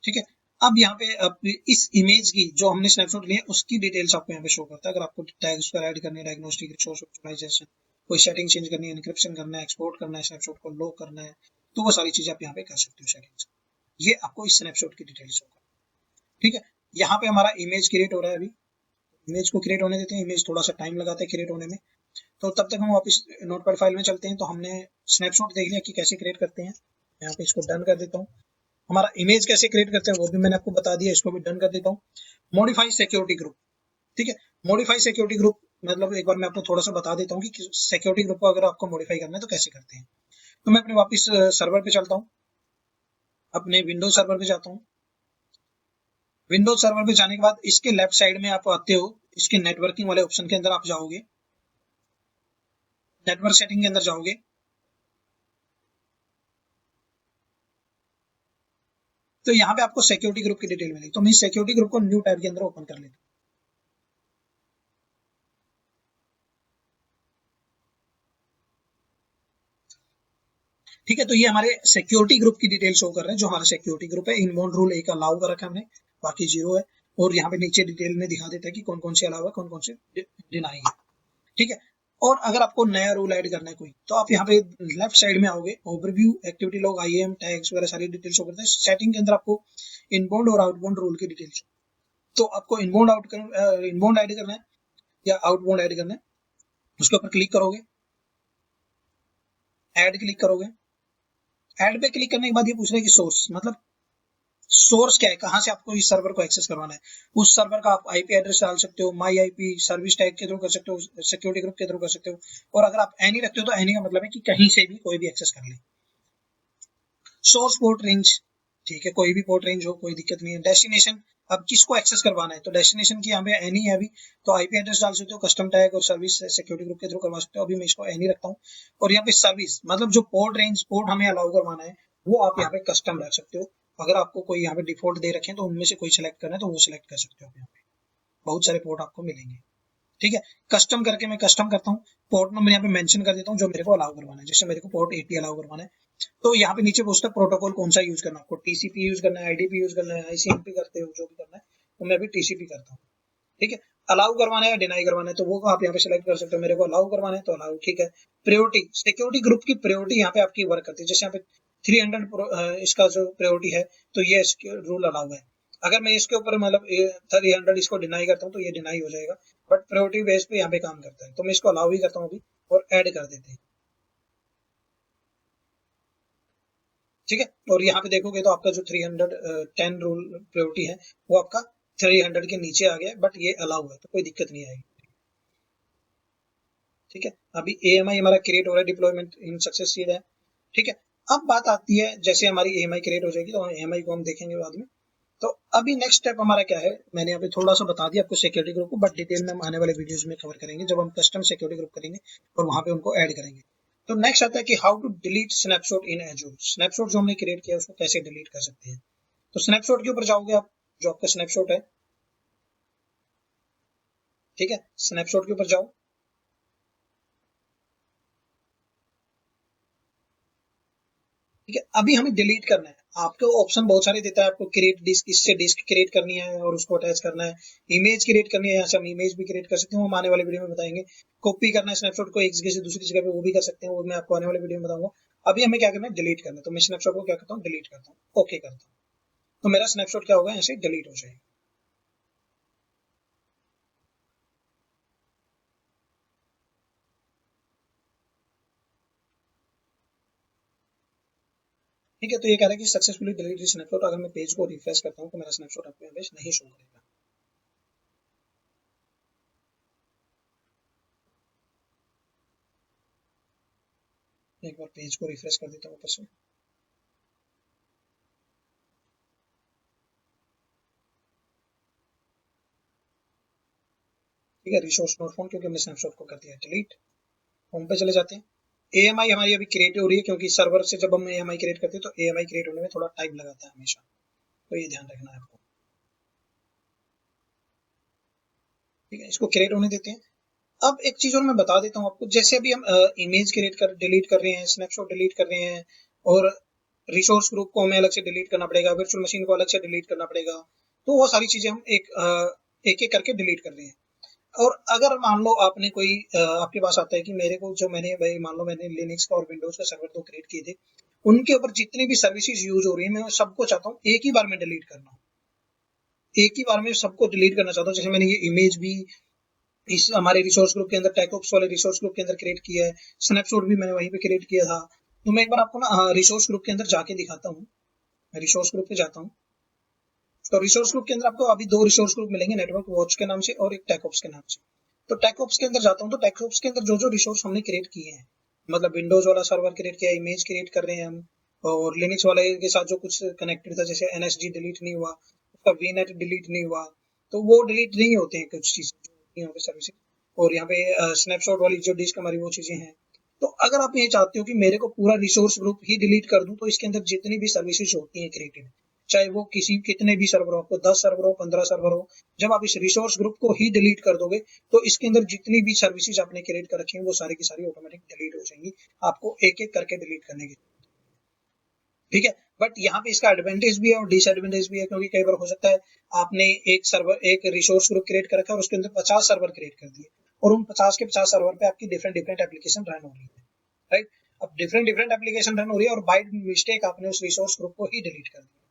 ठीक है, अब यहाँ पे अब इस इमेज की जो हमने स्नैपशॉट लिया उसकी डिटेल्स आपको यहाँ पे शो करता है। अगर आपको टैग्स पर ऐड करनी है, डायग्नोस्टिक, रिसोर्स ऑप्टिमाइजेशन, कोई सेटिंग चेंज करनी है, एन्क्रिप्शन करना है, एक्सपोर्ट करना है, स्नैपशॉट को लॉक करना है, तो वो सारी चीजें आप यहाँ पे कर सकते हो सेटिंग्स। ये आपको इस स्नैपशॉट की डिटेल्स होगा। ठीक है, यहाँ पे हमारा इमेज क्रिएट हो रहा है। अभी इमेज को क्रिएट होने देते हैं, इमेज थोड़ा सा टाइम लगाता है क्रिएट होने में, तो तब तक हम वापस नोटपैड फाइल में चलते हैं। तो हमने स्नैपशॉट देख लिया कि कैसे क्रिएट करते हैं, यहाँ पे इसको डन कर देता हूँ। हमारा इमेज कैसे क्रिएट करते हैं वो भी मैंने आपको बता दिया, इसको भी डन कर देता हूँ। मॉडिफाई सिक्योरिटी ग्रुप, ठीक है, मॉडिफाई सिक्योरिटी ग्रुप मतलब एक बार मैं आपको थोड़ा सा बता देता हूँ कि सिक्योरिटी ग्रुप को अगर आपको मॉडिफाई करना है तो कैसे करते हैं। तो मैं अपने वापस सर्वर पे चलता हूँ, अपने विंडोज सर्वर पे जाता हूँ। विंडोज सर्वर पे जाने के बाद इसके लेफ्ट साइड में आप आते हो, इसके नेटवर्किंग वाले ऑप्शन के अंदर आप जाओगे, नेटवर्क सेटिंग के अंदर जाओगे, तो यहाँ पे आपको सिक्योरिटी ग्रुप की डिटेल मिलेगी। तो मैं सिक्योरिटी ग्रुप को न्यू टैब के अंदर ओपन कर लेता हूँ। ठीक है, तो ये हमारे सिक्योरिटी ग्रुप की डिटेल शो कर रहे हैं। जो हमारा सिक्योरिटी ग्रुप है, इनबाउंड रूल एक अलाउ कर रखा है हमने, बाकी 0 है। और यहाँ पे नीचे डिटेल में दिखा देता है कि कौन कौन से अलाउ है, कौन कौन से डिनाई है। ठीक है, और अगर आपको नया रूल ऐड करना है कोई, तो आप यहाँ पे लेफ्ट साइड में आओगे, overview, activity log, IAM, tags वगैरह सारी डिटेल शो करते हैं। सेटिंग के अंदर आपको इनबाउंड और आउटबाउंड रूल की डिटेल्स, तो आपको इनबाउंड ऐड करना है या आउटबाउंड ऐड करना है, उसके ऊपर क्लिक करोगे, ऐड क्लिक करोगे। ऐड पे क्लिक करने के बाद ये पूछ रहा है कि सोर्स मतलब सोर्स क्या है, कहां से आपको इस सर्वर को एक्सेस करवाना है। उस सर्वर का आप आईपी एड्रेस डाल सकते हो, माई आईपी सर्विस टैग के थ्रू कर सकते हो, सिक्योरिटी ग्रुप के थ्रू कर सकते हो। और अगर आप एनी रखते हो तो एनी का मतलब है कि कहीं से भी कोई भी एक्सेस कर ले। सोर्स पोर्ट रेंज, ठीक है, कोई भी पोर्ट रेंज हो, कोई दिक्कत नहीं है। डेस्टिनेशन, अब किसको एक्सेस करवाना है, तो डेस्टिनेशन की यहाँ पे एनी है अभी, तो आईपी एड्रेस डाल सकते हो, कस्टम टैग और सर्विस सिक्योरिटी ग्रुप के थ्रू करवा सकते हो। अभी मैं इसको एनी रखता हूँ। और यहाँ पे सर्विस मतलब जो पोर्ट रेंज, पोर्ट हमें अलाउ करवाना है, वो आप यहाँ पे कस्टम रख सकते हो। अगर आपको कोई यहाँ पे डिफॉल्ट दे रखे हैं तो उनमें से कोई सिलेक्ट करना है तो वो सिलेक्ट कर सकते हो। यहाँ पे बहुत सारे पोर्ट आपको मिलेंगे। ठीक है, कस्टम करके मैं कस्टम करता हूँ, पोर्ट नंबर यहाँ पे मेंशन कर देता हूँ जो मेरे को अलाउ करवाना है। जैसे मेरे को पोर्ट 80 अलाउ करवाना है, तो यहाँ पे नीचे पूछता है प्रोटोकॉल कौन सा यूज करना है आपको, टीसीपी यूज करना है, आईडीपी यूज करना है, आईसीएमपी करते हो, जो भी करना है, तो मैं भी टीसीपी करता हूँ। ठीक है, अलाउ करवाना है या डिनाई करवाना है तो वो आप यहाँ पे सिलेक्ट कर सकते हो। मेरे को अलाउ करवाना है तो अलाउ, ठीक है। प्रायोरिटी, सिक्योरिटी ग्रुप की प्रायोरिटी यहाँ पे आपकी वर्क करती है। जैसे यहाँ पे 300 इसका जो प्रायोरिटी है, तो ये रूल अलाउ है। अगर मैं इसके ऊपर मतलब 300 इसको डिनाई करता हूँ तो ये डिनाई हो जाएगा, बट प्रायोरिटी बेस पे यहाँ पे काम करता है। तो मैं इसको अलाउ ही करता हूँ अभी, और ऐड कर देते हैं। ठीक है, और यहाँ पे देखोगे तो आपका जो 310 रूल प्रायोरिटी है वो आपका 300 के नीचे आ गया, बट ये अलाउ है तो कोई दिक्कत नहीं आएगी। ठीक है, अभी एएमआई हमारा क्रिएट हो रहा है, डिप्लॉयमेंट इन सक्सेस सीड है। ठीक है, अब बात आती है जैसे हमारी एएमआई क्रिएट हो जाएगी तो एएमआई को हम देखेंगे बाद में। तो अभी नेक्स्ट स्टेप हमारा क्या है, मैंने यहाँ पे थोड़ा सा बता दिया आपको सिक्योरिटी ग्रुप को, बट डिटेल में हम आने वाले वीडियोस में कवर करेंगे जब हम कस्टम सिक्योरिटी ग्रुप करेंगे और वहां पे उनको ऐड करेंगे। तो नेक्स्ट आता है कि how to delete snapshot in Azure. Snapshot जो हमने क्रिएट किया उसको कैसे डिलीट कर सकते हैं। तो स्नैपशॉट के ऊपर जाओगे आप, जो आपका स्नैपशॉट है, ठीक है, स्नैपशॉट के ऊपर जाओ। ठीक है, अभी हमें डिलीट करना है। आपको ऑप्शन बहुत सारे देता है, आपको क्रिएट डिस्क, इससे डिस्क क्रिएट करनी है और उसको अटैच करना है, इमेज क्रिएट करनी है, यहाँ से हम इमेज भी क्रिएट कर सकते हैं, हम आने वाले वीडियो में बताएंगे। कॉपी करना है स्नैपशॉट को एक जगह से दूसरी जगह पे, वो भी कर सकते हैं, वो मैं आपको आने वाले वीडियो में बताऊंगा। अभी हमें क्या करना है, डिलीट करना है। तो मैं स्नैपशॉट को क्या करता हूँ, डिलीट करता हूँ, ओके करता हूँ, तो मेरा स्नैपशॉट क्या होगा, ऐसे डिलीट हो जाएगा। ठीक है, तो ये कह रहा है कि सक्सेसफुली डिलीट स्नैपशॉट। अगर मैं पेज को रिफ्रेश करता हूँ तो मेरा स्नैपशॉट आपको यहाँ पे नहीं शो करेगा। एक बार पेज को रिफ्रेश कर देता हूँ ऊपर से। ठीक है, रिसोर्स नोट फाउंड, क्योंकि हमने स्नैपशॉट को कर दिया डिलीट। होम पे चले जाते हैं। AMI हमारी अभी क्रिएट हो रही है, क्योंकि सर्वर से जब हम AMI क्रिएट करते हैं तो AMI क्रिएट होने में थोड़ा टाइम लगाता है हमेशा, तो ये ध्यान रखना है आपको। ठीक है, इसको क्रिएट होने देते हैं। अब एक चीज और मैं बता देता हूँ आपको, जैसे अभी हम इमेज क्रिएट कर डिलीट कर रहे हैं, स्नैपशॉट डिलीट कर रहे हैं, और रिसोर्स ग्रुप को हमें अलग से डिलीट करना पड़ेगा, वर्चुअल मशीन को अलग से डिलीट करना पड़ेगा, तो वो सारी चीजें हम एक एक करके डिलीट कर रहे हैं। और अगर मान लो आपने कोई आपके पास आता है कि मेरे को जो मैंने भाई मान लो मैंने लिनक्स का और विंडोज का सर्वर तो क्रिएट किए थे, उनके ऊपर जितनी भी सर्विसेज यूज हो रही है मैं सबको चाहता हूँ एक ही बार में डिलीट करना, एक ही बार में सबको डिलीट करना चाहता हूँ। जैसे मैंने ये इमेज भी इस हमारे रिसोर्स ग्रुप के अंदर, टैकऑप्स वाले रिसोर्स ग्रुप के अंदर क्रिएट किया है, स्नैपशॉट भी मैंने वहीं पे क्रिएट किया था। तो मैं एक बार आपको ना रिसोर्स ग्रुप के अंदर जाके दिखाता हूँ। मैं रिसोर्स ग्रुप पे जाता हूँ, तो रिसोर्स ग्रुप के अंदर आपको अभी दो रिसोर्स ग्रुप मिलेंगे, नेटवर्क वॉच के नाम से और एक टैकऑप्स के नाम से। तो टैकऑप्स के अंदर जाता हूँ, तो टैकऑप्स के अंदर जो जो रिसोर्स हमने क्रिएट किए हैं, मतलब विंडोज वाला सर्वर क्रिएट किया, इमेज क्रिएट कर रहे हैं हम, और लिनक्स वाले के साथ जो कुछ कनेक्टेड था, जैसे NSG डिलीट नहीं हुआ, उसका VNet डिलीट नहीं हुआ, तो वो डिलीट नहीं होते हैं कुछ चीजें यहाँ पे सर्विसेज। और यहाँ पे स्नैपशॉट वाली जो डिस्क हमारी वो चीजें हैं। तो अगर आप ये चाहते हो कि मेरे को पूरा रिसोर्स ग्रुप ही डिलीट कर दूं, तो इसके अंदर जितनी भी सर्विसेज होती हैं क्रिएटेड, चाहे वो कितने भी सर्वर हो, आपको 10 सर्वर हो, 15 सर्वर हो, जब आप इस रिसोर्स ग्रुप को ही डिलीट कर दोगे तो इसके अंदर जितनी भी सर्विसेज आपने क्रिएट कर रखी हैं वो सारी की सारी ऑटोमेटिक डिलीट हो जाएंगी, आपको एक एक करके डिलीट करने की। ठीक है, बट यहाँ पे इसका एडवांटेज भी है और डिसएडवांटेज भी है, क्योंकि कई बार हो सकता है आपने एक रिसोर्स ग्रुप क्रिएट कर रखा है और उसके अंदर 50 सर्वर क्रिएट कर दिए, और उन 50 के 50 सर्वर पे आपकी डिफरेंट डिफरेंट एप्लीकेशन रन हो रही है, राइट। अब डिफरेंट डिफरेंट एप्लीकेशन रन हो रही है और बाय मिस्टेक आपने उस रिसोर्स ग्रुप को ही डिलीट कर दिया।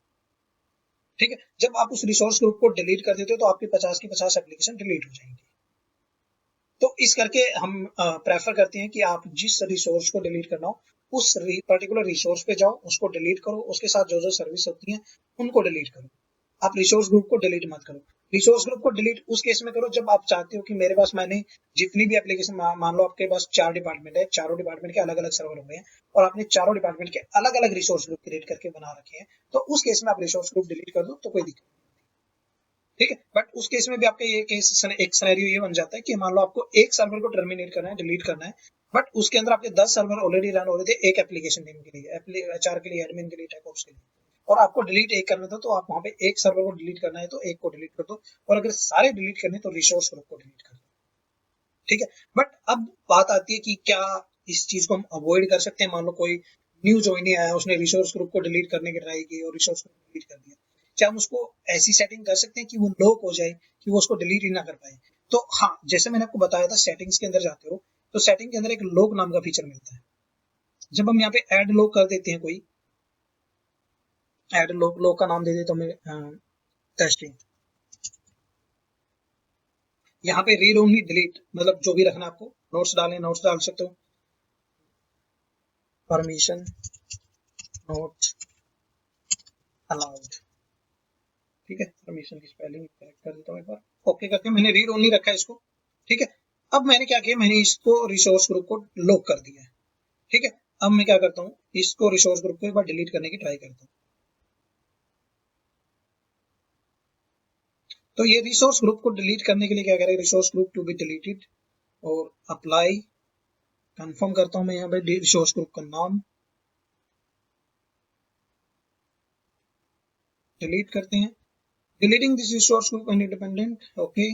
ठीक है, जब आप उस रिसोर्स ग्रुप को डिलीट कर देते हो तो आपकी 50 की 50 एप्लीकेशन डिलीट हो जाएंगी। तो इस करके हम प्रेफर करते हैं कि आप जिस रिसोर्स को डिलीट करना हो उस पर्टिकुलर रिसोर्स पे जाओ, उसको डिलीट करो, उसके साथ जो जो सर्विस होती हैं उनको डिलीट करो। आप रिसोर्स ग्रुप को डिलीट मत करो। रिसोर्स ग्रुप को डिलीट उस केस में करो जब आप चाहते हो कि मेरे पास मैंने जितनी भी एप्लीकेशन, मान लो आपके पास 4 डिपार्टमेंट है, चारों डिपार्टमेंट के अलग अलग सर्वर हुए हैं और आपने चारों डिपार्टमेंट के अलग अलग रिसोर्स ग्रुप क्रिएट करके बना रखे हैं, तो उस केस में आप रिसोर्स ग्रुप डिलीट कर दो तो कोई दिक्कत। ठीक है, बट उस केस में भी आपका ये केस एक सिनेरियो ये बन जाता है कि मान लो आपको एक सर्वर को टर्मिनेट करना है, डिलीट करना है, बट उसके अंदर आपके 10 सर्वर ऑलरेडी रन हो रहे थे एक एप्लीकेशन टीम के लिए, HR के लिए, एडमिन के लिए, टैकऑप्स के लिए, और आपको डिलीट एक करना था, तो आप वहां पे एक सर्वर को डिलीट करना है तो एक को डिलीट कर दो, और अगर सारे डिलीट करने तो रिसोर्स ग्रुप को डिलीट कर दो। ठीक है, बट अब बात आती है कि क्या इस चीज को हम अवॉइड कर सकते हैं। मान लो कोई न्यू ज्वाइनी आया, उसने रिसोर्स ग्रुप को डिलीट करने की ट्राई की और रिसोर्स ग्रुप डिलीट कर दिया, क्या हम उसको ऐसी सेटिंग कर सकते हैं कि वो लॉक हो जाए, कि वो उसको डिलीट ही ना कर पाए। तो हाँ, जैसे मैंने आपको बताया था, सेटिंग्स के अंदर जाते हो तो सेटिंग के अंदर एक लॉक नाम का फीचर मिलता है। जब हम यहाँ पे ऐड लॉक कर देते हैं, कोई ऐड लॉक का नाम दे देता हूँ मैं टेस्टिंग, यहाँ पे रीड ओनली डिलीट, मतलब जो भी रखना आपको, नोट्स डाल सकते हो, परमिशन नोट अलाउड। ठीक है, परमिशन की स्पेलिंग करेक्ट कर देता हूँ एक बार, ओके करके मैंने रीड ओनली रखा है इसको। ठीक है, अब मैंने क्या किया, मैंने इसको रिसोर्स ग्रुप को लॉक कर दिया है। ठीक है, अब मैं क्या करता हूँ, इसको रिसोर्स ग्रुप को एक बार डिलीट करने की ट्राई करता हूँ। तो ये रिसोर्स ग्रुप को डिलीट करने के लिए क्या करें, resource group to be deleted, और अप्लाई कंफर्म करता हूँ मैं यहाँ पे रिसोर्स ग्रुप का नाम, डिलीट करते हैं, deleting this resource group and independent, okay.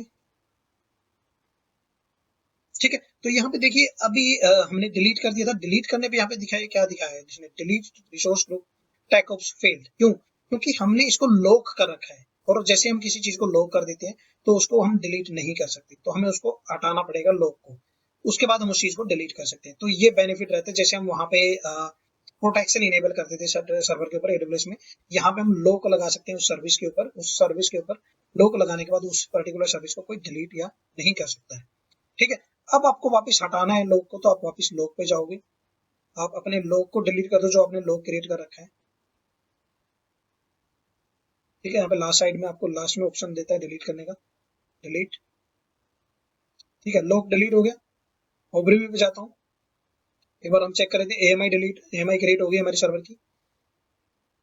ठीक है, तो यहाँ पे देखिए अभी हमने डिलीट कर दिया था, डिलीट करने पे यहाँ पे दिखाया क्या दिखाया है, जिसने डिलीट रिसोर्स ग्रुप टैकऑप्स फेल्ड, क्यों, क्योंकि हमने इसको लॉक कर रखा है, और जैसे हम किसी चीज को लॉक कर देते हैं तो उसको हम डिलीट नहीं कर सकते, तो हमें उसको हटाना पड़ेगा लॉक को, उसके बाद हम उस चीज को डिलीट कर सकते हैं। तो ये बेनिफिट रहता है, जैसे हम वहां पे प्रोटेक्शन इनेबल करते थे सर्वर के ऊपर AWS में, यहाँ पे हम लॉक लगा सकते हैं उस सर्विस के ऊपर, उस सर्विस के ऊपर लॉक लगाने के बाद उस पर्टिकुलर सर्विस को कोई डिलीट या नहीं कर सकता है। ठीक है, अब आपको वापस हटाना है लॉक को, तो आप वापस लॉक पे जाओगे, आप अपने लॉक को डिलीट कर दो जो आपने लॉक क्रिएट कर रखा है। ठीक है, यहाँ पे लास्ट साइड में आपको लास्ट में ऑप्शन देता है डिलीट करने का, डिलीट। ठीक है, लॉक डिलीट हो गया। ओवरव्यू पे जाता हूँ, एक बार हम चेक कर रहे थे, AMI क्रिएट हो गई हमारी सर्वर की,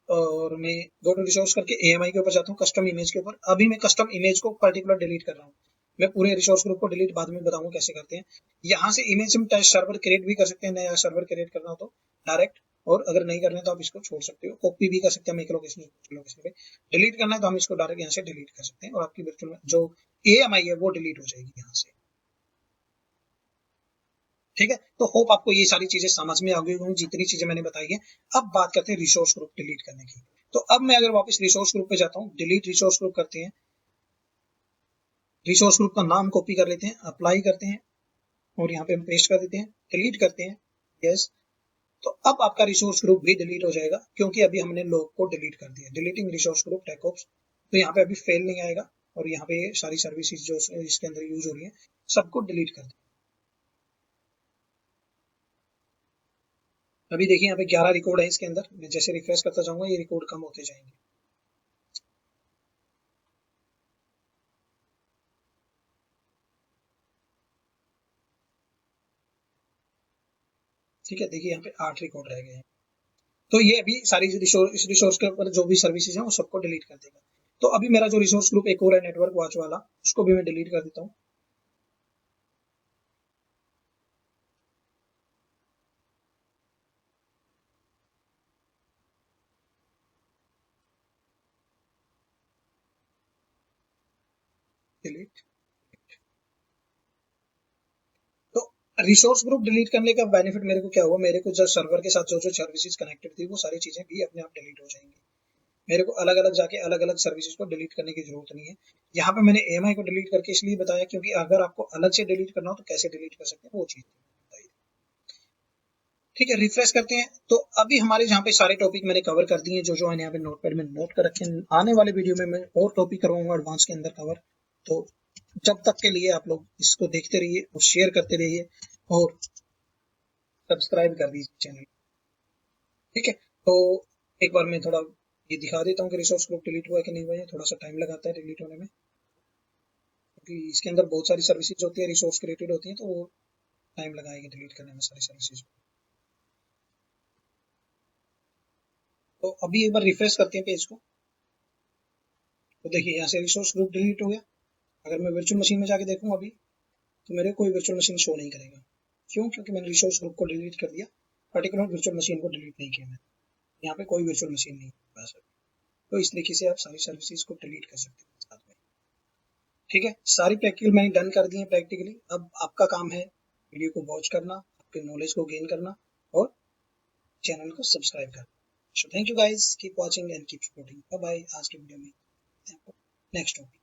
और मैं गो टू रिसोर्स करके AMI के ऊपर जाता हूँ, कस्टम इमेज के ऊपर, अभी मैं कस्टम इमेज को पर्टिकुलर डिलीट कर रहा हूँ। मैं पूरे रिसोर्स ग्रुप को डिलीट बाद में बताऊंगा कैसे करते हैं। यहाँ से इमेज हम टेस्ट सर्वर क्रिएट भी कर सकते हैं, नया सर्वर क्रिएट करना हो तो डायरेक्ट, और अगर नहीं करना है तो आप इसको छोड़ सकते हो, कॉपी भी कर सकते हैं हम एक लोकेशन लोकेशन पे। डिलीट करना है तो हम इसको डायरेक्ट यहाँ से डिलीट कर सकते हैं और आपकी वर्चुअल जो AMI है वो डिलीट हो जाएगी यहाँ से। ठीक है, तो होप आपको ये सारी चीजें समझ में आ गई होंगी जितनी चीजें मैंने बताई है। अब बात करते हैं रिसोर्स ग्रुप डिलीट करने की। तो अब मैं अगर वापस रिसोर्स ग्रुप पे जाता हूँ, डिलीट रिसोर्स ग्रुप करते हैं, रिसोर्स ग्रुप का नाम कॉपी कर लेते हैं, अप्लाई करते हैं और यहाँ पे हम पेस्ट कर देते हैं, डिलीट करते हैं, यस। तो अब आपका रिसोर्स ग्रुप भी डिलीट हो जाएगा क्योंकि अभी हमने लोग को डिलीट कर दिया। डिलीटिंग रिसोर्स ग्रुप टेकऑप्स, तो यहाँ पे अभी फेल नहीं आएगा और यहाँ पे सारी सर्विसेज जो इसके अंदर यूज हो रही है सबको डिलीट कर दिया। अभी देखिए यहाँ पे 11 रिकॉर्ड है इसके अंदर, मैं जैसे रिफ्रेश करता जाऊंगा ये रिकॉर्ड कम होते जाएंगे। ठीक है, देखिए यहाँ पे 8 रिकॉर्ड रह गए हैं। तो ये अभी सारी इस रिसोर्स के ऊपर जो भी सर्विसेज है वो सबको डिलीट कर देगा। तो अभी मेरा जो रिसोर्स ग्रुप एक और है नेटवर्क वॉच वाला, उसको भी मैं डिलीट कर देता हूँ। डिलीट। तो रिसोर्स ग्रुप डिलीट करने का बेनिफिट मेरे को क्या हुआ, मेरे को जो सर्वर के साथ जो जो सर्विसेज कनेक्टेड थी वो सारी चीजें भी अपने आप डिलीट हो जाएंगी। मेरे को अलग अलग जाके अलग अलग सर्विसेज को डिलीट करने की जरूरत नहीं है। यहाँ पे मैंने AMI को डिलीट करके इसलिए बताया क्योंकि अगर आपको अलग से डिलीट करना हो तो कैसे डिलीट कर सकते हैं वो चीज बताइए। ठीक है, रिफ्रेश करते हैं। तो अभी हमारे यहाँ पे सारे टॉपिक मैंने कवर कर दिए जो जो मैंने यहाँ पे नोटपैड में नोट कर रखे हैं। आने वाले वीडियो में मैं और टॉपिक करवाऊंगा एडवांस के अंदर कवर। तो जब तक के लिए आप लोग इसको देखते रहिए और शेयर करते रहिए और सब्सक्राइब कर दीजिए चैनल। ठीक है, तो एक बार मैं थोड़ा ये दिखा देता हूँ कि रिसोर्स ग्रुप डिलीट हुआ है कि नहीं हुआ है। थोड़ा सा टाइम लगाता है डिलीट होने में क्योंकि इसके अंदर बहुत सारी सर्विसेज होती है, रिसोर्स क्रिएटेड होती है, तो वो टाइम लगाएगी डिलीट करने में सारी सर्विसेज। तो अभी एक बार रिफ्रेश करते हैं पेज को। तो देखिए यहाँ से रिसोर्स ग्रुप डिलीट हो गया। अगर मैं वर्चुअल मशीन में जाके देखूँ अभी तो मेरे कोई वर्चुअल मशीन शो नहीं करेगा। क्यों? क्योंकि मैंने रिसोर्स ग्रुप को डिलीट कर दिया, पर्टिकुलर वर्चुअल मशीन को डिलीट नहीं किया मैंने। यहाँ पे कोई वर्चुअल मशीन नहीं है बस। तो इस तरीके से आप सारी सर्विसेज को डिलीट कर सकते हैं साथ में। ठीक है, सारी प्रैक्टिकल मैंने डन कर दी है प्रैक्टिकली। अब आपका काम है वीडियो को वॉच करना, आपके नॉलेज को गेन करना और चैनल को सब्सक्राइब करना। So thank you guys, keep watching and keep supporting. Bye bye. आज के वीडियो में नेक्स्ट टॉपिक।